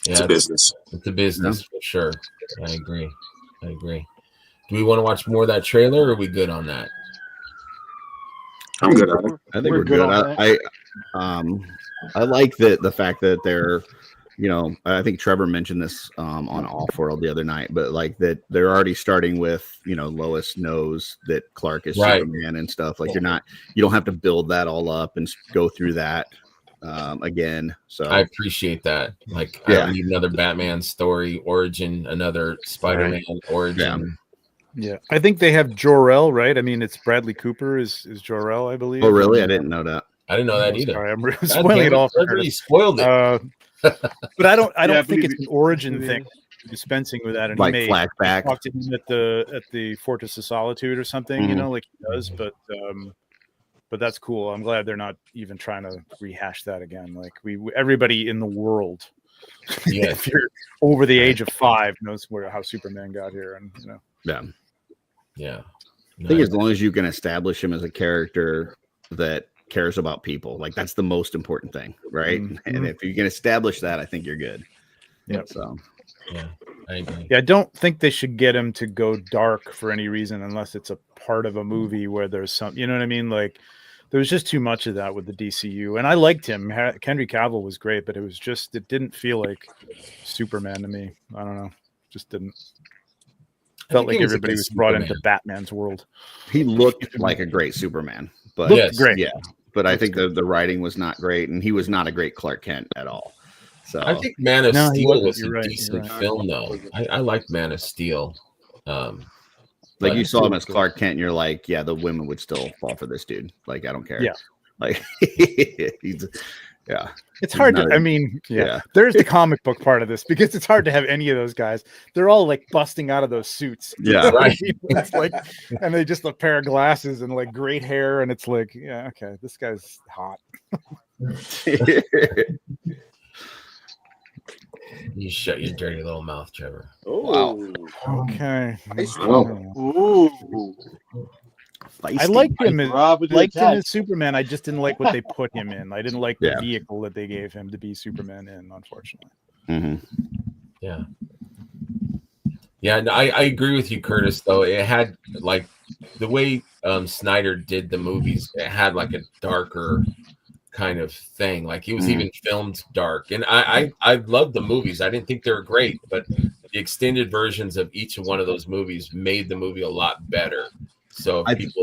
It's a business. It's a business for sure. I agree. Do we want to watch more of that trailer or are we good on that? I'm good on it. I think we're good. I like the fact that they're, I think Trevor mentioned this on Off-World the other night, but like that they're already starting with, Lois knows that Clark is Superman and stuff. Like you don't have to build that all up and go through that again. So I appreciate that. Like I don't need another Batman story origin, another Spider-Man origin. Yeah, I think they have Jor-El, right? I mean, it's Bradley Cooper is Jor-El, I believe. Oh, really? I didn't know that. I didn't know that either. Sorry, I'm spoiling it all. You spoiled it. But I don't think it's an origin thing. Dispensing with that, and like he flashback. Talked to him at the Fortress of Solitude or something, like he does. But that's cool. I'm glad they're not even trying to rehash that again. Like everybody in the world, if you're over the age of 5, knows how Superman got here, and Yeah. I think as long as you can establish him as a character that cares about people, like that's the most important thing, right? And if you can establish that, I think you're good. Yeah. So yeah, I agree. Yeah, I don't think they should get him to go dark for any reason unless it's a part of a movie where there's some, you know what I mean? Like there's just too much of that with the DCU, and I liked him. Henry Cavill was great, but it didn't feel like Superman to me. I don't know, just didn't. Felt like everybody was brought into Batman's world. He looked like a great Superman, but great. Yeah, but I think the writing was not great, and he was not a great Clark Kent at all. So I think Man of Steel was a decent right. film, though. I like Man of Steel. Like you saw him as Clark Kent, and you're like, yeah, the women would still fall for this dude. Like, I don't care. Yeah. Like, yeah. It's hard to, there's the comic book part of this because it's hard to have any of those guys. They're all like busting out of those suits. Yeah. Right. It's like, and they just a pair of glasses and like great hair. And it's like, yeah, okay, this guy's hot. You shut your dirty little mouth, Trevor. Oh, wow. Okay. Ooh. I liked him as Superman. I just didn't like what they put him in. I didn't like the vehicle that they gave him to be Superman in, unfortunately. Yeah. Yeah, no, I agree with you, Curtis, though. It had like the way Snyder did the movies, it had like a darker kind of thing. Like it was even filmed dark. And I loved the movies. I didn't think they were great, but the extended versions of each one of those movies made the movie a lot better. So I think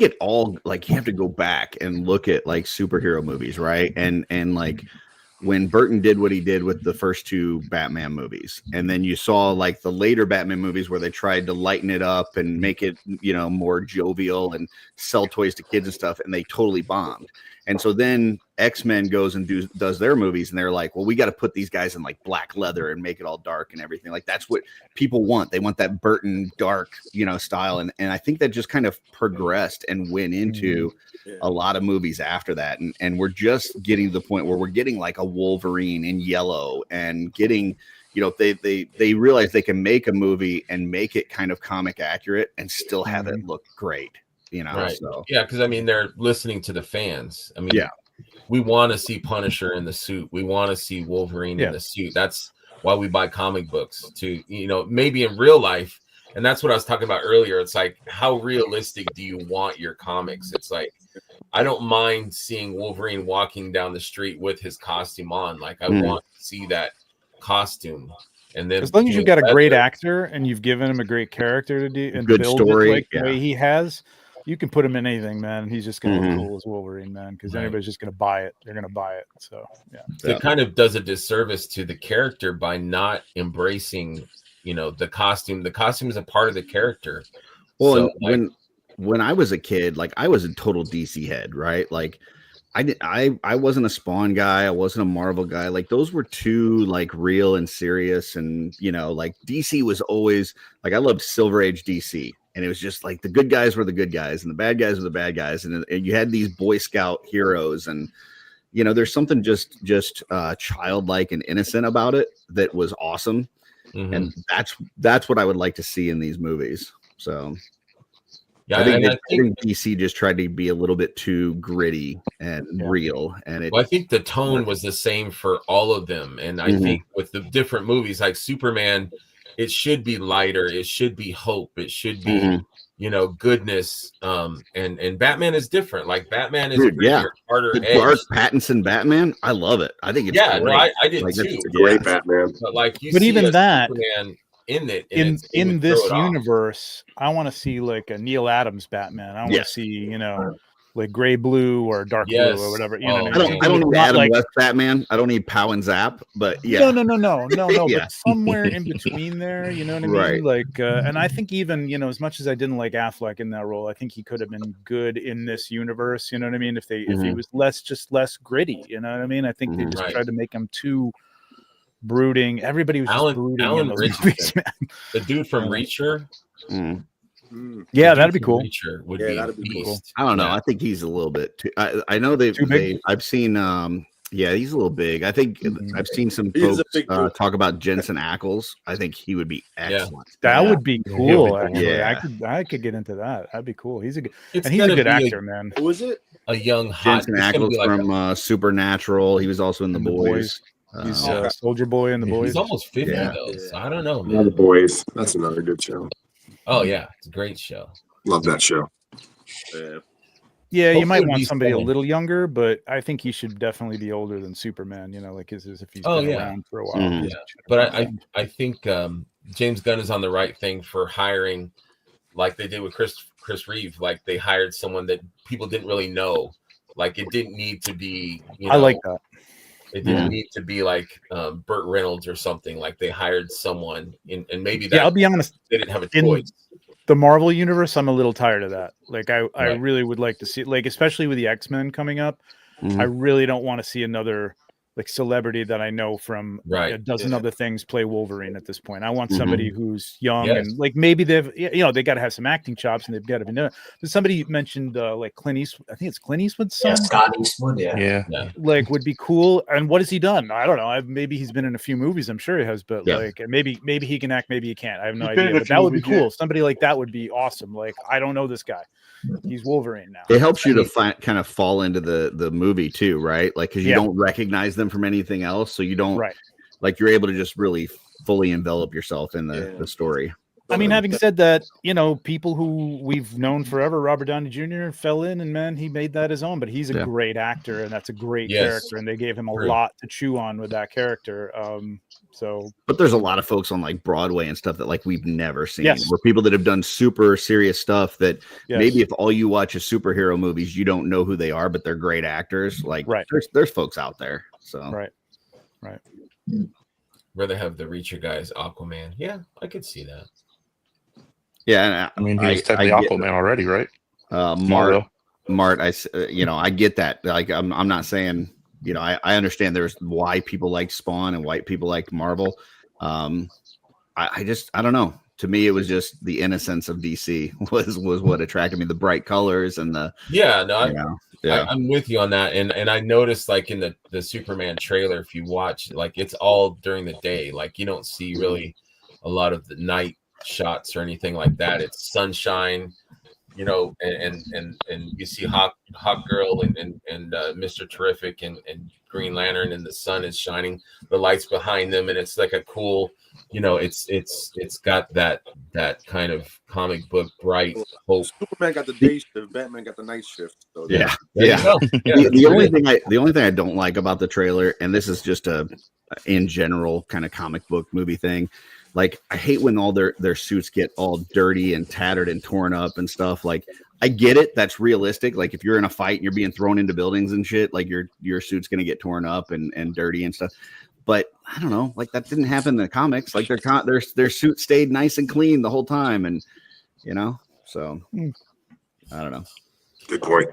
it all, like, you have to go back and look at like superhero movies, right? And like when Burton did what he did with the first two Batman movies, and then you saw like the later Batman movies where they tried to lighten it up and make it, you know, more jovial and sell toys to kids and stuff, and they totally bombed. And so then X-Men goes and does their movies, and they're like, well, we got to put these guys in like black leather and make it all dark and everything. Like that's what people want. They want that Burton dark, you know, style. And I think that just kind of progressed and went into a lot of movies after that. And we're just getting to the point where we're getting like a Wolverine in yellow and getting, you know, they realize they can make a movie and make it kind of comic accurate and still have it look great. You know, right. So yeah, because I mean they're listening to the fans. I mean, we want to see Punisher in the suit. We want to see Wolverine in the suit. That's why we buy comic books to, you know, maybe in real life. And that's what I was talking about earlier. It's like, how realistic do you want your comics? It's like, I don't mind seeing Wolverine walking down the street with his costume on. Like I want to see that costume. And then as long as you've got a great actor and you've given him a great character to do and good build story, it like the way he has, you can put him in anything, man. He's just gonna look cool as Wolverine, man, because anybody's just gonna buy it. They're gonna buy it. So it kind of does a disservice to the character by not embracing, you know, the costume. The costume is a part of the character. Well, so, and when I was a kid, like I was a total DC head, right? Like I wasn't a Spawn guy, I wasn't a Marvel guy. Like those were two like real and serious, and you know, like DC was always like I loved Silver Age DC. And it was just like the good guys were the good guys and the bad guys were the bad guys. And you had these Boy Scout heroes. And, you know, there's something just childlike and innocent about it that was awesome. And that's what I would like to see in these movies. So yeah, I think DC just tried to be a little bit too gritty and real. And I think the tone was the same for all of them. And I think with the different movies like Superman, it should be lighter. It should be hope. It should be, you know, goodness. And Batman is different. Like Batman is harder. The dark Pattinson Batman. I love it. I think it's great. No, I did like, too. It's a great Batman. But like you, but see even that Superman in it in this universe, I want to see like a Neil Adams Batman. I want to see, you know, like gray blue or dark blue or whatever. You know, I don't need Adam West Batman. I don't need Pow and Zap, but no. But somewhere in between there, you know what I mean? Right. Like, and I think even, you know, as much as I didn't like Affleck in that role, I think he could have been good in this universe. You know what I mean? If he was less gritty, you know what I mean? I think they just tried to make him too brooding. Everybody was just brooding in those movies, man. The dude from Reacher. Yeah, that'd be cool. Would be cool. I don't know. I think he's a little bit too. I know I've seen. He's a little big. I think I've seen some folks talk about Jensen Ackles. I think he would be excellent. That would be cool. Actually, I could get into that. That'd be cool. He's a good actor, man. Who is it? A young hot Jensen Ackles from Supernatural. He was also in The Boys. He's Soldier Boy in The Boys. He's almost 50 though. So I don't know, man. Yeah, The Boys. That's another good show. Oh yeah, it's a great show. Love that show. Yeah, you might want somebody a little younger, but I think he should definitely be older than Superman. You know, like as if he's been around for a while. Yeah, but I think James Gunn is on the right thing for hiring, like they did with Chris Reeve. Like they hired someone that people didn't really know. Like it didn't need to be. You know, I like that. It didn't need to be like Burt Reynolds or something. Like they hired someone, and maybe that. Yeah, I'll be honest. They didn't have a choice. The Marvel universe, I'm a little tired of that. Like I really would like to see, like, especially with the X-Men coming up, I really don't want to see another like celebrity that I know from a dozen other things play Wolverine at this point. I want somebody who's young and like maybe they got to have some acting chops and they've got to be. But somebody mentioned like Clint Eastwood. I think it's Clint Eastwood's son. Yeah, Scott Eastwood. Yeah. Like would be cool. And what has he done? I don't know. Maybe he's been in a few movies. I'm sure he has, but like maybe he can act. Maybe he can't. I have no idea. But that would be cool. Somebody like that would be awesome. Like I don't know this guy. He's Wolverine now. It helps you to kind of fall into the movie too, right? Like because you don't recognize them from anything else, so you don't like you're able to just really fully envelop yourself in the story. I mean, having said that, people who we've known forever, Robert Downey Jr. fell in, and man, he made that his own. But he's a great actor, and that's a great character, and they gave him a lot to chew on with that character. But there's a lot of folks on like Broadway and stuff that like we've never seen. Where people that have done super serious stuff that maybe if all you watch is superhero movies, you don't know who they are, but they're great actors. Like there's folks out there. So right. Where they have the Reacher guys, Aquaman. Yeah, I could see that. Yeah, I mean, he's technically Aquaman already, right? Mart, I get that. Like, I'm not saying, I understand there's why people like Spawn and why people like Marvel. I don't know. To me, it was just the innocence of DC was what attracted me. The bright colors and the I'm with you on that. And I noticed like in the Superman trailer, if you watch, like it's all during the day. Like you don't see really a lot of the night shots or anything like that. It's sunshine, and you see Hawk Girl and Mr. Terrific and Green Lantern, and the sun is shining, the lights behind them, and it's like a cool, it's got that kind of comic book bright hope. Superman got the day shift, Batman got the night shift. So the only thing I don't like about the trailer, and this is just a in general kind of comic book movie thing. Like I hate when all their suits get all dirty and tattered and torn up and stuff. Like I get it, that's realistic. Like if you're in a fight and you're being thrown into buildings and shit, like your suit's gonna get torn up and dirty and stuff. But I don't know, like that didn't happen in the comics. Like their suit stayed nice and clean the whole time, and so I don't know. Good point.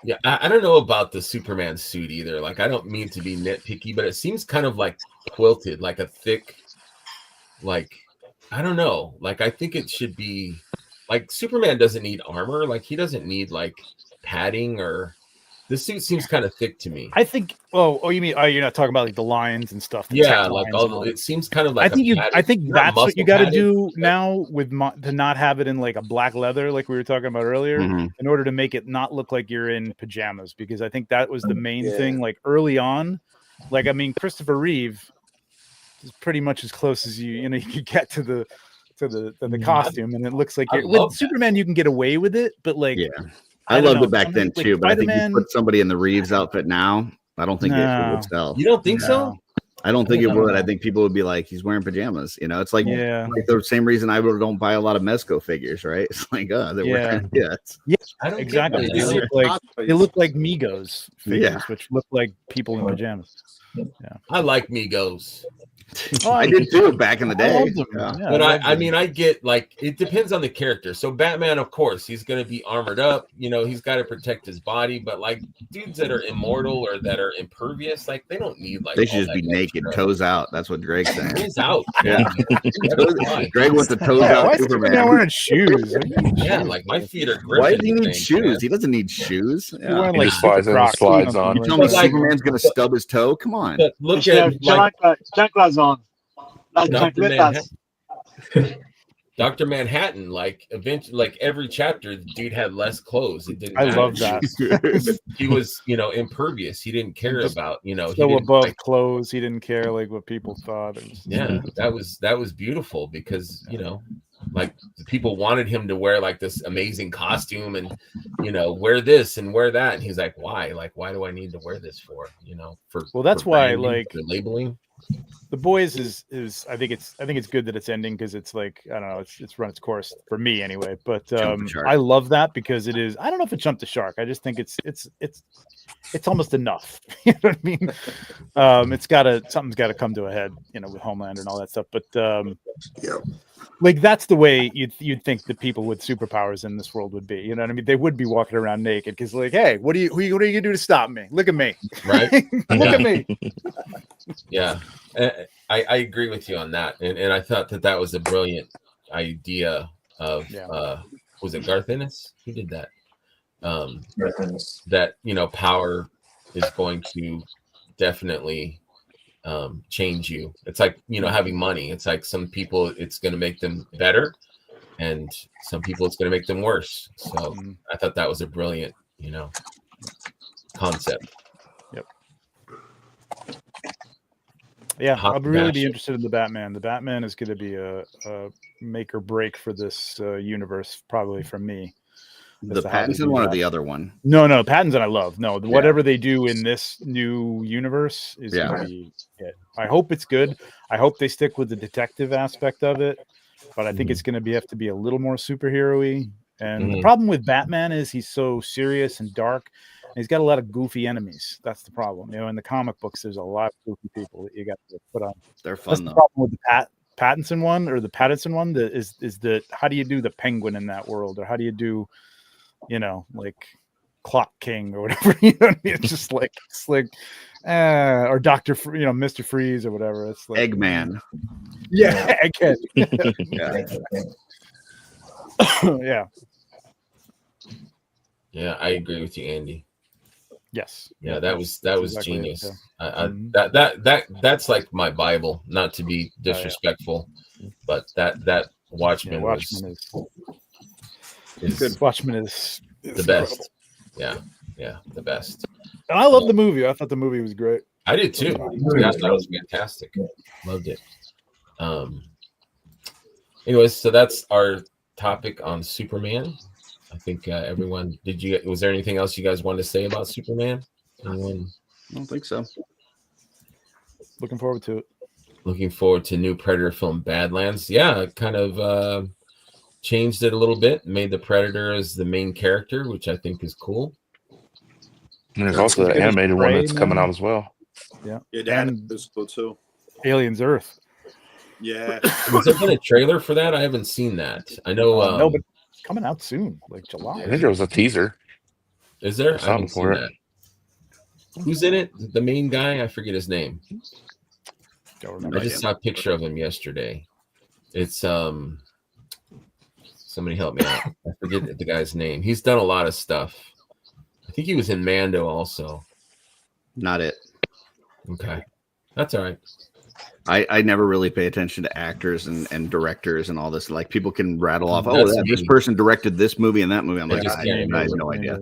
Yeah, I don't know about the Superman suit either. Like I don't mean to be nitpicky, but it seems kind of like quilted, like a thick. Like, I don't know. Like, I think it should be like Superman doesn't need armor. Like, he doesn't need like padding or the suit seems kind of thick to me. I think. Oh, you mean? You're not talking about like the lines and stuff. Yeah, like it seems kind of like. I think that's what you got to do now with to not have it in like a black leather, like we were talking about earlier, in order to make it not look like you're in pajamas. Because I think that was the main thing. Like early on, like I mean, Christopher Reeve is pretty much as close as you could get to the costume, and it looks like with Superman you can get away with it, but like I loved it back then too. But I think you put somebody in the Reeves outfit now, I don't think it would sell. You don't think so? I don't think it would. I think people would be like, he's wearing pajamas. It's like, like the same reason I don't buy a lot of Mezco figures, right? It's like, I don't exactly. They look like Migos figures, which look like people in pajamas. Yeah, I like Migos. I did too back in the day. But I mean, I get like it depends on the character. So Batman, of course, he's going to be armored up. He's got to protect his body. But like dudes that are immortal or that are impervious, like they don't need like they should just be naked, toes out. That's what Greg's saying. Toes out. Yeah. Greg wants the toes out. Why is Superman wearing shoes? Yeah, like my feet are. Why does he need shoes? He doesn't need shoes. He just slides on. You tell me Superman's going to stub his toe? Come on. Look at chanclas on. Dr. Manhattan, like eventually, like every chapter, the dude had less clothes. It didn't. I love that. He was, impervious. He didn't care about, so above clothes. He didn't care like what people thought. Yeah, that was beautiful because like the people wanted him to wear like this amazing costume and wear this and wear that, and he's like, why? Like, why do I need to wear this for? That's why like the labeling. The Boys is I think it's good that it's ending because it's like I don't know it's run its course for me anyway. But I love that because it is I don't know if it jumped the shark. I just think it's almost enough. You know what I mean? Something's got to come to a head, you know, with Homeland and all that stuff. But like that's the way you'd think the people with superpowers in this world would be. You know what I mean? They would be walking around naked because like, hey, what are you gonna do to stop me? Look at me, right? Look at me. Yeah, I agree with you on that, and I thought that was a brilliant idea of was it Garth Ennis who did that? That you know, power is going to definitely change you. It's like, you know, having money. It's like some people it's going to make them better, and some people it's going to make them worse. So I thought that was a brilliant, you know, concept. Yep. Yeah, I'll really be interested in the Batman. The Batman is going to be a make or break for this universe, probably from me. The Pattinson one or the other one? No, Pattinson I love. No, whatever they do in this new universe is going to be it. I hope it's good. I hope they stick with the detective aspect of it, but I think it's going to have to be a little more superhero-y. And the problem with Batman is he's so serious and dark. And he's got a lot of goofy enemies. That's the problem. You know, in the comic books, there's a lot of goofy people that you got to put on. They're fun. That's the problem with the Pattinson one or the Pattinson one. Is the how do you do the Penguin in that world, or how do you do, you know, like Clock King or whatever? You know what I mean? It's just like or Dr. You know, Mr. Freeze or whatever. It's like Eggman. Yeah, Egghead. Yeah. Yeah, I agree with you, Andy. Yes. Yeah, that was exactly genius. It, that's like my Bible. Not to be disrespectful, but that Watchmen, is good. Watchmen is the best. Yeah, the best. And I love the movie. I thought the movie was great. I did too. Yeah, that was fantastic. Loved it. Anyways, so that's our topic on Superman. I think everyone. Was there anything else you guys wanted to say about Superman? Anyone? I don't think so. Looking forward to it. Looking forward to new Predator film, Badlands. Yeah, kind of changed it a little bit. Made the Predator as the main character, which I think is cool. And there's also the animated one that's coming out as well. Yeah, and is cool too. Aliens Earth. Yeah. Has there been a trailer for that? I haven't seen that. I know. No, but it's coming out soon, like July. I think there was a teaser. Is there? I haven't seen that. Who's in it? The main guy? I forget his name. I just saw a picture of him yesterday. It's somebody help me out. I forget the guy's name. He's done a lot of stuff. I think he was in Mando also. Not it. Okay. That's all right. I never really pay attention to actors and directors and all this. Like people can rattle off, this person directed this movie and that movie. I'm like, I have no idea.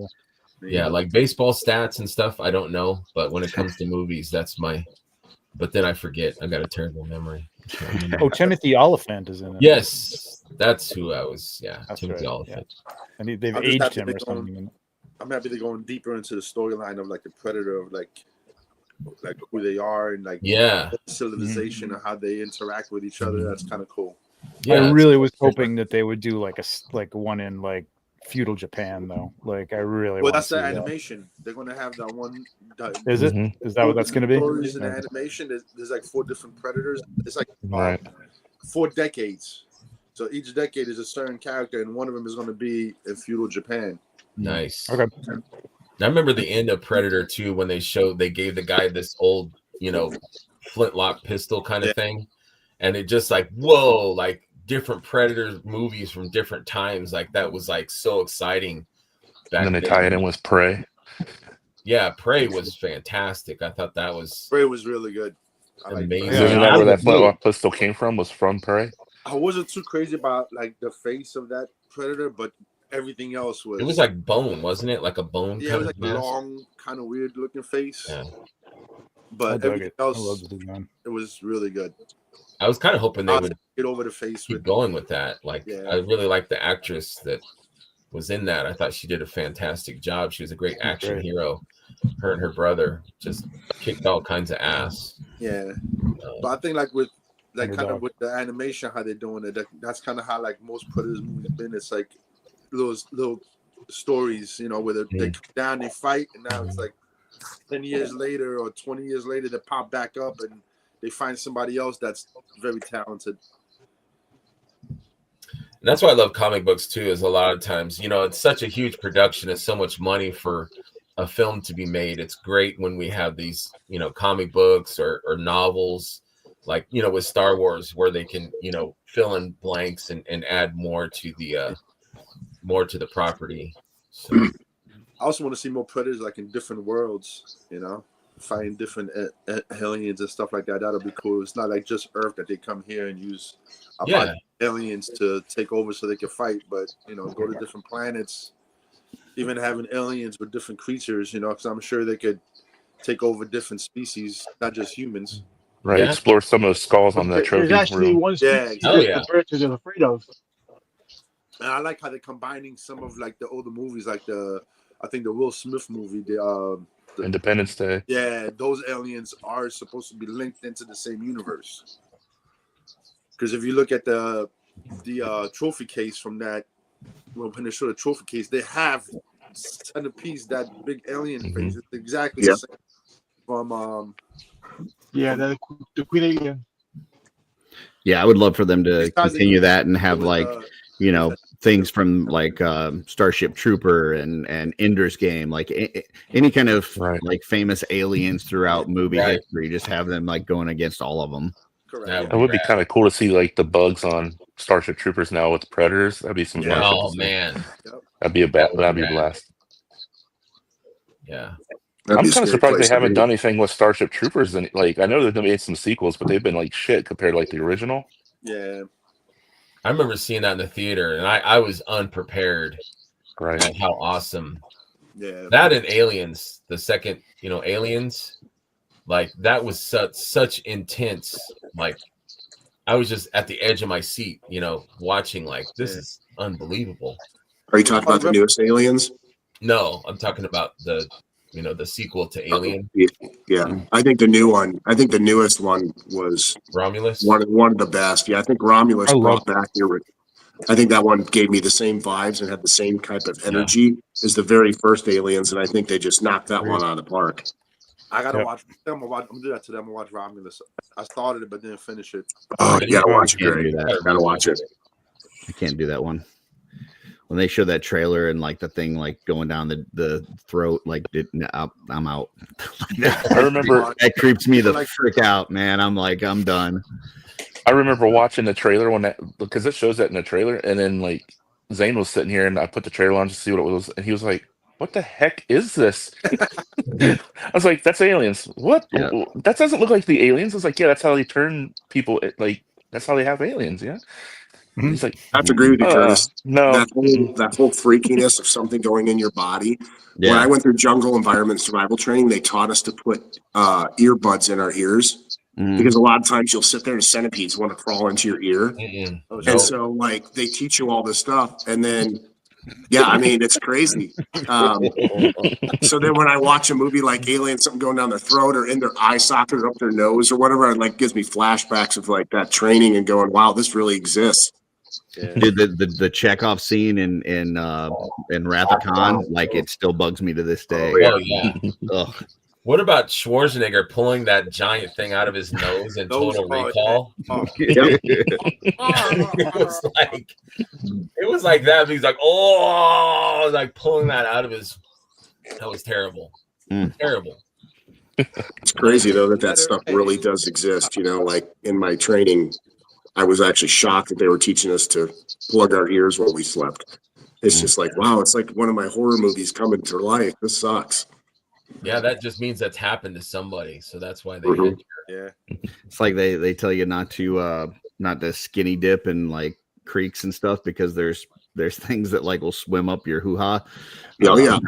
Yeah, like baseball stats and stuff, I don't know. But when it comes to movies, that's my. But then I forget. I got a terrible memory. Timothy Oliphant is in it. Yes, that's who I was. Yeah, that's Timothy right, Oliphant. Yeah. And they've aged him or something. I'm happy they're going deeper into the storyline of like the Predator, of like who they are and like civilization and how they interact with each other. That's kind of cool. Yeah, I really was hoping that they would do like one in like feudal Japan though. Like I really. Well, that's the animation. They're going to have that one. Is it? Is that what that's going to be? Stories in the animation. There's like 4 different Predators. It's like 4 decades. So each decade is a certain character, and one of them is going to be in feudal Japan. Nice. Okay. I remember the end of Predator 2 when they gave the guy this old, flintlock pistol kind of thing. And it just like, whoa, like different Predator movies from different times. Like that was like so exciting. And then they tie it in with Prey. Yeah, Prey was fantastic. I thought that was. Prey was really good. Amazing. Isn't that where that flintlock pistol came from? Was from Prey? I wasn't too crazy about like the face of that Predator, but everything else was. It was like bone, wasn't it? Like a bone. Yeah, it was like a long, kind of weird looking face. Yeah. But everything else, it was really good. I was kind of hoping they would get over the face. Keep going with that. Like, I really liked the actress that was in that. I thought she did a fantastic job. She was a great action hero. Her and her brother just kicked all kinds of ass. Yeah. But I think like with like kind Underdog. of with the animation, how they're doing it, that's kind of how like most Predators movies been. It's like those little stories, you know, where they come down, they fight, and now it's like 10 years later or 20 years later, they pop back up and they find somebody else that's very talented. And that's why I love comic books too, is a lot of times, you know, it's such a huge production. It's so much money for a film to be made. It's great when we have these, you know, comic books or novels, like, you know, with Star Wars, where they can, you know, fill in blanks and add more to the property. So I also want to see more Predators like in different worlds, you know, fighting different aliens and stuff like that. That'll be cool. It's not like just Earth that they come here and use a bunch of aliens to take over so they can fight, but, you know, go to different planets, even having aliens with different creatures, you know, because I'm sure they could take over different species, not just humans. Right, explore some of the skulls on that trophy There's actually room. one species that the Predators are afraid of. And I like how they're combining some of like the older movies, like I think the Will Smith movie, the Independence Day. Yeah, those aliens are supposed to be linked into the same universe. Because if you look at the trophy case from that, when they show the trophy case, they have centerpiece, that big alien face. It's exactly the same from the Queen Alien. Yeah, I would love for them to continue that and have like, you know, things from like Starship Trooper and Ender's Game, like any kind of like famous aliens throughout movie history. Just have them like going against all of them. It would be kind of cool to see like the bugs on Starship Troopers now with the Predators. That'd be some fun. Oh man, that'd be that'd be a blast. Yeah. I'm kind of surprised they haven't done anything with Starship Troopers. And like, I know they've made some sequels, but they've been like shit compared to like the original. Yeah. I remember seeing that in the theater, and I was unprepared. Right. At how awesome. Yeah. That and Aliens, the second, you know, Aliens, like that was such intense. Like I was just at the edge of my seat, you know, watching. Like this is unbelievable. Are you talking about the newest Aliens? No, I'm talking about the sequel to Alien. Yeah, I think the new one. I think the newest one was Romulus. One of the best. Yeah, I think Romulus brought back your. I think that one gave me the same vibes and had the same type of energy as the very first Aliens, and I think they just knocked that one out of the park. I gotta watch. I'm gonna do that today. I'm gonna watch Romulus. I started it but didn't finish it. Oh, you gotta watch it, Gary. Gotta watch it. I can't do that one. When they show that trailer and like the thing like going down the throat, like I'm out. I remember that creeps me the frick out, man. I'm like, I'm done. I remember watching the trailer because it shows that in the trailer, and then like Zane was sitting here and I put the trailer on to see what it was, and he was like, "What the heck is this?" I was like, "That's Aliens." What? Yeah. That doesn't look like the Aliens. I was like, "Yeah, that's how they turn people. Like that's how they have aliens." Yeah. Mm-hmm. He's like, I have to agree with you, Curtis. No, that whole freakiness of something going in your body. Yeah. When I went through jungle environment survival training, they taught us to put earbuds in our ears because a lot of times you'll sit there and centipedes want to crawl into your ear, and so like they teach you all this stuff, and then I mean it's crazy. So then when I watch a movie like Alien, something going down their throat or in their eye socket or up their nose or whatever, it like gives me flashbacks of like that training and going, wow, this really exists. Yeah. Dude, the Chekhov scene in Wrath of Khan, like it still bugs me to this day. Oh yeah. Ugh. What about Schwarzenegger pulling that giant thing out of his nose in Total Recall? It was like that. He's like, like pulling that out of his. That was terrible. Terrible. It's crazy though that stuff really does exist. You know, like in my training, I was actually shocked that they were teaching us to plug our ears while we slept. It's just like, wow, it's like one of my horror movies coming to life. This sucks. Yeah, that just means that's happened to somebody. So that's why they had It's like they tell you not to skinny dip in like creeks and stuff because there's things that like will swim up your hoo-ha. Oh yeah.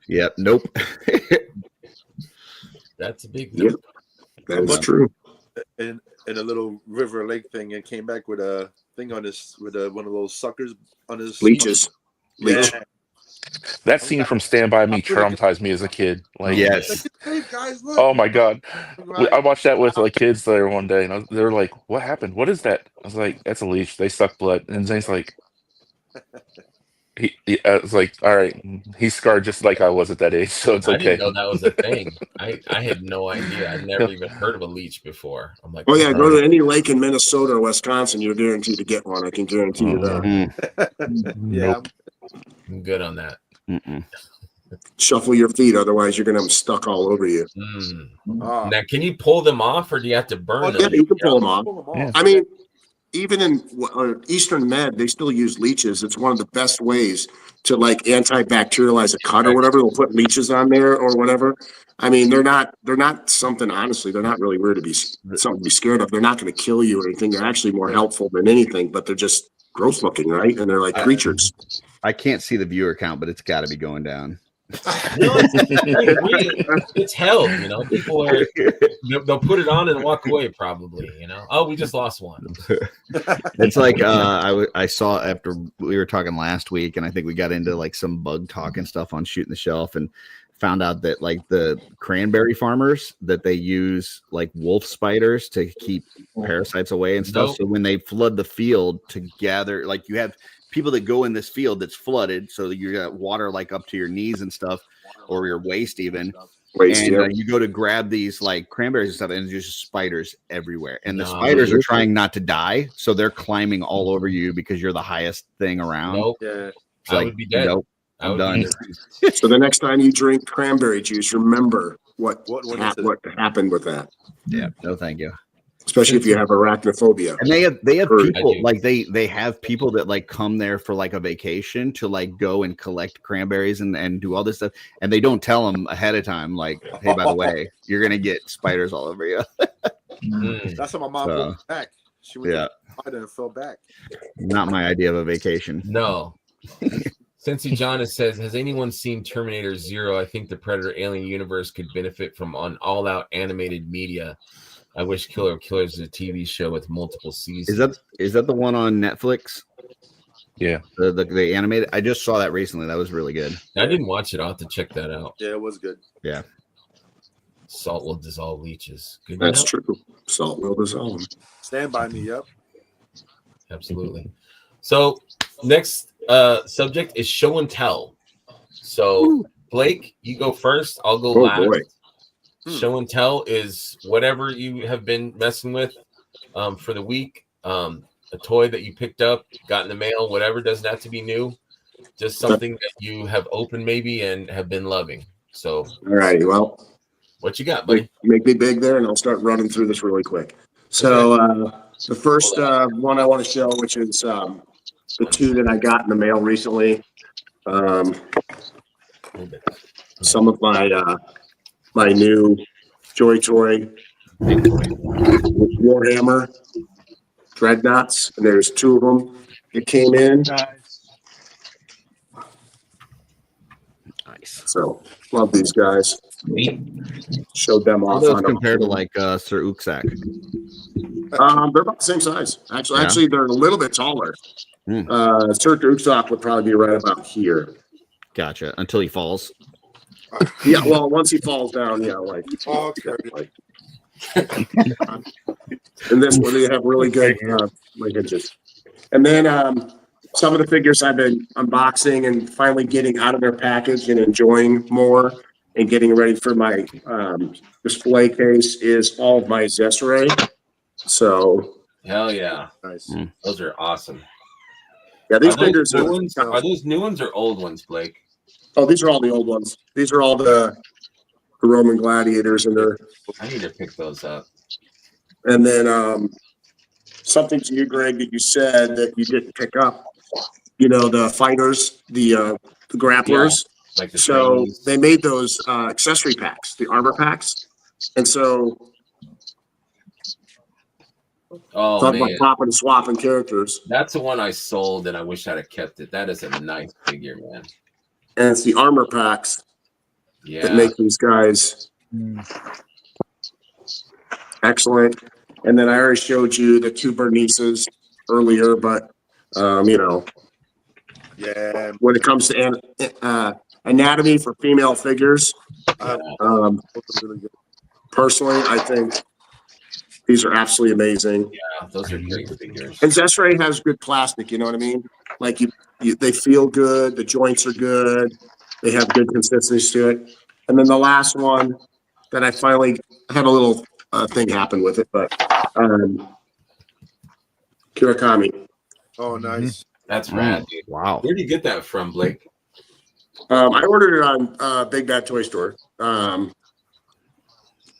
Yep. Nope. That's a big deal. Yep. That is true. In a little river lake thing and came back with a thing on his one of those suckers on his leeches. Yeah. That scene from Stand By Me traumatized me as a kid. Like, yes. Hey guys, look. Oh my god, I watched that with like kids there one day, and they were like, "What happened? What is that?" I was like, "That's a leech. They suck blood." And Zane's like, I was like, "All right, he's scarred just like I was at that age, so it's I didn't okay." know that was a thing. I had no idea. I'd never even heard of a leech before. I'm like, oh yeah, go to any lake in Minnesota or Wisconsin, you're guaranteed to get one. I can guarantee you that. Yeah. Nope. I'm good on that. Shuffle your feet, otherwise you're gonna have them stuck all over you. Ah. Now, can you pull them off, or do you have to burn them? Yeah, you can pull them off. Yeah. I mean, even in Eastern Med, they still use leeches. It's one of the best ways to like antibacterialize a cut or whatever. They'll put leeches on there or whatever. I mean, they're not something, honestly, they're not really weird to be something to be scared of. They're not going to kill you or anything. They're actually more helpful than anything, but they're just gross looking, right? And they're like creatures. I can't see the viewer count, but it's got to be going down. No, it's held, you know. People are they'll put it on and walk away probably, you know. Oh, we just lost one. It's like I saw after we were talking last week, and I think we got into like some bug talk and stuff on Shooting the Shelf, and found out that like the cranberry farmers that they use like wolf spiders to keep parasites away and stuff. So when they flood the field to gather, like you have people that go in this field that's flooded, so you got water like up to your knees and stuff, or your waist even. You go to grab these like cranberries and stuff, and there's just spiders everywhere. And the spiders are trying not to die, so they're climbing all over you because you're the highest thing around. Yeah, it's I would be dead. Nope, I'm done. So the next time you drink cranberry juice, remember what happened with that. Yeah, no, thank you. Especially if you have arachnophobia. And they have people like they have people that like come there for like a vacation to like go and collect cranberries and do all this stuff, and they don't tell them ahead of time like, hey, by the way, you're gonna get spiders all over you. That's how my mom went back. She went to spider and fell back. Not my idea of a vacation. No. Cincy John says, has anyone seen Terminator Zero? I think the Predator Alien universe could benefit from an all-out animated media. I wish Killer of Killers is a TV show with multiple seasons. Is that the one on Netflix? Yeah. The animated. I just saw that recently. That was really good. I didn't watch it. I'll have to check that out. Yeah, it was good. Yeah. Salt will dissolve leeches. Good That's true. Salt will dissolve. Stand by me, yep. Absolutely. So next subject is show and tell. So Blake, you go first. I'll go last. Boy. Show and tell is whatever you have been messing with for the week. A toy that you picked up, got in the mail, whatever, doesn't have to be new. Just something that you have opened maybe and have been loving. So all right, well, what you got, buddy? Make me big there, and I'll start running through this really quick. So the first one I want to show, which is the two that I got in the mail recently. Some of my new Joy Toy Warhammer Dreadnoughts, and there's two of them that came in. Nice. So love these guys. Showed them off. Those compared to like Sir Uksak. They're about the same size. Actually, they're a little bit taller. Sir Uksak would probably be right about here. Gotcha. Until he falls. Yeah, well, once he falls down, like. And this one, they have really good hinges. And then some of the figures I've been unboxing and finally getting out of their package and enjoying more and getting ready for my display case is all of my Zesseray. So. Hell yeah. Nice. Those are awesome. Yeah, these figures are those new ones or old ones, Blake? Oh, these are all the old ones. These are all the Roman gladiators, and they're. I need to pick those up. And then something to you, Greg, that you said that you didn't pick up. You know, the fighters, the grapplers. Yeah, like the they made those accessory packs, the armor packs, and so. Oh, talk about popping and swapping characters. That's the one I sold, and I wish I'd have kept it. That is a nice figure, man. And it's the armor packs that make these guys excellent. And then I already showed you the two Bernices earlier, but Yeah. when it comes to anatomy for female figures. Personally, I think these are absolutely amazing. Yeah, those are great figures. And Zesray has good plastic, you know what I mean? Like they feel good, the joints are good, they have good consistency to it. And then the last one that I finally had a little thing happen with it, but Kirakami. Oh, nice. That's rad, dude. Wow. Where did you get that from, Blake? I ordered it on Big Bad Toy Store. I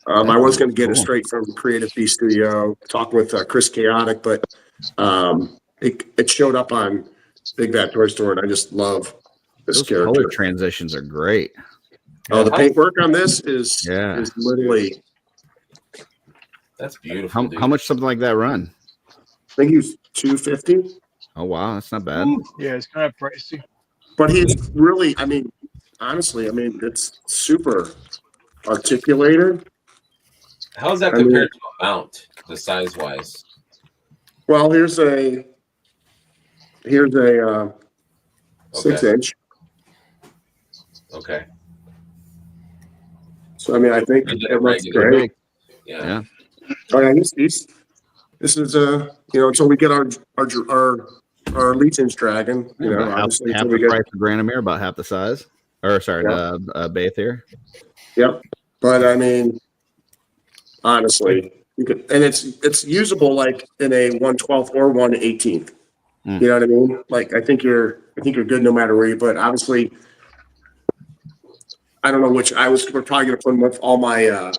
was going to get it straight from Creative Beast Studio, talking with Chris Chaotic, but it showed up on Big Bad Toy Store, and I just love this Those character. color transitions are great. Oh, the paintwork on this is literally. That's beautiful. How much something like that run? I think he's $250. Oh wow, that's not bad. Yeah, it's kind of pricey. But he's really, I mean, honestly, I mean, it's super articulated. How's that compared to a mount, the size wise? Well, here's a 6-inch. Okay. So I mean, I think it looks great. Yeah. Oh yeah, this is until we get our Legion's dragon, obviously half the price of Granomir, about half the size. Or sorry, Baythir. Yep. But I mean, honestly, you could, and it's usable like in a 1/12 or 1/18. You know what I mean? Like I think you're good no matter where you put. Obviously, I don't know which we're probably gonna put them with all my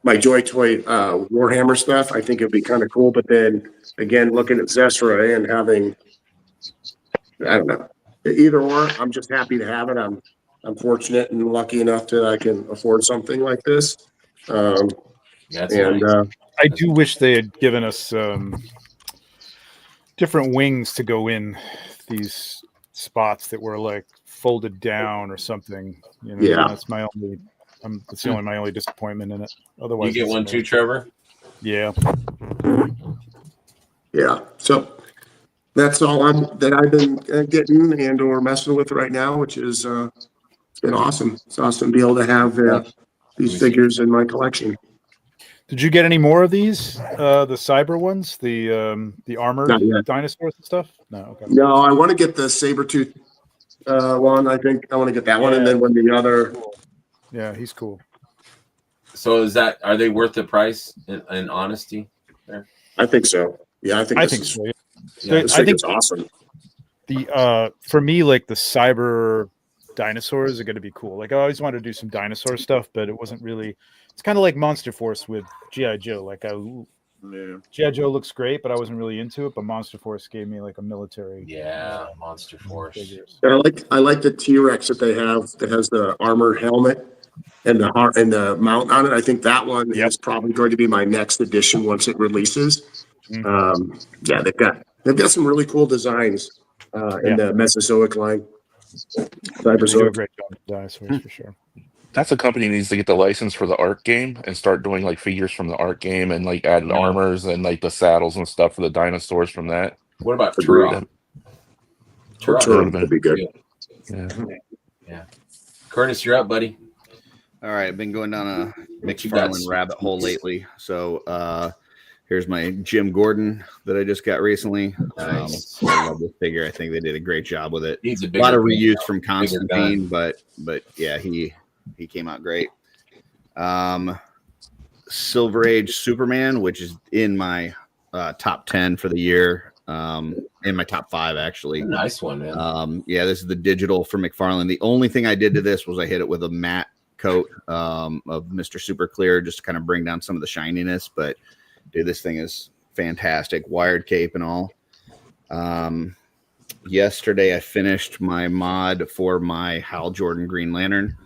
my Joy Toy Warhammer stuff. I think it'd be kind of cool. But then again, looking at Zesra and having, I don't know, either or. I'm just happy to have it. I'm fortunate and lucky enough that I can afford something like this. Nice. I do wish they had given us different wings to go in these spots that were like folded down or something. That's my only. That's the my only disappointment in it. Otherwise, you get one too, Trevor. Yeah. Yeah. So that's all I've been getting and or messing with right now, which is it's been awesome. It's awesome to be able to have these figures in my collection. Did you get any more of these? The cyber ones, the armored dinosaurs and stuff? No. Okay. No, I want to get the Sabretooth one. I think I want to get that one, and then when the other. Yeah, he's cool. So are they worth the price in honesty? There? I think so. Yeah, I think so. Yeah, I think it's awesome. For me, like the cyber dinosaurs are going to be cool. Like I always wanted to do some dinosaur stuff, but it wasn't really. It's kind of like Monster Force with G.I. Joe. Like G.I. Joe looks great, but I wasn't really into it. But Monster Force gave me like a military. Yeah, Monster Force. Figures. I like the T-Rex that they have that has the armored helmet and the mount on it. I think that one is probably going to be my next edition once it releases. Yeah, they've got some really cool designs in the Mesozoic line. They do a great job with dinosaurs for sure. That's a company that needs to get the license for the Arc game and start doing like figures from the Arc game and like adding armors and like the saddles and stuff for the dinosaurs from that. What about Turok? Turok would be good. Yeah. Curtis, you're up, buddy. All right, I've been going down a McFarlane rabbit hole lately. So here's my Jim Gordon that I just got recently. Nice. I love this figure. I think they did a great job with it. He's a lot of reuse from Constantine, but yeah, he came out great. Silver Age Superman, which is in my top 10 for the year. In my top 5 actually. Nice one, man. Yeah, this is the digital for McFarlane. The only thing I did to this was I hit it with a matte coat of Mr. Super Clear just to kind of bring down some of the shininess. But dude, this thing is fantastic. Wired cape and all. Yesterday I finished my mod for my Hal Jordan Green Lantern.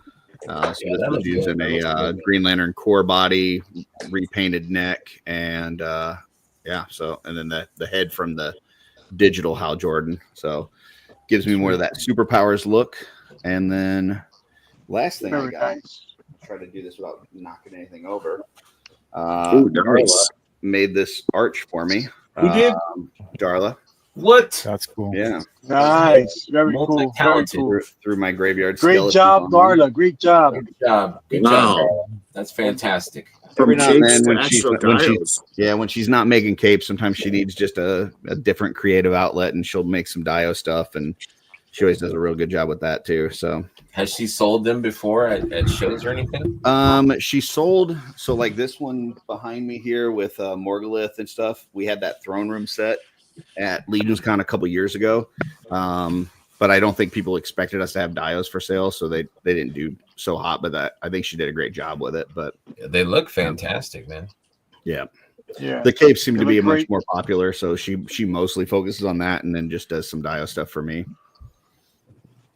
So this was using a Green Lantern core body, repainted neck, and and then the head from the digital Hal Jordan. So gives me more of that superpowers look. And then last thing I got, try to do this without knocking anything over. Nice. Made this arch for me. Who did? Darla. What? That's cool. Yeah. Nice. Very cool. Very cool. Through my graveyard. Great job, Darla. Great job. Good job. Good job, Darla. That's fantastic. Every now and then when when she's not making capes, sometimes she needs just a different creative outlet, and she'll make some Dio stuff, and she always does a real good job with that too. So has she sold them before at shows or anything? She sold, so like this one behind me here with Morgulith and stuff. We had that throne room set at Legion's Con a couple years ago. But I don't think people expected us to have Dios for sale, so they didn't do so hot. But I think she did a great job with it. But they look fantastic, man. Yeah. Yeah. The capes seem to be great. much more popular, so she mostly focuses on that and then just does some Dio stuff for me.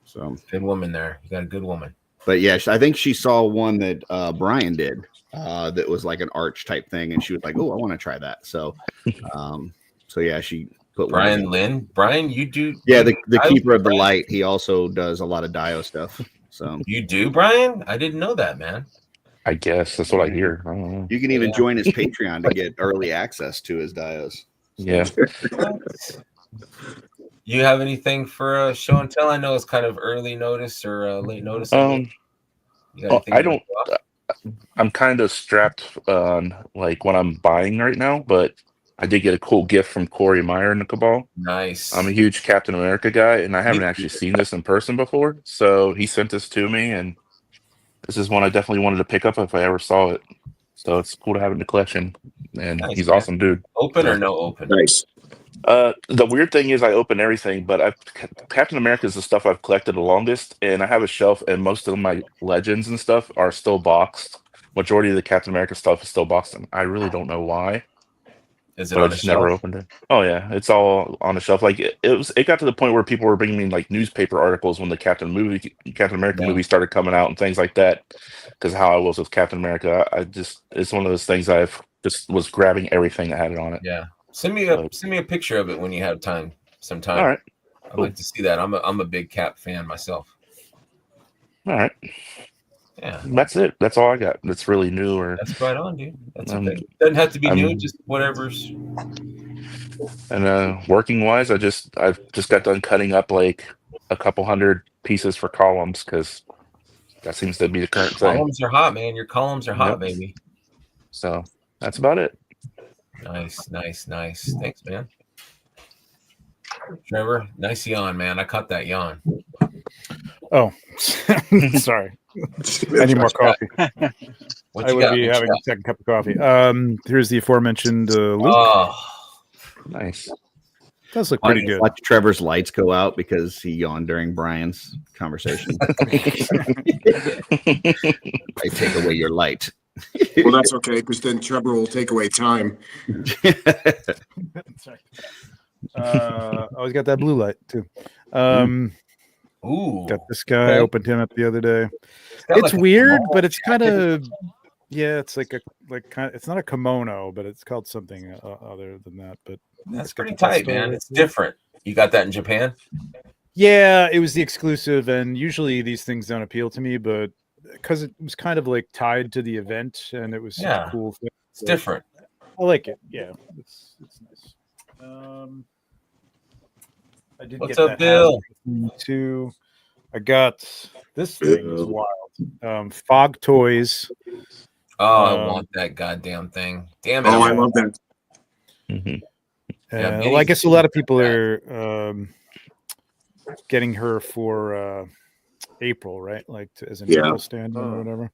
So good woman there. You got a good woman. But yeah, I think she saw one that Brian did that was like an arch type thing, and she was like, "Oh, I want to try that." So, so yeah, she put Brian Lynn. Brian, you do? Yeah, the Keeper of the Light. He also does a lot of Dio stuff. So you do, Brian? I didn't know that, man. I guess that's what I hear. I don't know. You can even join his Patreon to get early access to his Dios. Yeah. You have anything for show and tell? I know it's kind of early notice or late notice. I don't. I'm kind of strapped on like what I'm buying right now, but I did get a cool gift from Corey Meyer in the Cabal. Nice. I'm a huge Captain America guy, and I haven't actually seen this in person before. So he sent this to me, and this is one I definitely wanted to pick up if I ever saw it. So it's cool to have it in the collection, and nice, he's man. Awesome dude. Open or no open? Nice. The weird thing is I open everything, but Captain America is the stuff I've collected the longest, and I have a shelf, and most of my legends and stuff are still boxed. Majority of the Captain America stuff is still boxed, and I really don't know why. Is it but on I just a shelf? never opened it. Oh yeah, it's all on the shelf. Like it got to the point where people were bringing me like newspaper articles when the Captain America movie started coming out and things like that. Because how I was with Captain America, it's one of those things I've just was grabbing everything that had it on it. Yeah. Send me a picture of it when you have time. Sometime. All right. I'd like to see that. I'm a big Cap fan myself. All right. Yeah. That's it. That's all I got. That's really new or that's right on, dude. That's okay. Doesn't have to be new, just whatever's. And working wise, I've just got done cutting up like a couple hundred pieces for columns because that seems to be the current thing. Columns are hot, man. Your columns are hot, baby. So that's about it. Nice. Thanks, man. Trevor, nice yawn, man. I caught that yawn. Oh, sorry. I need more coffee. I would be having a second cup of coffee. Here's the aforementioned Luke. Oh, nice. Does look pretty good. Watch Trevor's lights go out because he yawned during Brian's conversation. I take away your light. Well, that's okay, because then Trevor will take away time. Always got that blue light too. Ooh, got this guy. Okay. Opened him up the other day. It's like weird, but it's kind of it's like it's not a kimono, but it's called something other than that. But that's pretty tight, man. It's different. You got that in Japan? Yeah, it was the exclusive, and usually these things don't appeal to me, but because it was kind of like tied to the event, and it was a cool thing. It's different. I like it. Yeah, it's nice. I did What's get up, Bill? Too. I got this thing is wild. Fog Toys. Oh, I want that goddamn thing. Damn it! Oh, I love that. Mm-hmm. Well, I guess a lot of people are getting her for April, right? Like as an April stand or whatever.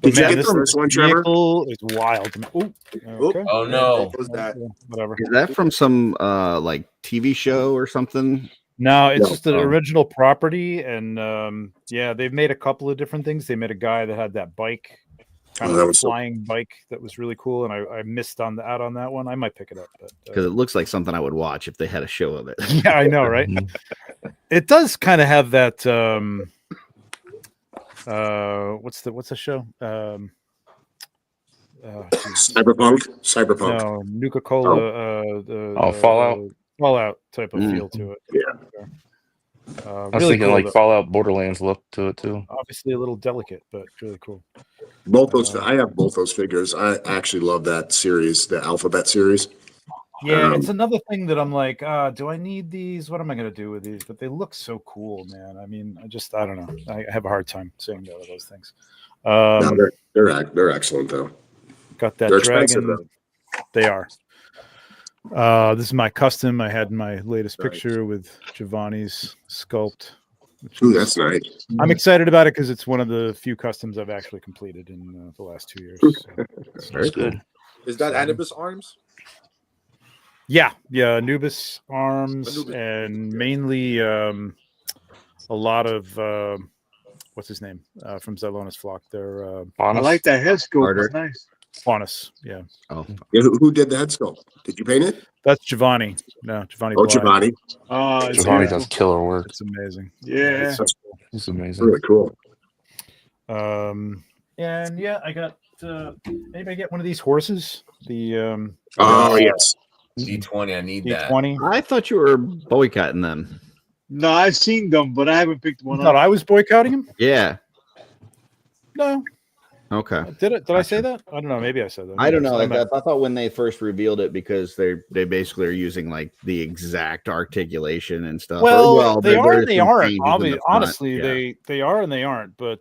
But did you get this one, Trevor? Is wild. Okay. Oh no! What was that? Whatever. Is that from some like TV show or something? No, it's just the original property, and they've made a couple of different things. They made a guy that had that bike, flying bike that was really cool, and I missed out on that one. I might pick it up because it looks like something I would watch if they had a show of it. Yeah, I know, right? It does kind of have that. What's the show? Cyberpunk. No, Nuka-Cola. Fallout type of feel to it. Yeah. I was thinking like Fallout Borderlands look to it too. Obviously a little delicate, but really cool. Both those, I have both those figures. I actually love that series, the Alphabet series. Yeah, it's another thing that I'm like, do I need these? What am I going to do with these? But they look so cool, man. I mean, I don't know. I have a hard time saying no to those things. No, they're excellent though. Got that they're dragon. Though. They are. This is my custom. I had my latest picture with Giovanni's sculpt. Ooh, that's nice. I'm excited about it because it's one of the few customs I've actually completed in the last 2 years. So Very good. Is that Anubis arms? Yeah, Anubis arms and mainly a lot of what's his name from Zylonis Flock. They're I like that head sculpt. It's nice. Faunus, yeah. Oh, yeah, who did the head sculpt? Did you paint it? That's Giovanni. No, Giovanni. Oh, Bly. Giovanni. Oh, Giovanni does killer work. It's amazing. Yeah, It's amazing. Really cool. And yeah, I got. Anybody get one of these horses? The oh yes, D20. I need that. D20. I thought you were boycotting them. no, I've seen them, but I haven't picked one You thought up. I was boycotting him? Yeah. No. Okay. Did I say that? I don't know. Maybe I said that. I don't know. I thought when they first revealed it, because they basically are using like the exact articulation and stuff. Well, they are there's and they some aren't. changes in the front. Honestly, Yeah. they are and they aren't. But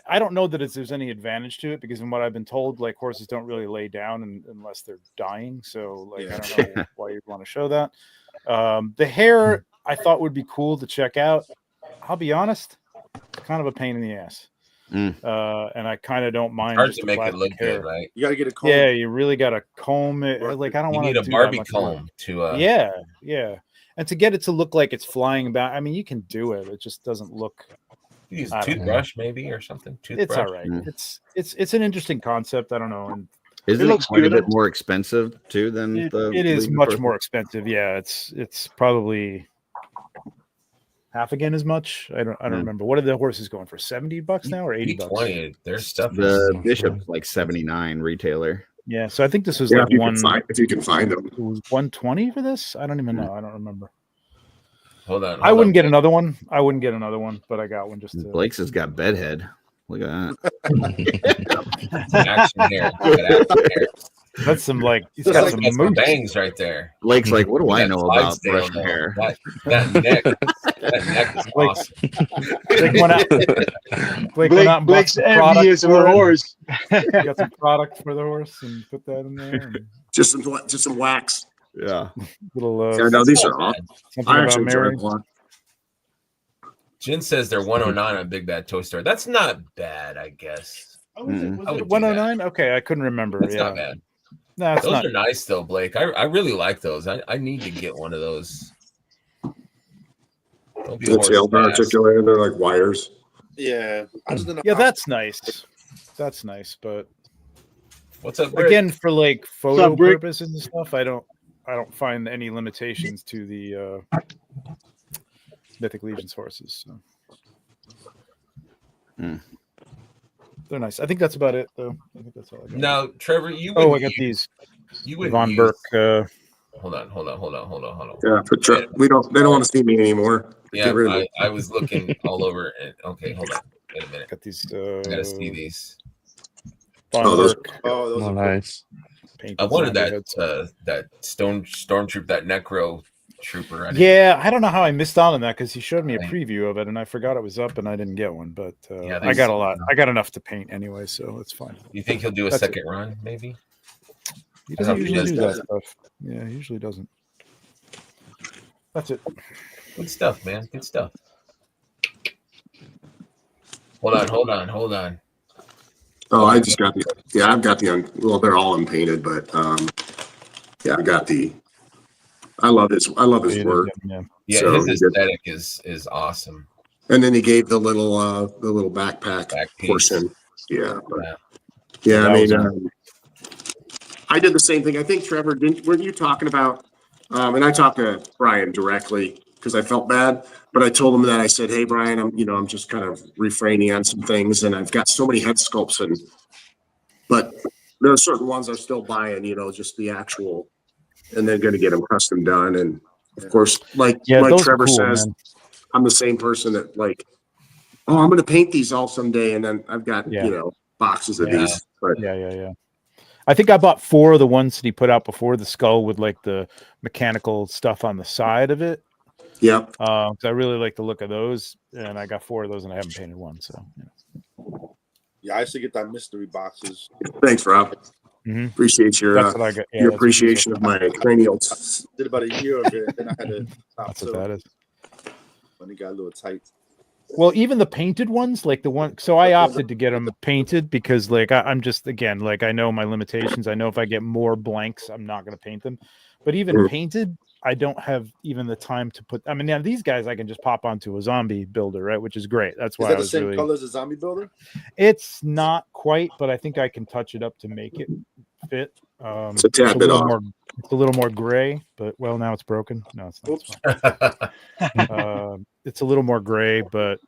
I don't know that there's any advantage to it, because from what I've been told, like horses don't really lay down unless they're dying. So like I don't know why you'd want to show that. The hair I thought would be cool to check out. I'll be honest, kind of a pain in the ass. And I kind of don't mind. Hard just to the make it look hair. good, right? You got to get a comb. Yeah, you really got to comb it. Like I don't You want need to a do Barbie that much work. comb to. Yeah, and to get it to look like it's flying about. I mean, you can do it. It just doesn't look. Use a toothbrush maybe or something. Toothbrush. It's all right. It's an interesting concept. I don't know. And Isn't it quite a bit more expensive too than it is much more expensive. Yeah, it's probably half again as much. I don't remember. What are the horses going for? $70 now or $80? $20. Their stuff. The Bishop's like 79 retailer. Yeah, so I think this was Yeah, like if you can find them. It was 120 for this. I don't even know. I don't remember. Hold on. I wouldn't get another one. But I got one just to. Blake's has got bedhead. Look at that. Action hair. Action hair. That's some like he's That's got like some some moose. bangs right there. Blake's like, what do I That know about Clydesdale, brushing though. hair? That neck. That neck is awesome. Blake went out and bought Blake's some product envious of for a it. horse. Got some product for the horse and put that in there. And Just some wax. Yeah. Yeah, no, these are awesome. something I about actually enjoy Mary. them a lot. Jen says they're 109 on Big Bad Toy Store. That's not bad, I guess. Oh, was I it would do 109? Okay, I couldn't remember. That's yeah. not bad. No, it's Those not. are nice though, Blake. I really like those. I need to get one of those. Don't be a The horse tails are fast. articulated. They're like wires. Yeah, I just don't know. Yeah, that's nice. That's nice, but What's up, Rick? again, for like photo up, Rick? purposes and stuff, I don't find any limitations to the Mythic Legion's horses. So. They're nice. I think that's about it, though. I think that's all I got. Now, Trevor, you Oh, I would got these. You would Von Burke. Hold on. Yeah, they don't want to see me anymore. Yeah, Get rid of me. I was looking all over. And, okay, hold on. Wait a minute. Got these. I gotta see these. Von those- Burke. Oh, those are Nice. painted I wanted zombie that heads. that stormtroop, that necro trooper. Yeah, I don't know how I missed out on that because he showed me a Right. preview of it and I forgot it was up and I didn't get one. But Yeah, I got a lot. I got enough to paint anyway, so it's fine. You think he'll do a That's second run, maybe? He I doesn't hope he usually do does that stuff. Yeah, he usually doesn't. That's it. Good stuff, man. Good stuff. Hold on. Oh, I just got I've got well, they're all unpainted, but yeah, I got I love his work. Yeah. Yeah, So, his aesthetic is awesome. And then he gave the little backpack Back piece. portion. Yeah. Yeah. Yeah, That I was mean, I did the same thing. I think Trevor, weren't you talking about? And I talked to Brian directly because I felt bad, but I told him that I said, "Hey, Brian, I'm just kind of refraining on some things, and I've got so many head sculpts, but there are certain ones I'm still buying, just the actual, and then going to get them custom done. And of course, like those are Trevor cool, says, man. I'm the same person that oh, I'm going to paint these all someday, and then I've got Yeah. boxes of Yeah. these. But Yeah. I think I bought 4 of the ones that he put out before, the skull with like the mechanical stuff on the side of it. Yeah. I really like the look of those, and I got 4 of those, and I haven't painted one. So, Yeah, I used to get that mystery boxes. Thanks, Rob. Mm-hmm. Appreciate your your appreciation of my cranials. Did about a year of it, then I had to stop. That's what that is. When it got a little tight. Well, even the painted ones, like the one, so I opted to get them painted because, like, I'm just, again, like, I know my limitations. I know if I get more blanks, I'm not going to paint them. But even painted, I don't have even the time to put. I mean, now these guys, I can just pop onto a zombie builder, right? Which is great. That's why is that I was the same really. color as a zombie builder? It's not quite, but I think I can touch it up to make it fit. It's a tad bit off. It's a little more gray, but well, now it's broken. No, it's not. It's fine. It's a little more gray, but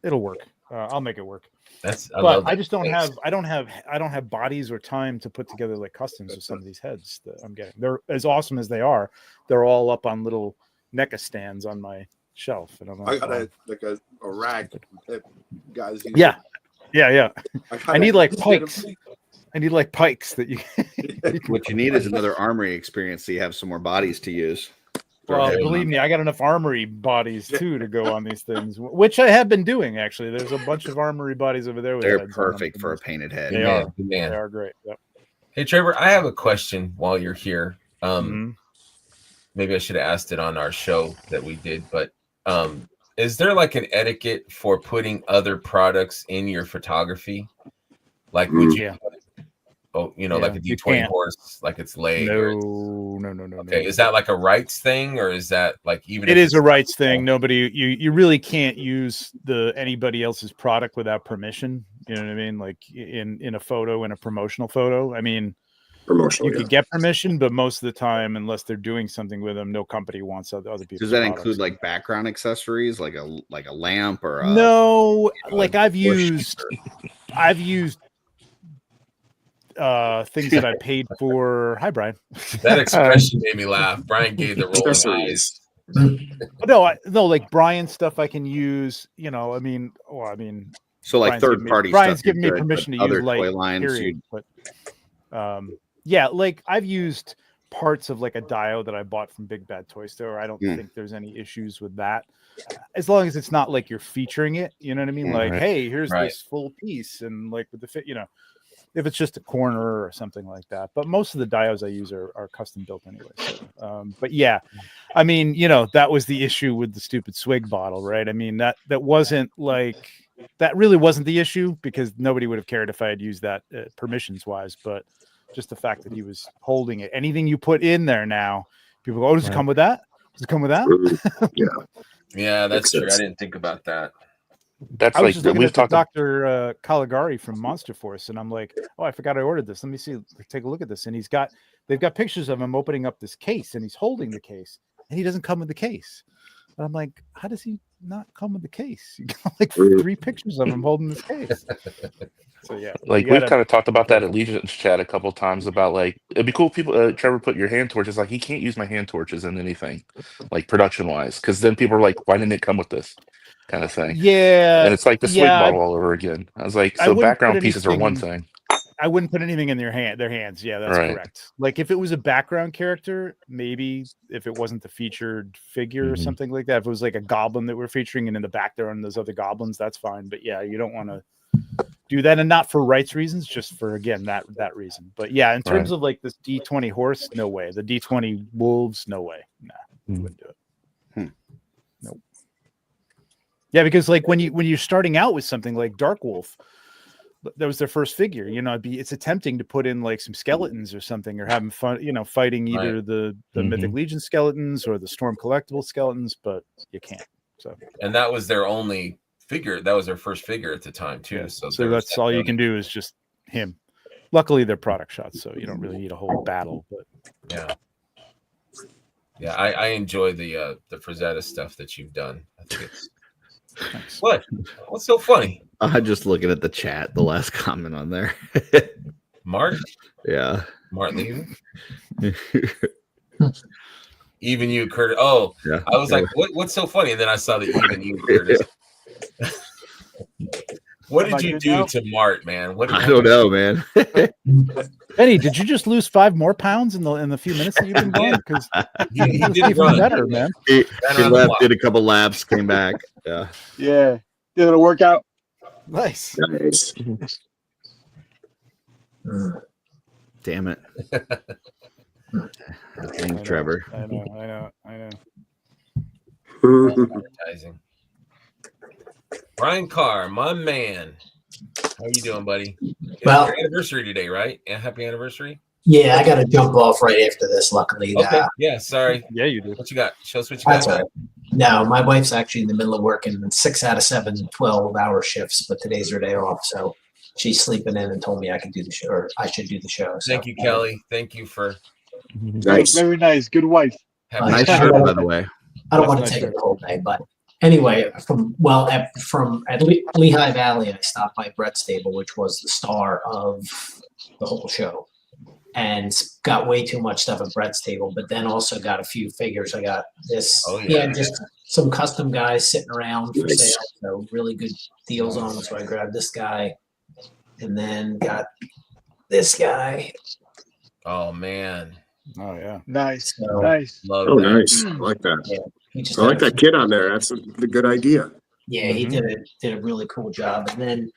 it'll work. I'll make it work. I just don't have. I don't have bodies or time to put together like customs of some of these heads that I'm getting. They're as awesome as they are. They're all up on little NECA stands on my shelf, and I'm like, I got a rack that guys. Yeah. I need like pikes. I need like pikes that you. What you need is another armory experience, so you have some more bodies to use. Well, believe me, I got enough armory bodies too to go on these things, which I have been doing actually. There's a bunch of armory bodies over there. They're perfect for a painted head. They are. They are great. Yep. Hey, Trevor, I have a question while you're here. Maybe I should have asked it on our show that we did, but is there like an etiquette for putting other products in your photography? Like, would you? Like a D20 horse, like its leg. No. Okay, is that like a rights thing, or is that like even? It is a rights thing. Nobody, you really can't use anybody else's product without permission. You know what I mean? Like in a photo, in a promotional photo. I mean, you could get permission, but most of the time, unless they're doing something with them, no company wants other people. Does that include like background accessories, like a lamp or no? Like I've used things that I paid for. Hi, Brian. That expression made me laugh. Brian gave the rolling eyes. No, like Brian stuff I can use. So like third party. Brian's giving me permission to use toy light. Lines. Period, but like I've used parts of like a diode that I bought from Big Bad Toy Store. I don't think there's any issues with that, as long as it's not like you're featuring it. You know what I mean? Like, hey, here's this full piece, and like with the fit, if it's just a corner or something like that. But most of the diodes I use are custom built anyway. So, but yeah, I mean, that was the issue with the stupid swig bottle, right? I mean, that wasn't like, that really wasn't the issue, because nobody would have cared if I had used that permissions wise, but just the fact that he was holding it. Anything you put in there now, people go, oh, does it come with that? Does it come with that? Yeah, that's true. I didn't think about that. That's like we've talked to Dr. Caligari from Monster Force, and I'm like, oh, I forgot I ordered this. Let me see, take a look at this. And they've got pictures of him opening up this case, and he's holding the case, and he doesn't come with the case. And I'm like, how does he not come with the case? You got like 3 pictures of him holding this case. So yeah, like we've kind of talked about that at Legion's chat a couple of times about like it'd be cool if people Trevor put your hand torches, like he can't use my hand torches in anything like production wise, because then people are like, why didn't it come with this kind of thing? Yeah, and it's like the swig bottle all over again. I was like, so background pieces are one thing. I wouldn't put anything in their hands. Yeah, that's correct. Like if it was a background character, maybe if it wasn't the featured figure or something like that. If it was like a goblin that we're featuring, and in the back there are those other goblins, that's fine. But yeah, you don't want to do that, and not for rights reasons, just for again that reason. But yeah, in terms of like this D20 horse, no way. The D20 wolves, no way. Nah, wouldn't do it. Nope. Yeah, because like when you're starting out with something like Dark Wolf, that was their first figure. It's attempting to put in like some skeletons or something, or having fun, fighting either the Mythic Legion skeletons or the Storm Collectible skeletons, but you can't. So, and that was their only figure. That was their first figure at the time too. Yeah. So that's all you can do is just him. Luckily, they're product shots, so you don't really need a whole battle. But yeah, I enjoy the Frazetta stuff that you've done. I think it's nice. What's so funny? I'm just looking at the chat, the last comment on there. Mark? Yeah. Mark leaving? Even you, Curtis. Oh, yeah. I was like, what's so funny? And then I saw the even you, Curtis. What did you do to Mart, man? I don't know, man. Benny, did you just lose 5 more pounds in the few minutes that you've been gone? Because he did even run better, man. He left, did a couple laps, came back. Yeah. Yeah. Did a workout. Nice. Damn it. Dang, Trevor. I know. Advertising. Brian Carr, my man. How you doing, buddy? Well, your anniversary today, right? Yeah, happy anniversary. Yeah, I got to jump off right after this. Luckily, okay. Yeah, sorry. Yeah, you do. What you got? Show us what you That's got. all right. No, my wife's actually in the middle of working 6 out of 7 12-hour shifts, but today's her day off, so she's sleeping in and told me I could do the show, or I should do the show. So. Thank you, Kelly. Thank you for. Nice. Very nice. Good wife. Nice shirt, by the way. I don't want to take it the whole day, but anyway, from Lehigh Valley, I stopped by Brett's Table, which was the star of the whole show, and got way too much stuff at Brett's Table. But then also got a few figures. I got this, just some custom guys sitting around for sale, so really good deals on them. So I grabbed this guy, and then got this guy. Oh man. Oh yeah. Nice. So, nice. Love that. Nice. I like that. Yeah, I like that kid on there. That's a good idea. Yeah, he did a really cool job. And then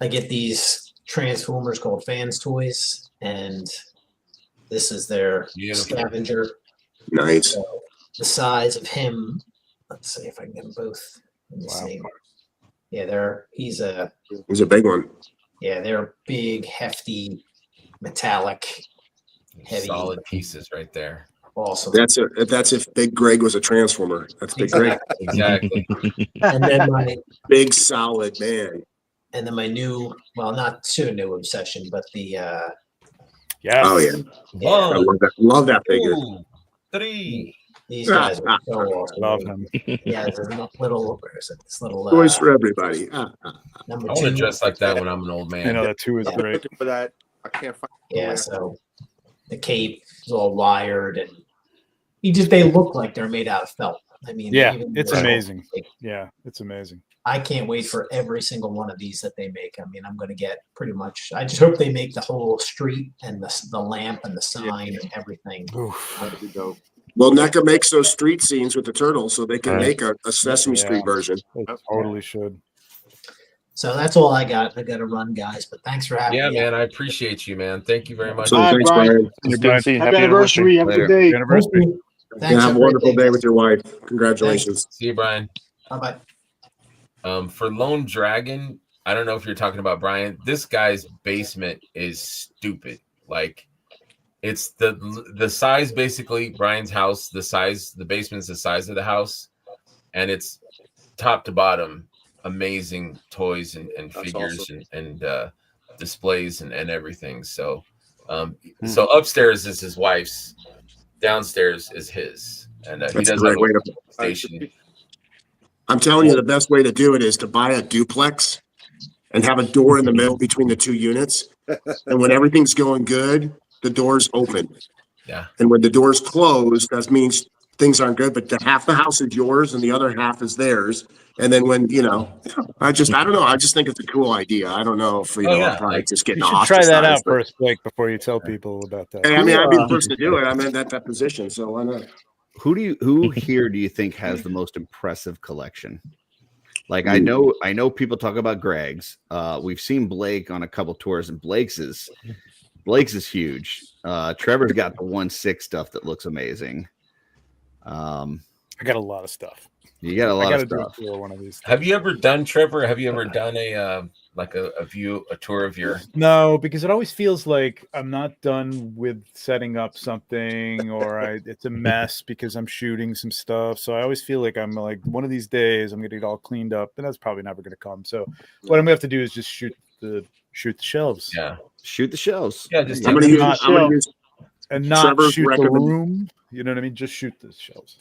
I get these Transformers called Fans Toys, and this is their scavenger. Nice. So the size of him. Let's see if I can get them both in the same. Yeah, he's a big one. Yeah, they're big, hefty, metallic, heavy, solid pieces right there. Awesome. That's if Big Greg was a Transformer. That's Big Greg. Exactly. And then my big solid man. And then my new, well, not too new obsession, but the yes. Oh yeah. I love that figure. 2, 3. These guys are so awesome. Love him. Yeah, there's a little, where's it? This little toys for everybody. I want to dress like that when I'm an old man. I know that 2 is great. For that, I can't find. Yeah, so the cape is all wired, and they look like they're made out of felt. I mean, yeah, it's amazing. Yeah, it's amazing. I can't wait for every single one of these that they make. I mean, I'm going to get pretty much. I just hope they make the whole street and the lamp and the sign and everything. That'd be dope. Well, NECA makes those street scenes with the turtles, so they can make a Sesame Street version. It totally should. So that's all I got. I got to run, guys. But thanks for having me. Yeah, man, I appreciate you, man. Thank you very much. Thanks, Brian. Happy anniversary. Have a good day. Anniversary. Thanks, have a wonderful day with your wife. Congratulations. See you, Brian. Bye-bye. For Lone Dragon, I don't know if you're talking about Brian. This guy's basement is stupid. Like, it's the size, basically, Brian's house, the basement is the size of the house, and it's top to bottom amazing toys and figures awesome. and displays and everything. So so upstairs is his wife's, downstairs is his, and he does have a station. I'm telling you, the best way to do it is to buy a duplex and have a door in the middle between the 2 units, and when everything's going good, the doors open. Yeah. And when the doors close, that means things aren't good, but half the house is yours and the other half is theirs. And then when, I don't know. I just think it's a cool idea. I don't know if, I'm probably just getting you should try that out first, Blake, before you tell people about that. I mean, I'd be the first to do it. I'm in that position, so why not? Who here do you think has the most impressive collection? Like, I know people talk about Greg's. We've seen Blake on a couple tours, and Blake's is huge. Trevor's got the 1/6 stuff that looks amazing. I got a lot of stuff. You got a lot of stuff. One of these. Have you ever done, Trevor? Have you ever done a tour of your? No, because it always feels like I'm not done with setting up something, or it's a mess because I'm shooting some stuff. So I always feel like I'm like, one of these days I'm gonna get all cleaned up, and that's probably never gonna come. So what I'm gonna have to do is just shoot the shelves. Yeah, shoot the shelves. Yeah, just I'm gonna use not Trevor's shoot the room. You know what I mean? Just shoot the shelves.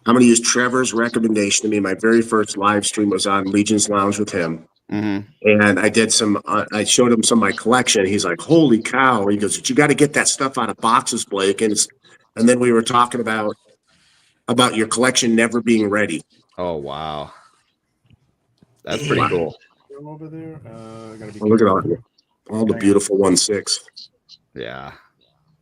I'm going to use Trevor's recommendation to me. My very first live stream was on Legion's Lounge with him. Mm-hmm. And I did I showed him some of my collection. He's like, holy cow. He goes, you got to get that stuff out of boxes, Blake. And then we were talking about your collection never being ready. Oh, wow. That's pretty cool. room over there. Gotta be Look at all the beautiful 1/6. Yeah,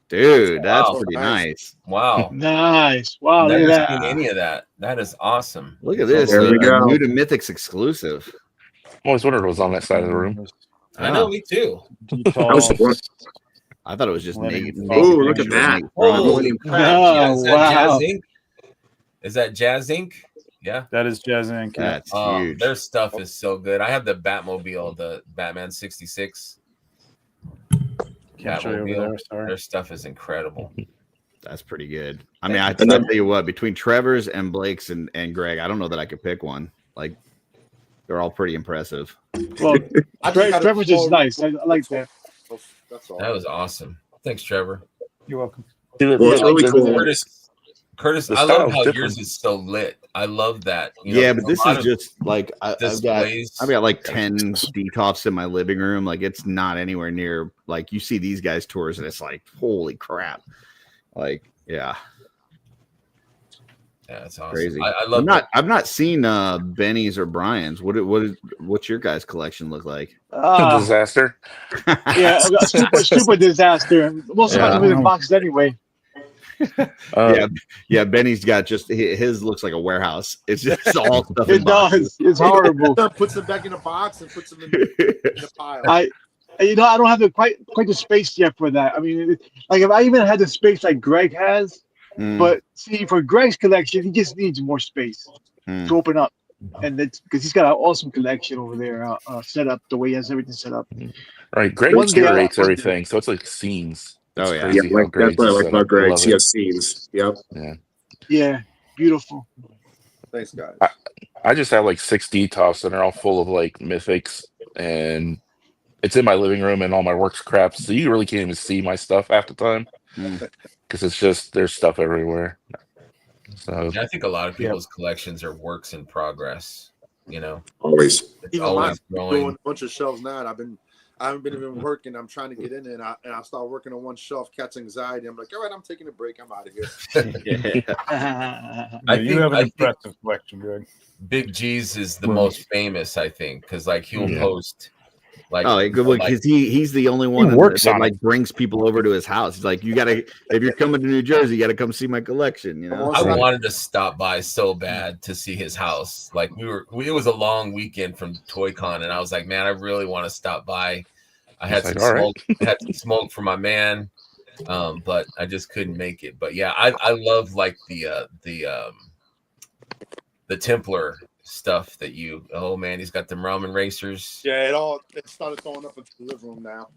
dude, that's Wow. pretty nice. Wow. Nice. Wow, look Never at that. seen any of that. That is awesome. Look at this. There we A go. new to Mythics exclusive. I always wondered what was on that side of the room. I know, me too. I thought it was just naked. Oh, look at that. Holy crap. Is that Jazz Inc? Is that Jazz Inc? Yeah. That is Jazz Inc. That's huge. Their stuff is so good. I have the Batmobile, the Batman 66. Catmobile. Their stuff is incredible. That's pretty good. I mean, I tell you what, between Trevor's and Blake's and Greg, I don't know that I could pick one. Like, they're all pretty impressive. Well, Trevor's is nice. I like that. That's all. That was awesome. Thanks, Trevor. You're welcome. Well, it's really cool. Curtis, I love how yours is so lit. I love that. Yeah, but this is just like I've got like 10 DTOFs in my living room. Like, it's not anywhere near like you see these guys' tours, and it's like, holy crap! Like, yeah, that's awesome. Crazy. I love. I've not seen Benny's or Brian's. What's your guys' collection look like? Disaster. Yeah, super disaster. Most of them are in boxes anyway. Yeah. Benny's got just his looks like a warehouse. It's just all stuff. It does. It's horrible. Puts them back in a box and puts them in a pile. I don't have quite the space yet for that. I mean, like if I even had the space like Greg has, but see, for Greg's collection, he just needs more space to open up, and that's because he's got an awesome collection over there set up the way he has everything set up. Right, Greg curates everything, so it's like scenes. It's crazy like, that's what I like about Greg. He has scenes. Yep. Yeah, beautiful. Thanks, guys. I just have like 6 DTOFs, and they're all full of like mythics, and it's in my living room and all my work crap. So you really can't even see my stuff half the time because it's just there's stuff everywhere. So I think a lot of people's collections are works in progress. You know, always. Even always growing. A bunch of shelves now, and I haven't been even working. I'm trying to get in there, and I start working on one shelf, catch anxiety. I'm like, all right, I'm taking a break. I'm out of here. You have an impressive collection, Greg. Big G's is the most famous, I think, because like he'll post. Like, because he's the only one that like brings people over to his house. He's like, you gotta, if you're coming to New Jersey, you gotta come see my collection. You know, I wanted to stop by so bad to see his house. Like it was a long weekend from ToyCon, and I was like, man, I really want to stop by. I had some smoke, had some smoke for my man, but I just couldn't make it. But yeah, I love like the Templar stuff that he's got them ramen racers. Yeah, it started throwing up into the living room now.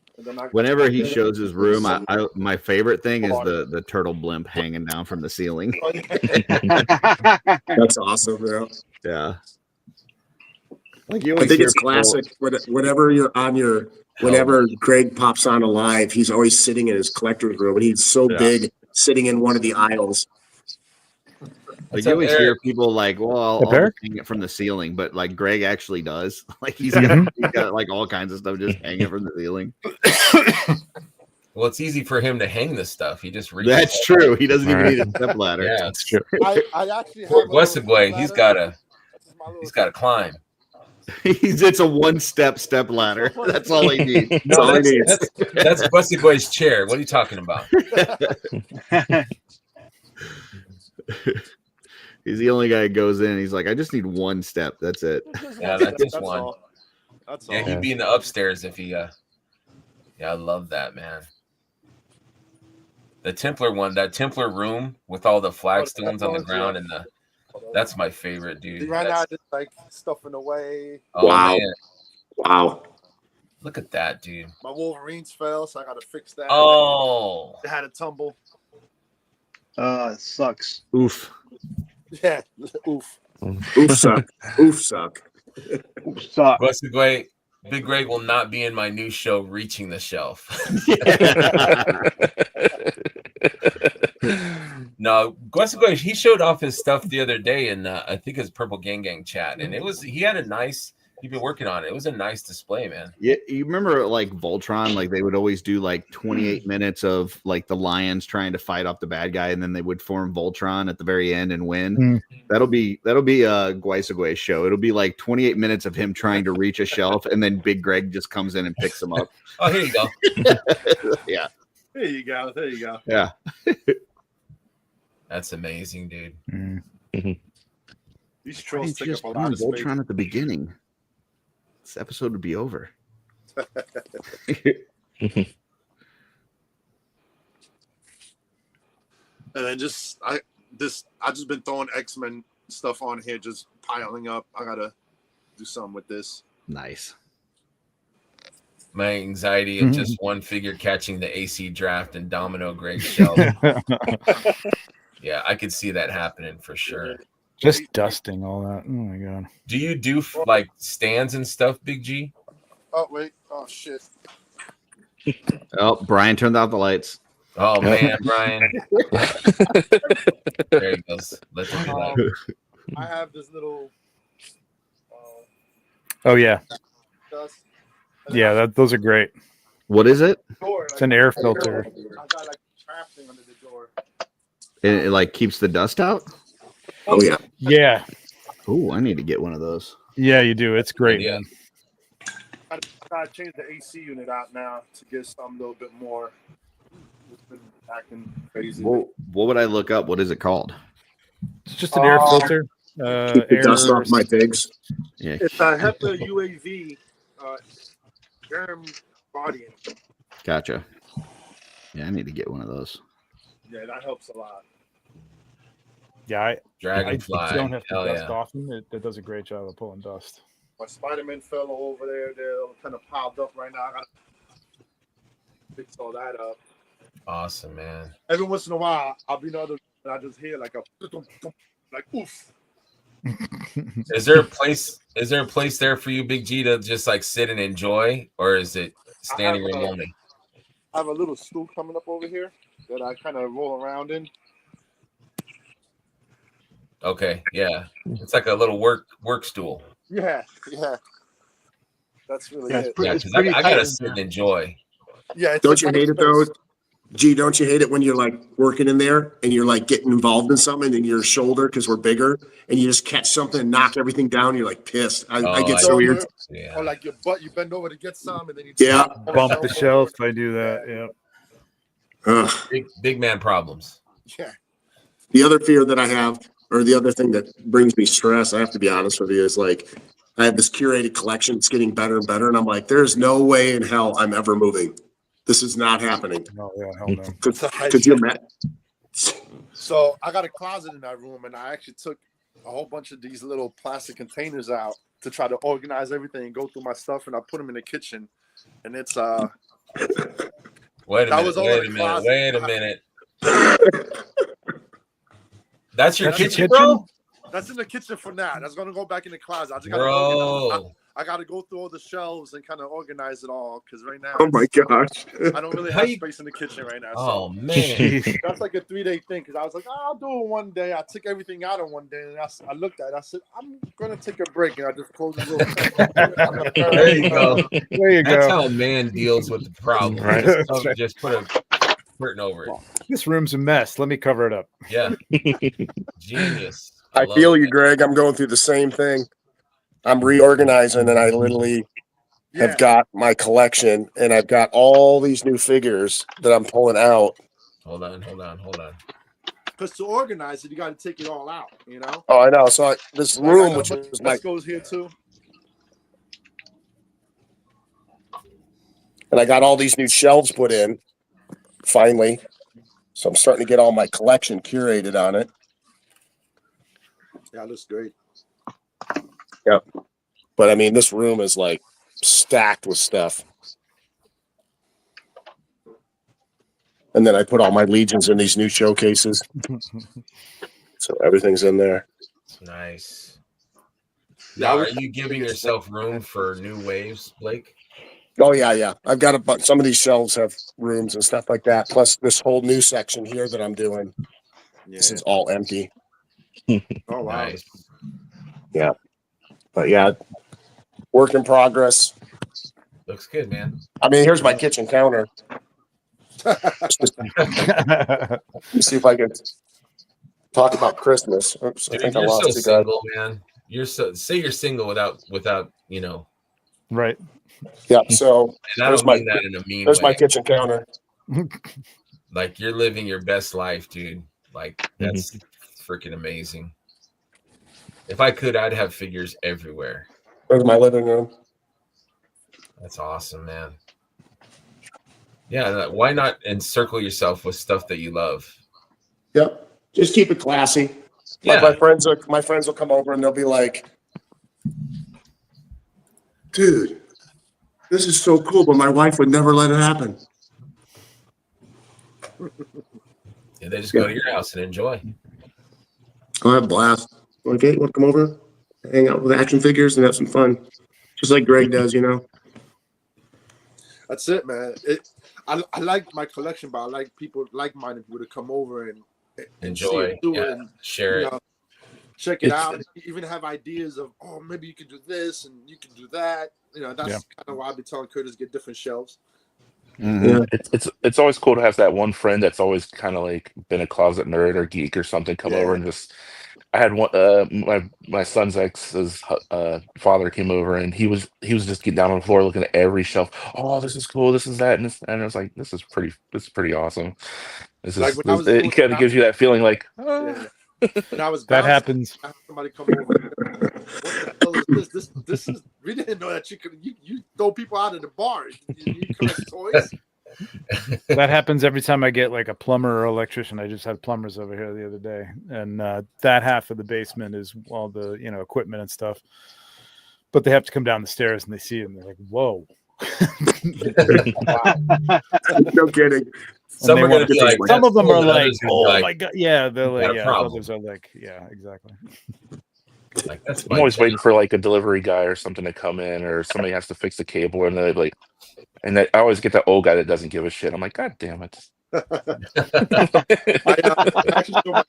Whenever he shows his room, my favorite thing is the turtle blimp hanging down from the ceiling. That's awesome, bro. Yeah. Like I think it's classic. Whenever you're on whenever Greg pops on live, he's always sitting in his collector's room, and he's so big, sitting in one of the aisles. Like you always hear people like, well, I'll hang it from the ceiling, but like Greg actually does. Like he's got like all kinds of stuff just hanging from the ceiling. Well, it's easy for him to hang this stuff. He just That's true. He doesn't even need a step ladder. Yeah, that's true. I actually have Westaway, he's got to climb. It's a one-step ladder. That's all he needs. That's all he needs. That's Westaway's chair. What are you talking about? He's the only guy that goes in. He's like, I just need one step. That's it. Yeah, that's just one. That's all. Yeah, he'd be in the upstairs if he. Yeah, I love that, man. The Templar one, that Templar room with all the flagstones on the ground and that's my favorite, dude. Right now, just like stuffing away. Oh, wow, man. Wow. Look at that, dude. My Wolverines fell, so I got to fix that. Oh, it had a tumble. It sucks. Oof. Yeah, oof. Oof suck. Oof suck. Oof suck. Big Greg will not be in my new show, Reaching the Shelf. No, Guesagway, he showed off his stuff the other day in I think his Purple Gang chat, and he had a nice You've been working on it. It was a nice display, man. Yeah, you remember like Voltron, like they would always do like 28 minutes of like the lions trying to fight off the bad guy, and then they would form Voltron at the very end and win. That'll be a Guaisagüe show. It'll be like 28 minutes of him trying to reach a shelf, and then Big Greg just comes in and picks him up. Oh, here you go. Yeah. There you go. There you go. Yeah. That's amazing, dude. These trolls take just up a lot of Voltron space. at the beginning. This episode would be over. And then I just been throwing X-Men stuff on here, just piling up. I gotta do something with this. Nice. My anxiety of just one figure catching the AC draft and Domino Greg shelf. Yeah, I could see that happening for sure. Just dusting all that. Oh my god. Do you do like stands and stuff, Big G? Oh wait. Oh shit. Oh, Brian turned out the lights. Oh man, Brian. There he goes. Let's I have this little. Oh yeah. Dust. Yeah, those are great. What is it? It's an air filter. I got like a trap thing under the door. It like keeps the dust out? Oh yeah. Yeah. Oh, I need to get one of those. Yeah, you do. It's great. Yeah. I gotta change the AC unit out now to get something a little bit more. It's been acting crazy. What would I look up? What is it called? It's just an air filter. Keep the dust off my pigs. Yeah. It's a HEPA UAV germ bodying. Gotcha. Yeah, I need to get one of those. Yeah, that helps a lot. Yeah, I Dragonfly. don't have to Hell dust yeah. often. It does a great job of pulling dust. My Spider-Man fellow over there, they're kind of piled up right now. I gotta fix all that up. Awesome, man. Every once in a while, I'll be in the other and I just hear like a like oof. Is there a place there for you, Big G, to just like sit and enjoy, or is it standing room only? I have a little stool coming up over here that I kind of roll around in. Okay, yeah. It's like a little work stool. Yeah. That's really it. Yeah, 'cause I gotta sit and enjoy. Yeah. Don't you hate it though? Gee, don't you hate it when you're like working in there and you're like getting involved in something and your shoulder, because we're bigger, and you just catch something and knock everything down? You're like pissed. I get so weird. Yeah. Or like your butt, you bend over to get some, and then you Bump the shelf. I do that. Yeah. Big man problems. Yeah. The other fear that I have, or the other thing that brings me stress, I have to be honest with you, is like I have this curated collection. It's getting better and better, and I'm like, there's no way in hell I'm ever moving. This is not happening. Oh yeah, hell no. Could you imagine? So I got a closet in that room, and I actually took a whole bunch of these little plastic containers out to try to organize everything and go through my stuff, and I put them in the kitchen. And it's Wait a minute. That's your kitchen, bro? That's in the kitchen for now. That's gonna go back in the closet. I gotta go through all the shelves and kind of organize it all, because right now, oh my gosh, I don't really have space in the kitchen right now. Oh so man, that's like a 3-day thing, because I was like, I'll do it one day. I took everything out on one day, and I looked at it. I said, I'm gonna take a break, and I just closed the room. There you go. There you That's go. how a man deals with the problem. Right. Just put a curtain over it. This room's a mess. Let me cover it up. Yeah. Genius. I love feel it. you, Greg. I'm going through the same thing. I'm reorganizing, and I literally have got my collection, and I've got all these new figures that I'm pulling out. Hold on. Because to organize it, you got to take it all out, you know? Oh, I know. So this room, which is my, this goes here too. and I got all these new shelves put in, finally. So I'm starting to get all my collection curated on it. Yeah, it looks great. Yep. But I mean, this room is like stacked with stuff. And then I put all my Legions in these new showcases. So everything's in there. It's nice. Now, are you giving yourself room for new waves, Blake? Oh, yeah. I've got a bunch. Some of these shelves have rooms and stuff like that. Plus this whole new section here that I'm doing. Yeah. This is all empty. Oh, wow. Nice. Yeah. But yeah, Work in progress. Looks good, man. I mean, here's my kitchen counter. Let me see if I can talk about Christmas. Oops, Dude, I think I you're so lost you guys. single, man. You're single without right. Yeah. So and I don't mean that in a mean there's way. my kitchen counter. Like you're living your best life, dude. Like that's freaking amazing. If I could, I'd have figures everywhere. There's my living room. That's awesome, man. Yeah, why not encircle yourself with stuff that you love? Yep. Just keep it classy. Yeah. My friends will come over and they'll be like, dude, this is so cool, but my wife would never let it happen. Yeah, they just go to your house and enjoy. I'll have a blast. Okay, want to come over, hang out with action figures, and have some fun, just like Greg does, you know. That's it, man. I like my collection, but I like people like-minded people to come over and enjoy, see it, and share it, check it out. Even have ideas of, oh, maybe you can do this and you can do that. That's kind of why I've been telling Curtis get different shelves. Yeah. It's always cool to have that one friend that's always kind of like been a closet nerd or geek or something come over and just. I had one. My son's ex's father came over and he was just getting down on the floor looking at every shelf. Oh, this is cool. This is that, and I was like, this is pretty awesome. It kind of gives you that feeling like. When I was that happens. I had somebody come over. What the hell is this? This is. We didn't know that you throw people out of the bar. You collect toys. That happens every time I get like a plumber or electrician. I just had plumbers over here the other day, and that half of the basement is all the equipment and stuff. But they have to come down the stairs and they see it and they're like, "Whoa!" No kidding. Some are going to be like, some of them are like, "Oh like, my god!" Yeah, they're like, "Yeah." Others are like, "Yeah, exactly." Like that's. I'm always waiting for like a delivery guy or something to come in, or somebody has to fix the cable, and they're like. And I always get that old guy that doesn't give a shit. I'm like, God damn it. I actually told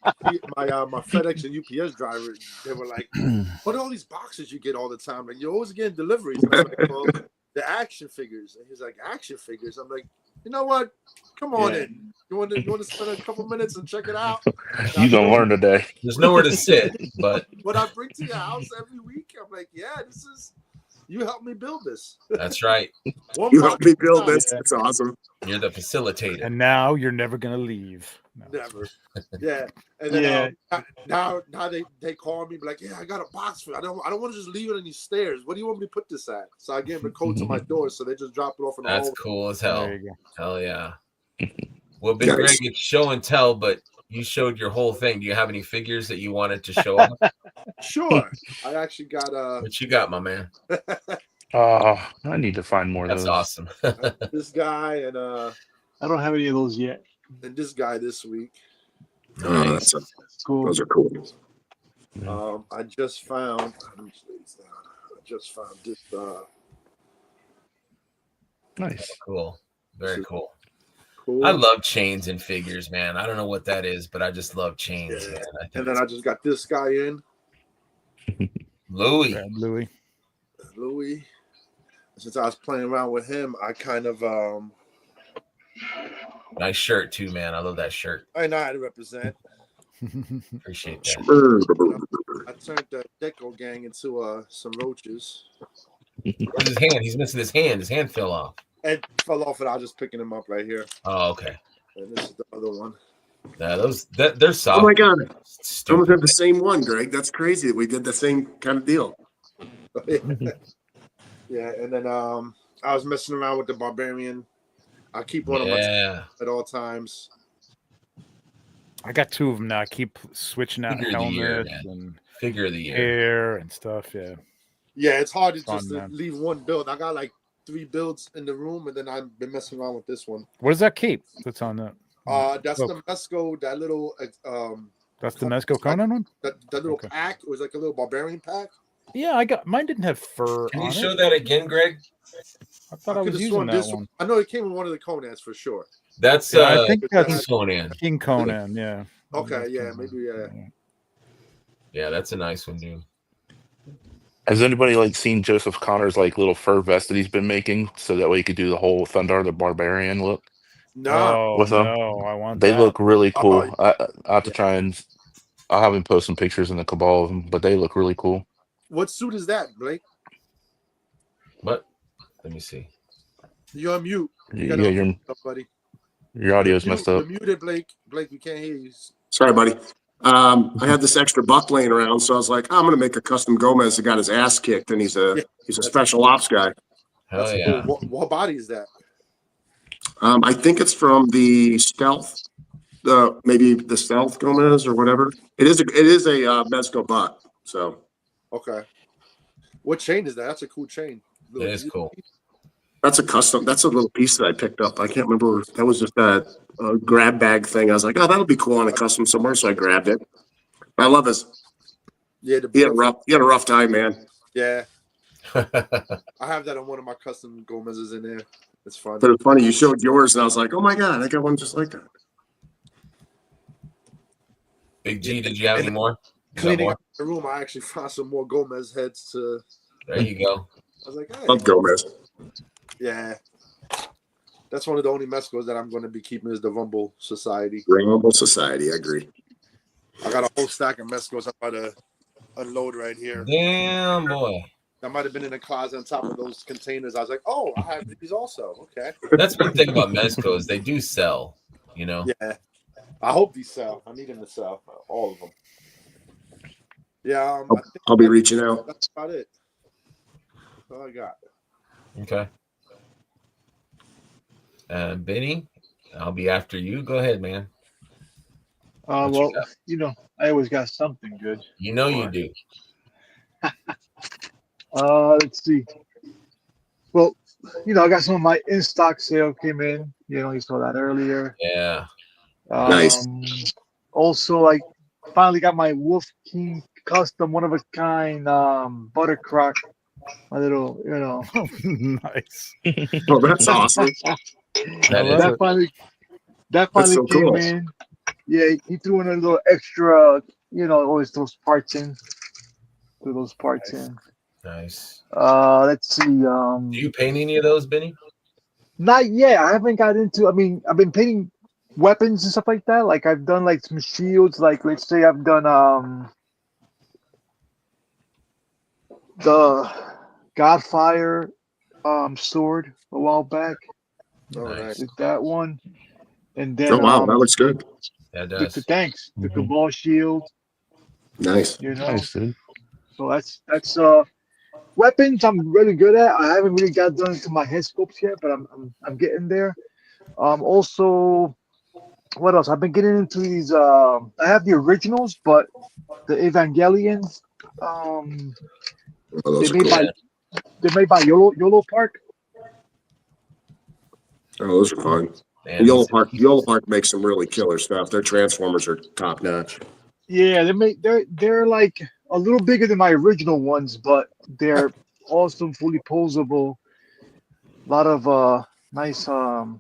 my FedEx and UPS driver, they were like, what are all these boxes you get all the time? Like, you're always getting deliveries. And I'm like, well, the action figures. And he's like, action figures? I'm like, you know what? Come on in. You want to spend a couple minutes and check it out? You're going to learn today. There's nowhere to sit, but. What I bring to your house every week, I'm like, yeah, this is. You helped me build this. That's right. You helped me build this. It's awesome. You're the facilitator. And now you're never going to leave. No. Never. Yeah. And then now they call me like, yeah, I got a box for you. I don't want to just leave it on these stairs. What do you want me to put this at? So I gave them a code to my door, so they just drop it off in the hall. That's cool as hell. Hell yeah. Well, Big Greg, it's show and tell, but you showed your whole thing. Do you have any figures that you wanted to show off? Sure. I actually got what you got, my man? I need to find more of those. That's awesome. This guy and I don't have any of those yet. And this guy this week. Nice. Cool. Those are cool. I just found this nice. Cool. Very cool. I love chains and figures, man. I don't know what that is, but I just love chains. Yeah. And then I just got this guy in. Louis. Since I was playing around with him, I kind of nice shirt too, man. I love that shirt. I know how to represent. Appreciate that. I turned the Deco gang into some roaches. Where's his hand? He's missing his hand. His hand fell off. It fell off, and I was just picking him up right here. Oh, okay. And this is the other one. Yeah, they're soft. Oh my god, I almost have the same one, Greg. That's crazy that we did the same kind of deal. Yeah, and then I was messing around with the Barbarian. I keep one of my at all times. I got two of them now. I keep switching out helmets and figure of the year hair and stuff. Yeah. Yeah, it's hard to just leave one build. I got like 3 builds in the room, and then I've been messing around with this one. What does that keep? That's on that. That's the Mesco. That little. That's the Mesco Conan one. That little pack. It was like a little Barbarian pack. Yeah, I got mine. Didn't have fur. Can you show that again, Greg? I thought I was using that one. I know it came in one of the Conans for sure. That's I think that's Conan. King Conan. Yeah. Okay. Yeah. Maybe. Yeah, that's a nice one, dude. Has anybody like seen Joseph Connor's like little fur vest that he's been making, so that way he could do the whole Thundar the Barbarian look? Nah. Oh With them? no, I want They that. look really cool. Oh, I have to try and I'll have him post some pictures in the cabal of them, but they look really cool. what suit is that, Blake? What? Let me see. You're on mute. Yeah, buddy. your audio's messed up. You're muted, Blake. Blake, we can't hear you. Sorry, buddy. I had this extra buck laying around, so I was like, I'm going to make a custom Gomez that got his ass kicked, and he's a special ops guy. Hell yeah. Cool. What body is that? I think it's from the stealth, maybe the stealth Gomez or whatever. It is a Mezco buck. So okay. What chain is that? That's a cool chain. It is cool. That's a custom. That's a little piece that I picked up. I can't remember. That was just that grab bag thing. I was like, oh, that'll be cool on a custom somewhere. So I grabbed it. I love his. Yeah, he had a rough time, man. Yeah. I have that on one of my custom Gomez's in there. It's fun. But it's funny. You showed yours, and I was like, oh my god, I got one just like that. Big G, did you have any more? Cleaning up the room, I actually found some more Gomez heads to. There you go. I was like, hey. Love Gomez. Yeah. That's one of the only Mezcos that I'm going to be keeping is the Rumble Society. Rumble Society, I agree. I got a whole stack of Mezcos I'm about to unload right here. Damn, boy. That might have been in the closet on top of those containers. I was like, oh, I have these also. Okay. That's one thing about Mezcos. They do sell, you know? Yeah. I hope these sell. I need them to sell. All of them. Yeah. I'll be reaching out. That's about it. That's all I got. Okay. Benny, I'll be after you. Go ahead, man. Well, I always got something good. You know you do. Let's see. Well, I got some of my in-stock sale came in. You saw that earlier. Yeah. Nice. Also, I finally got my Wolf King custom one-of-a-kind butter crock. My little, Nice. Oh, that's awesome. That finally so came cool. in. Yeah, he threw in a little extra, always those parts in. Threw those parts in. Nice. Let's see. Do you paint any of those, Benny? Not yet. I haven't got into. I mean, I've been painting weapons and stuff like that. Like I've done like some shields. Like let's say I've done the Godfire sword a while back. Nice. Did that one, and then Oh wow, that looks good. That does. Thanks. The Cabal shield. Nice. Nice, dude. So that's weapons I'm really good at. I haven't really got done into my head scopes yet, but I'm getting there. Also, what else? I've been getting into these. I have the originals, but the Evangelions. They're made by YOLO Park. Oh, those are fun. YOLO Park makes some really killer stuff. Their Transformers are top notch. Yeah, they're like a little bigger than my original ones, but they're awesome, fully posable. A lot of nice. What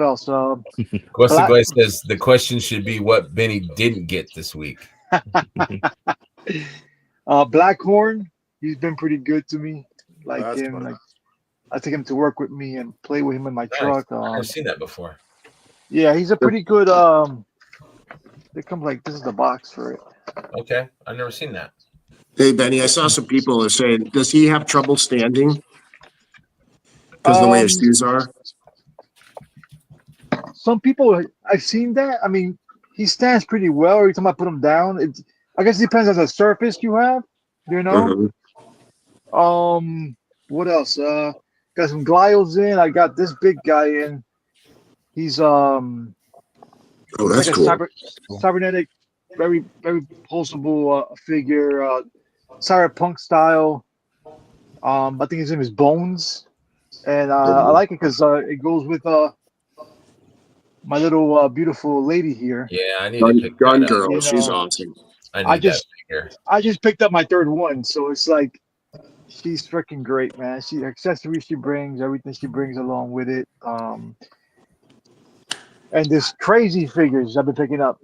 else? Questaguay says the question should be what Benny didn't get this week. Blackhorn, he's been pretty good to me. Like That's him, fun. like I take him to work with me and play with him in my truck. I've never seen that before. Yeah, he's a pretty good. They come like this is the box for it. Okay, I've never seen that. Hey Benny, I saw some people are saying, does he have trouble standing because of the way his shoes are? Some people I've seen that. I mean, he stands pretty well. Every time I put him down, I guess it depends on the surface you have. Mhm. What else? Got some Glios in. I got this big guy in. He's Oh, that's like cool. a cybernetic, very very pulsable figure, cyberpunk style. I think his name is Bones, and I like it because it goes with my little beautiful lady here. Yeah, I need to pick Gun that up. Girl, she's awesome. I just picked up my third one, so it's like she's freaking great, man. She accessories she brings, everything she brings along with it. And this crazy figures I've been picking up.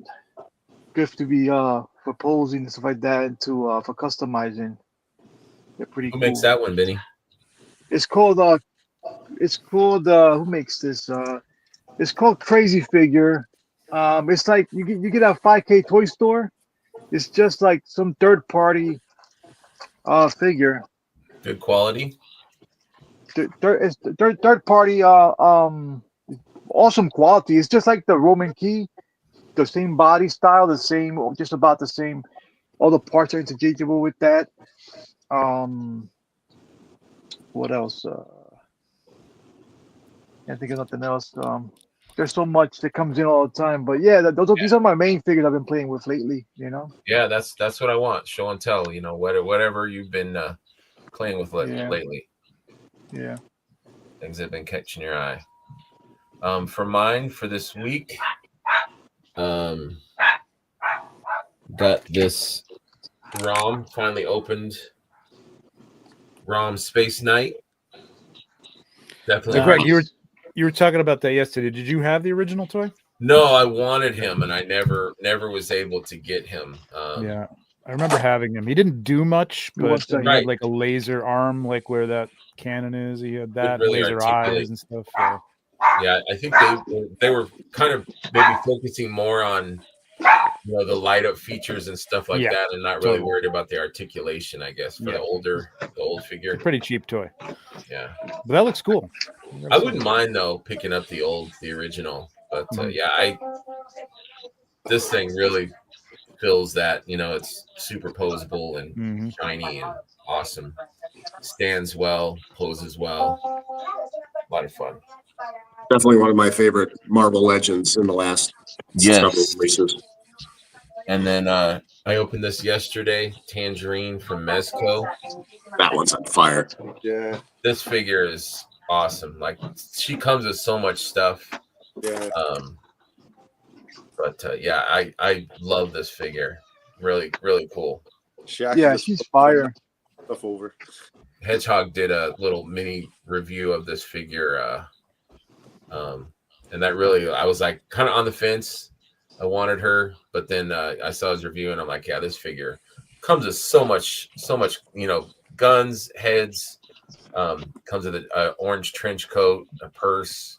good to be for posing and stuff like that, and to for customizing. They're pretty Who cool. makes that one, Benny? It's called who makes this? It's called Crazy Figure. It's like you get a 5K toy store. It's just like some third party figure. Good quality. It's third party awesome quality. It's just like the Roman key, the same body style, the same, just about the same. All the parts are interchangeable with that. What else? Can't think of nothing else. There's so much that comes in all the time, but yeah, these are my main figures I've been playing with lately. Yeah, that's what I want. Show and tell. Whatever you've been playing with lately. Yeah. Things that have been catching your eye. For mine for this week, got this ROM finally opened. ROM Space Knight. Definitely. So Greg, you were talking about that yesterday. Did you have the original toy? No, I wanted him, and I never was able to get him. Yeah, I remember having him. He didn't do much, but he had like a laser arm, like where that cannon is. He had that really laser eyes and stuff. Yeah, I think they were kind of maybe focusing more on the light up features and stuff like that, and not really worried about the articulation, I guess, for the old figure. It's a pretty cheap toy. Yeah, but that looks cool. I wouldn't mind though picking up the original, but this thing really feels that it's superposable and shiny and awesome. Stands well, poses well. A lot of fun. Definitely one of my favorite Marvel Legends in the last several releases. And then I opened this yesterday, Tangerine from Mezco. That one's on fire. Yeah. This figure is awesome. Like, she comes with so much stuff. Yeah. I love this figure. Really, really cool. She's fire. Stuff over. Hedgehog did a little mini review of this figure. And that really, I was like kind of on the fence. I wanted her, but then I saw his review and I'm like, yeah, this figure comes with so much, guns, heads, comes with an orange trench coat, a purse,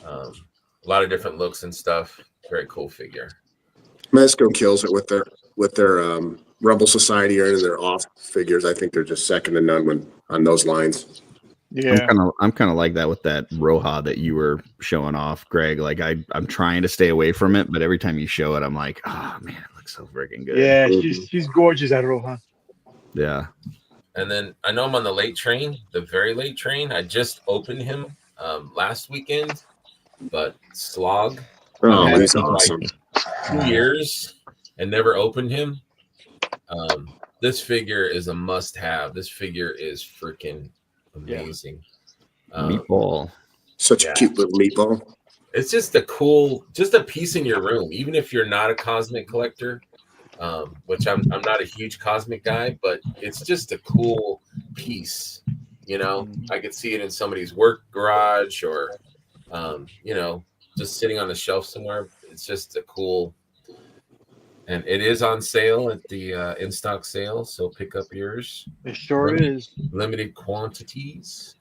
a lot of different looks and stuff. Very cool figure. Mezco kills it with their Rebel Society or their off figures. I think they're just second to none on those lines. Yeah, I'm kind of like that with that Roja that you were showing off, Greg. Like I'm trying to stay away from it, but every time you show it, I'm like, oh man, it looks so freaking good. Yeah, she's gorgeous, that Roja. Yeah. And then I know I'm on the late train, the very late train. I just opened him last weekend, but Slog. Oh, he's awesome. 2 years and never opened him. This figure is a must-have. This figure is freaking amazing. Meatball. Such a cute little meatball. It's just a piece in your room, even if you're not a cosmic collector, which I'm not a huge cosmic guy, but it's just a cool piece. I could see it in somebody's work garage or, just sitting on the shelf somewhere. It's just a cool, and it is on sale at the in-stock sale, so pick up yours. It sure is. Limited quantities.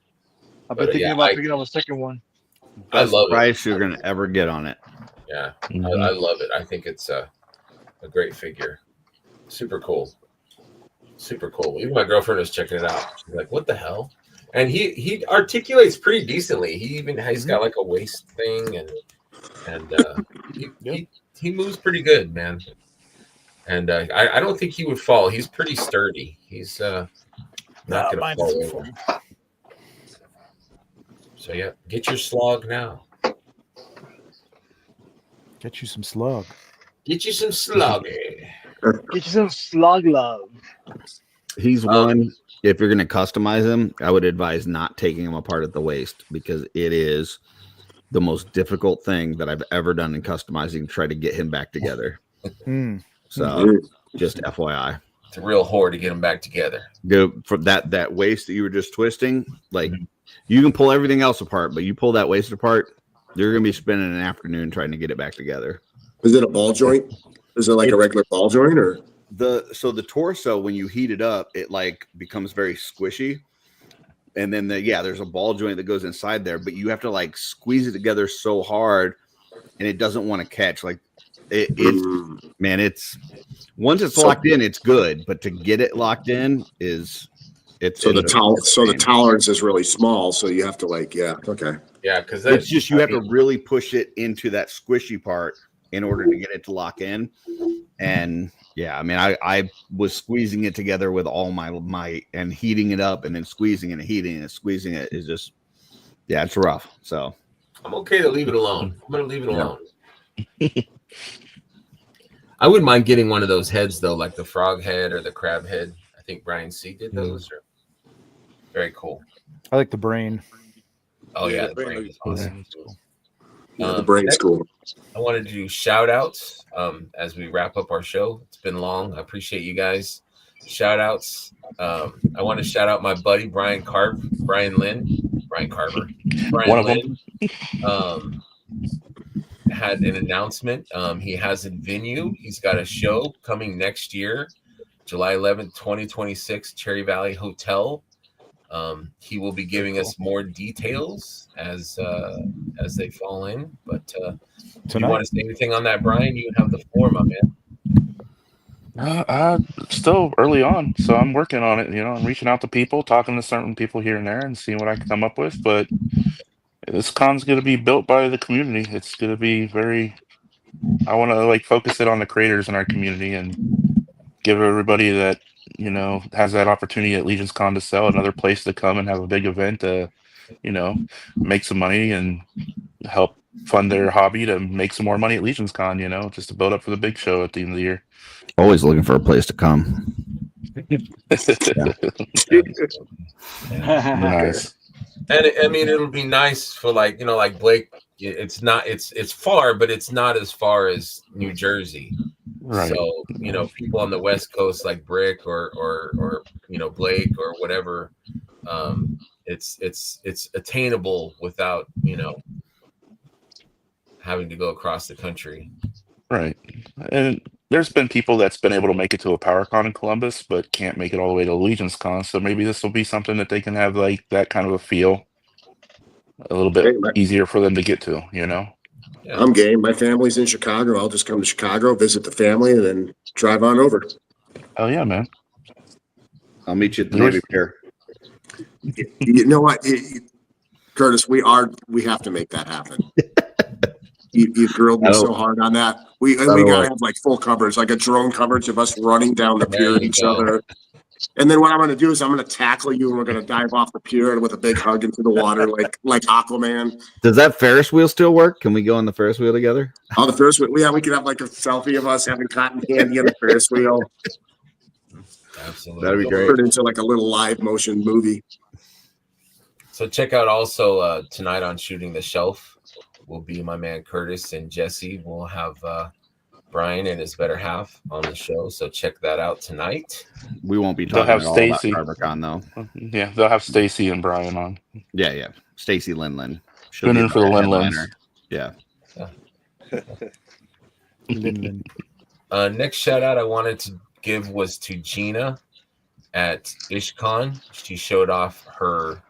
I've been thinking about picking up a second one. I love it. Price you're gonna ever get on it. Yeah, I love it. I think it's a great figure. Super cool. Super cool. Even my girlfriend was checking it out. She's like, "What the hell?" And he articulates pretty decently. He's got like a waist thing, and he moves pretty good, man. And I don't think he would fall. He's pretty sturdy. He's not gonna fall over. So yeah, get your Slog now. Get you some Slug. Get you some Slug. Get you some Slug love. He's one. If you're going to customize him, I would advise not taking him apart at the waist because it is the most difficult thing that I've ever done in customizing to try to get him back together. So just FYI. It's a real whore to get them back together. Go for that waist that you were just twisting. Like you can pull everything else apart, but you pull that waist apart, you're going to be spending an afternoon trying to get it back together. Is it a ball joint? Is it like a regular ball joint or? The torso, when you heat it up, it like becomes very squishy. And then there's a ball joint that goes inside there, but you have to like squeeze it together so hard and it doesn't want to catch. Like it's once it's locked in, it's good, but to get it locked in the tolerance is really small, so you have to because it's just you have to really push it into that squishy part in order to get it to lock in. And I was squeezing it together with all my might and heating it up and then squeezing it and heating it and squeezing it is just it's rough. So I'm okay to leave it alone. I'm gonna leave it alone. I wouldn't mind getting one of those heads though, like the frog head or the crab head. I think Brian C did those. Very cool. I like the brain. Oh yeah, the brain is awesome. The brain's cool. I wanted to do shout outs as we wrap up our show. It's been long. I appreciate you guys. Shout outs. I want to shout out my buddy Brian Carver. Had an announcement. He has a venue. He's got a show coming next year, July 11th, 2026, Cherry Valley Hotel. He will be giving us more details as they fall in. But if you want to say anything on that, Brian, you have the floor, my man. Still early on, so I'm working on it. I'm reaching out to people, talking to certain people here and there, and seeing what I can come up with. But this con's going to be built by the community. It's going to be I want to focus it on the creators in our community and give everybody that has that opportunity at Legion's Con to sell another place to come and have a big event to make some money and help fund their hobby to make some more money at Legion's Con, just to build up for the big show at the end of the year. Always looking for a place to come. Nice. And it'll be nice for like Blake. It's far, but it's not as far as New Jersey. Right. So people on the West Coast like Brick or Blake or whatever, it's attainable without having to go across the country. Right. And there's been people that's been able to make it to a PowerCon in Columbus, but can't make it all the way to Legion's Con. So maybe this will be something that they can have that kind of a feel, a little bit easier for them to get to. Yeah. I'm game. My family's in Chicago. I'll just come to Chicago, visit the family, and then drive on over. Oh yeah, man. I'll meet you at the Navy Pier. You know what, Curtis? We have to make that happen. You grilled me so hard on that. We gotta have full coverage, like a drone coverage of us running down the pier at each other. And then what I'm going to do is I'm going to tackle you and we're going to dive off the pier with a big hug into the water, like Aquaman. Does that Ferris wheel still work? Can we go on the Ferris wheel together? Oh, the Ferris wheel. Yeah, we could have a selfie of us having cotton candy on the Ferris wheel. Absolutely. That'd be great. Turn it into a little live motion movie. So check out also tonight on Shooting the Shelf will be my man Curtis and Jesse. We'll have Brian and his better half on the show, so check that out tonight. We won't be talking at all about CarverCon though. Yeah, they'll have Stacy and Brian on. Yeah. Stacy Linlin. Tune in for the Linlins. Yeah. Next shout out I wanted to give was to Gina at IshCon. She showed off her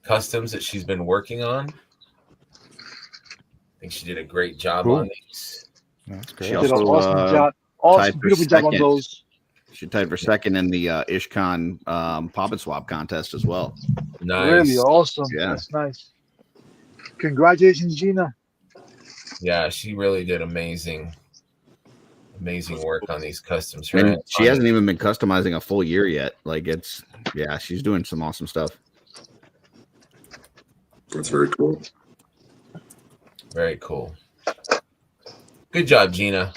customs that she's been working on. I think she did a great job on these. That's great. She did an awesome job. Awesome, beautiful job on those. She tied for second in the IshCon Pop and Swap contest as well. Nice. Really awesome. Yeah. That's nice. Congratulations, Gina. Yeah, she really did amazing work on these customs. And she hasn't even been customizing a full year yet. She's doing some awesome stuff. That's very cool. Very cool. Good job, Gina.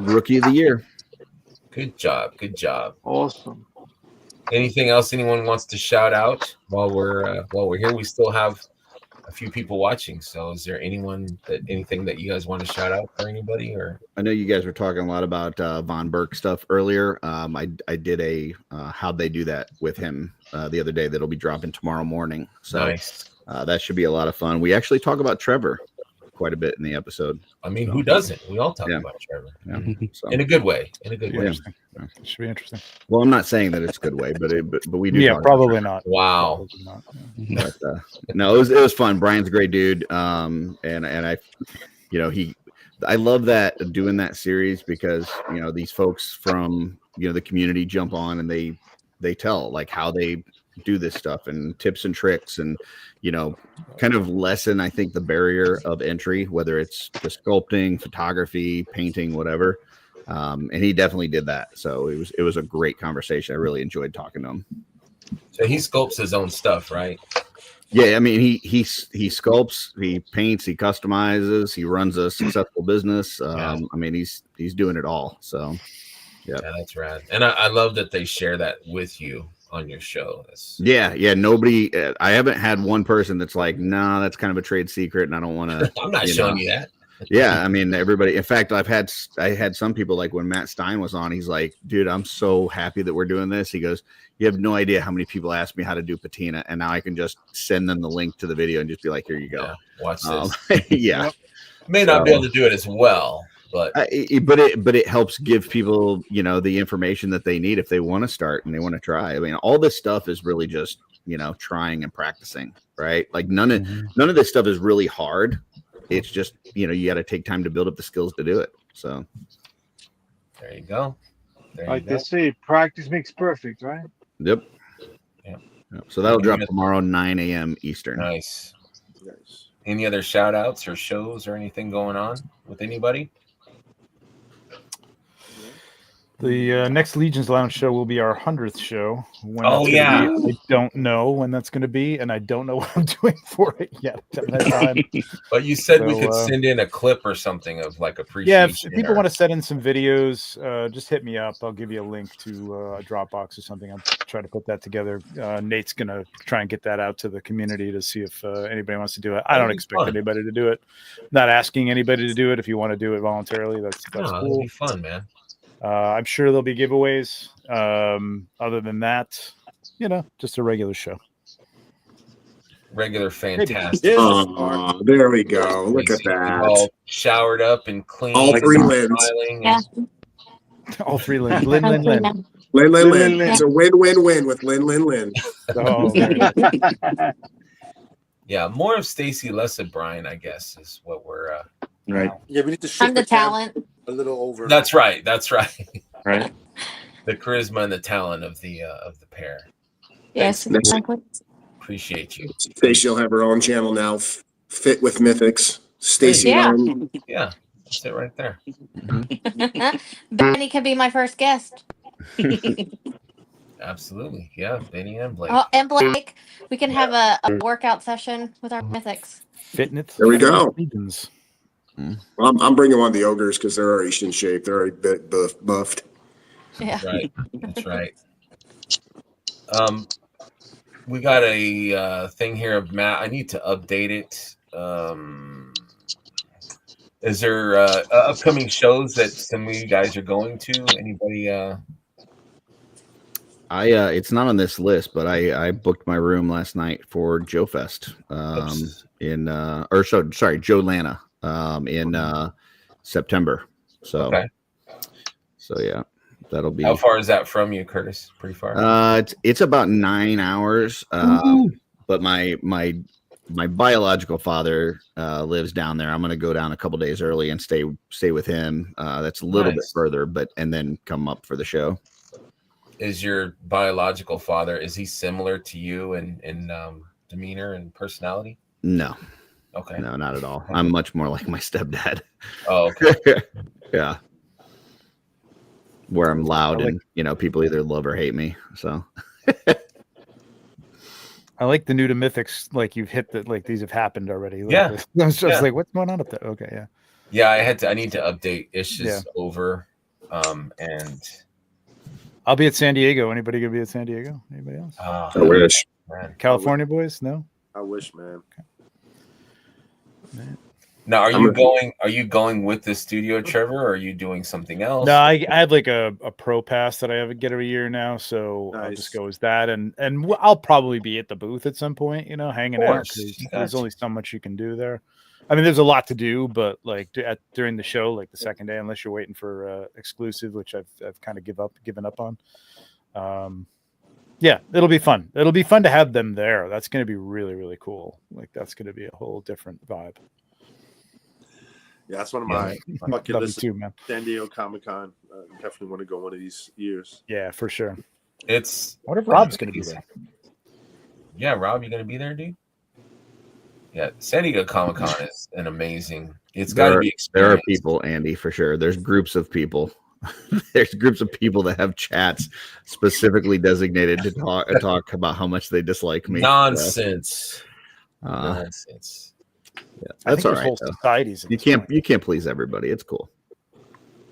Rookie of the year. Good job. Awesome. Anything else anyone wants to shout out while we're here? We still have a few people watching. So is there anything that you guys want to shout out for anybody? Or I know you guys were talking a lot about Von Burke stuff earlier. I did a how'd they do that with him the other day that'll be dropping tomorrow morning. So nice. That should be a lot of fun. We actually talk about Trevor quite a bit in the episode. I mean, who doesn't? We all talk about Trevor. So. In a good way. In a good way. Yeah. It should be interesting. Well, I'm not saying that it's a good way, but we do. Yeah, probably not. Wow. Probably not. But, no, it was fun. Brian's a great dude. And I, I love that doing that series because these folks from the community jump on and they tell like how they do this stuff and tips and tricks and kind of lessen, I think, the barrier of entry, whether it's just sculpting, photography, painting, whatever. And he definitely did that. So it was a great conversation. I really enjoyed talking to him. So he sculpts his own stuff, right? Yeah, I mean he sculpts, he paints, he customizes, he runs a successful business. I mean he's doing it all. So yeah, that's rad. And I love that they share that with you on your show. Yeah. Nobody. I haven't had one person that's like, nah, that's kind of a trade secret, and I don't want to. I'm not showing you that. Yeah, I mean everybody. In fact, I had some people like when Matt Stein was on. He's like, dude, I'm so happy that we're doing this. He goes, you have no idea how many people ask me how to do patina, and now I can just send them the link to the video and just be like, here you go. Yeah, watch this. Yeah, may not be able to do it as well. But it helps give people the information that they need if they want to start and they want to try. I mean, all this stuff is really just trying and practicing, right? Like none of this stuff is really hard. It's just you got to take time to build up the skills to do it. So there you go. Like they say, practice makes perfect, right? Yep. So that'll drop tomorrow, 9 a.m. Eastern. Nice. Any other shout outs or shows or anything going on with anybody? The next Legion's Lounge show will be our 100th show. When yeah. I don't know when that's going to be, and I don't know what I'm doing for it yet. But you said we could send in a clip or something of like appreciation. Yeah, if people want to send in some videos, just hit me up. I'll give you a link to a Dropbox or something. I'll try to put that together. Nate's going to try and get that out to the community to see if anybody wants to do it. I don't expect anybody to do it. Not asking anybody to do it. If you want to do it voluntarily, that's cool. It'll be fun, man. I'm sure there'll be giveaways. Other than that, just a regular show. Regular fantastic. There we go. Look at that. All showered up and clean. All three Lins. Yeah. All three Lins. Lin. Lin. It's a win-win-win with Lin. Oh, yeah, more of Stacy, less of Brian, I guess, is what we're right. Yeah, we need to shift I'm the talent. A little over. That's right. Right. The charisma and the talent of the pair. Yes, exactly. Appreciate you. Stacy will have her own channel now, Fit with Mythics. Stacy. Yeah. Yeah, that's it right there. Benny could be my first guest. Absolutely. Yeah, Benny and Blake. Oh, and Blake, we can have a workout session with our Mythics. Fitness. There we go. Legends. Well, I'm bringing on the ogres because they're already in shape. They're already buffed. Yeah. Right. That's right. We got a thing here of Matt. I need to update it. Is there upcoming shows that some of you guys are going to? Anybody? It's not on this list, but I booked my room last night for Joe Fest Joe Lana in September. So yeah, that'll be. How far is that from you, Curtis? Pretty far. It's about 9 hours. But my biological father lives down there. I'm going to go down a couple days early and stay with him. That's a little bit further, and then come up for the show. Is your biological father, is he similar to you in demeanor and personality? No. Okay. No, not at all. I'm much more like my stepdad. Oh, okay. Yeah. Where I'm loud and people either love or hate me. So I like the new to Mythics. Like you've hit that. Like these have happened already. Like yeah. I was just like, what's going on up there? Okay. Yeah. Yeah. I need to update. It's just over. And I'll be at San Diego. Anybody gonna be at San Diego? Anybody else? I wish. Man. California boys? No. I wish, man. Okay. Now, are you going with the studio, Trevor, or are you doing something else? No, I have like a pro pass that I have to get every year now, so I'll just go as that, and I'll probably be at the booth at some point, hanging out. There's only so much you can do there. I mean, there's a lot to do, but like during the show, like the second day, unless you're waiting for exclusive, which I've kind of given up on. Yeah, it'll be fun. It'll be fun to have them there. That's going to be really, really cool. Like that's going to be a whole different vibe. Yeah, that's one of my bucket Love lists. you too, man. San Diego Comic-Con. Definitely want to go one of these years. Yeah, for sure. It's what if Rob's going to be there? Yeah, Rob, you going to be there, dude? Yeah, San Diego Comic-Con is an amazing. It's got to be experienced. There are people, Andy, for sure. There's groups of people. There's groups of people that have chats specifically designated to talk about how much they dislike me. Nonsense. Nonsense. Yeah, that's all right. Societies you can't please everybody. It's cool.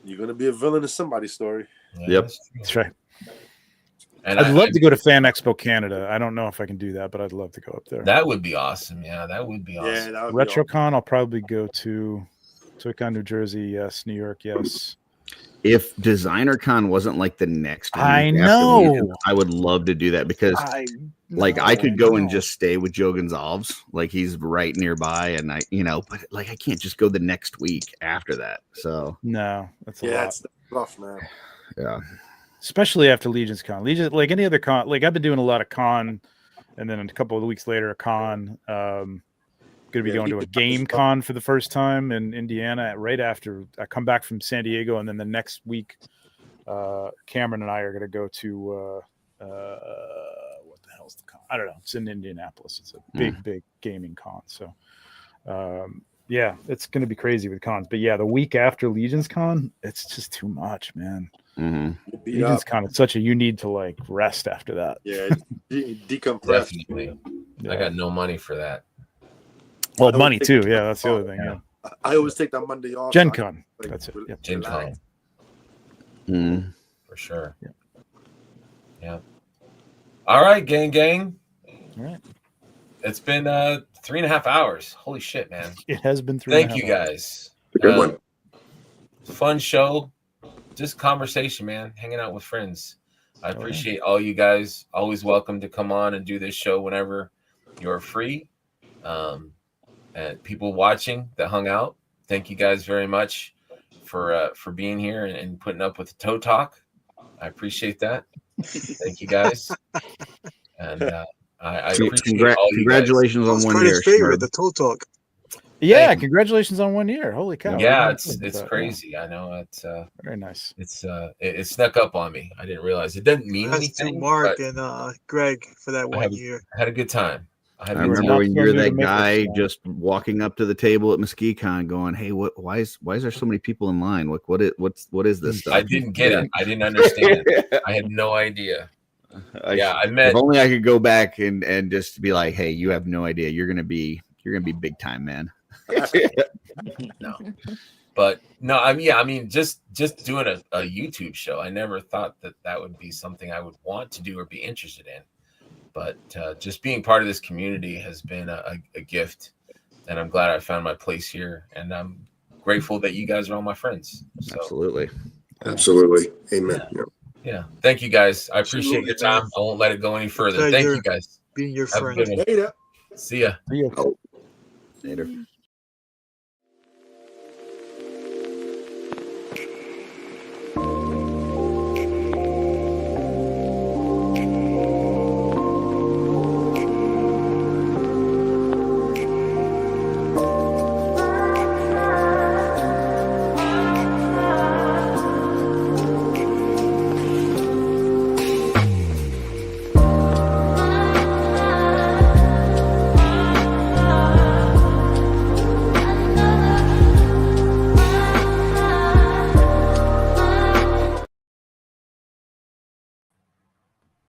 You're gonna be a villain in somebody's story. Yeah, yep, that's right. And I'd love to go to Fan Expo Canada. I don't know if I can do that, but I'd love to go up there. That would be awesome. Yeah, that would be awesome. Yeah, that would RetroCon, be awesome. I'll probably go to ToyCon, New Jersey. Yes, New York. Yes. If Designer Con wasn't like the next week I after know. Legion, I would love to do that because I could go and just stay with Joe Gonzalez. Like he's right nearby and but like I can't just go the next week after that. So no, that's a lot. It's rough, man. Yeah. Especially after Legion's Con. Legion, like any other con, like I've been doing a lot of con and then a couple of weeks later a con. Going to be going to a game con for the first time in Indiana right after I come back from San Diego, and then the next week Cameron and I are going to go to what the hell's the con? I don't know. It's in Indianapolis. It's a big gaming con. So yeah, it's going to be crazy with cons. But yeah, the week after Legion's Con, it's just too much, man. Mm-hmm. Legion's Con, it's such a you need to like rest after that. Yeah, decompress. Definitely. Yeah. I got no money for that. Well, money too. Yeah, that's the other thing. Yeah. I always take that Monday off. Gen Con. That's it. Yep. Gen Con. For sure. Yeah. Yeah. All right, gang. All right. It's been 3.5 hours. Holy shit, man. It has been 3.5 Thank you guys. Good one. Fun show. Just conversation, man. Hanging out with friends. I appreciate all you guys. Always welcome to come on and do this show whenever you're free. And people watching that hung out, thank you guys very much for being here and putting up with the toe talk. I appreciate that. Thank you guys. And I appreciate all congratulations on 1 year. Favorite, the toe talk. Yeah, congratulations on 1 year. Holy cow. Yeah, it's crazy. Yeah. I know it's very nice. It snuck up on me. I didn't realize it doesn't mean anything. To Mark and Greg for that 1 year. I had a good time. I remember when you're that guy just walking up to the table at MesquiCon going, "Hey, why is there so many people in line? What is this stuff?" I didn't get it. I didn't understand. I had no idea. I met. If only I could go back and just be like, "Hey, you have no idea. You're gonna be big time, man." No, but no. I mean, just doing a YouTube show. I never thought that would be something I would want to do or be interested in. But just being part of this community has been a gift, and I'm glad I found my place here. And I'm grateful that you guys are all my friends. So, Absolutely. Amen. Yeah. Thank you guys. I appreciate your time. I won't let it go any further. Thank you guys. Being your Have friend. a good one. See ya. Later.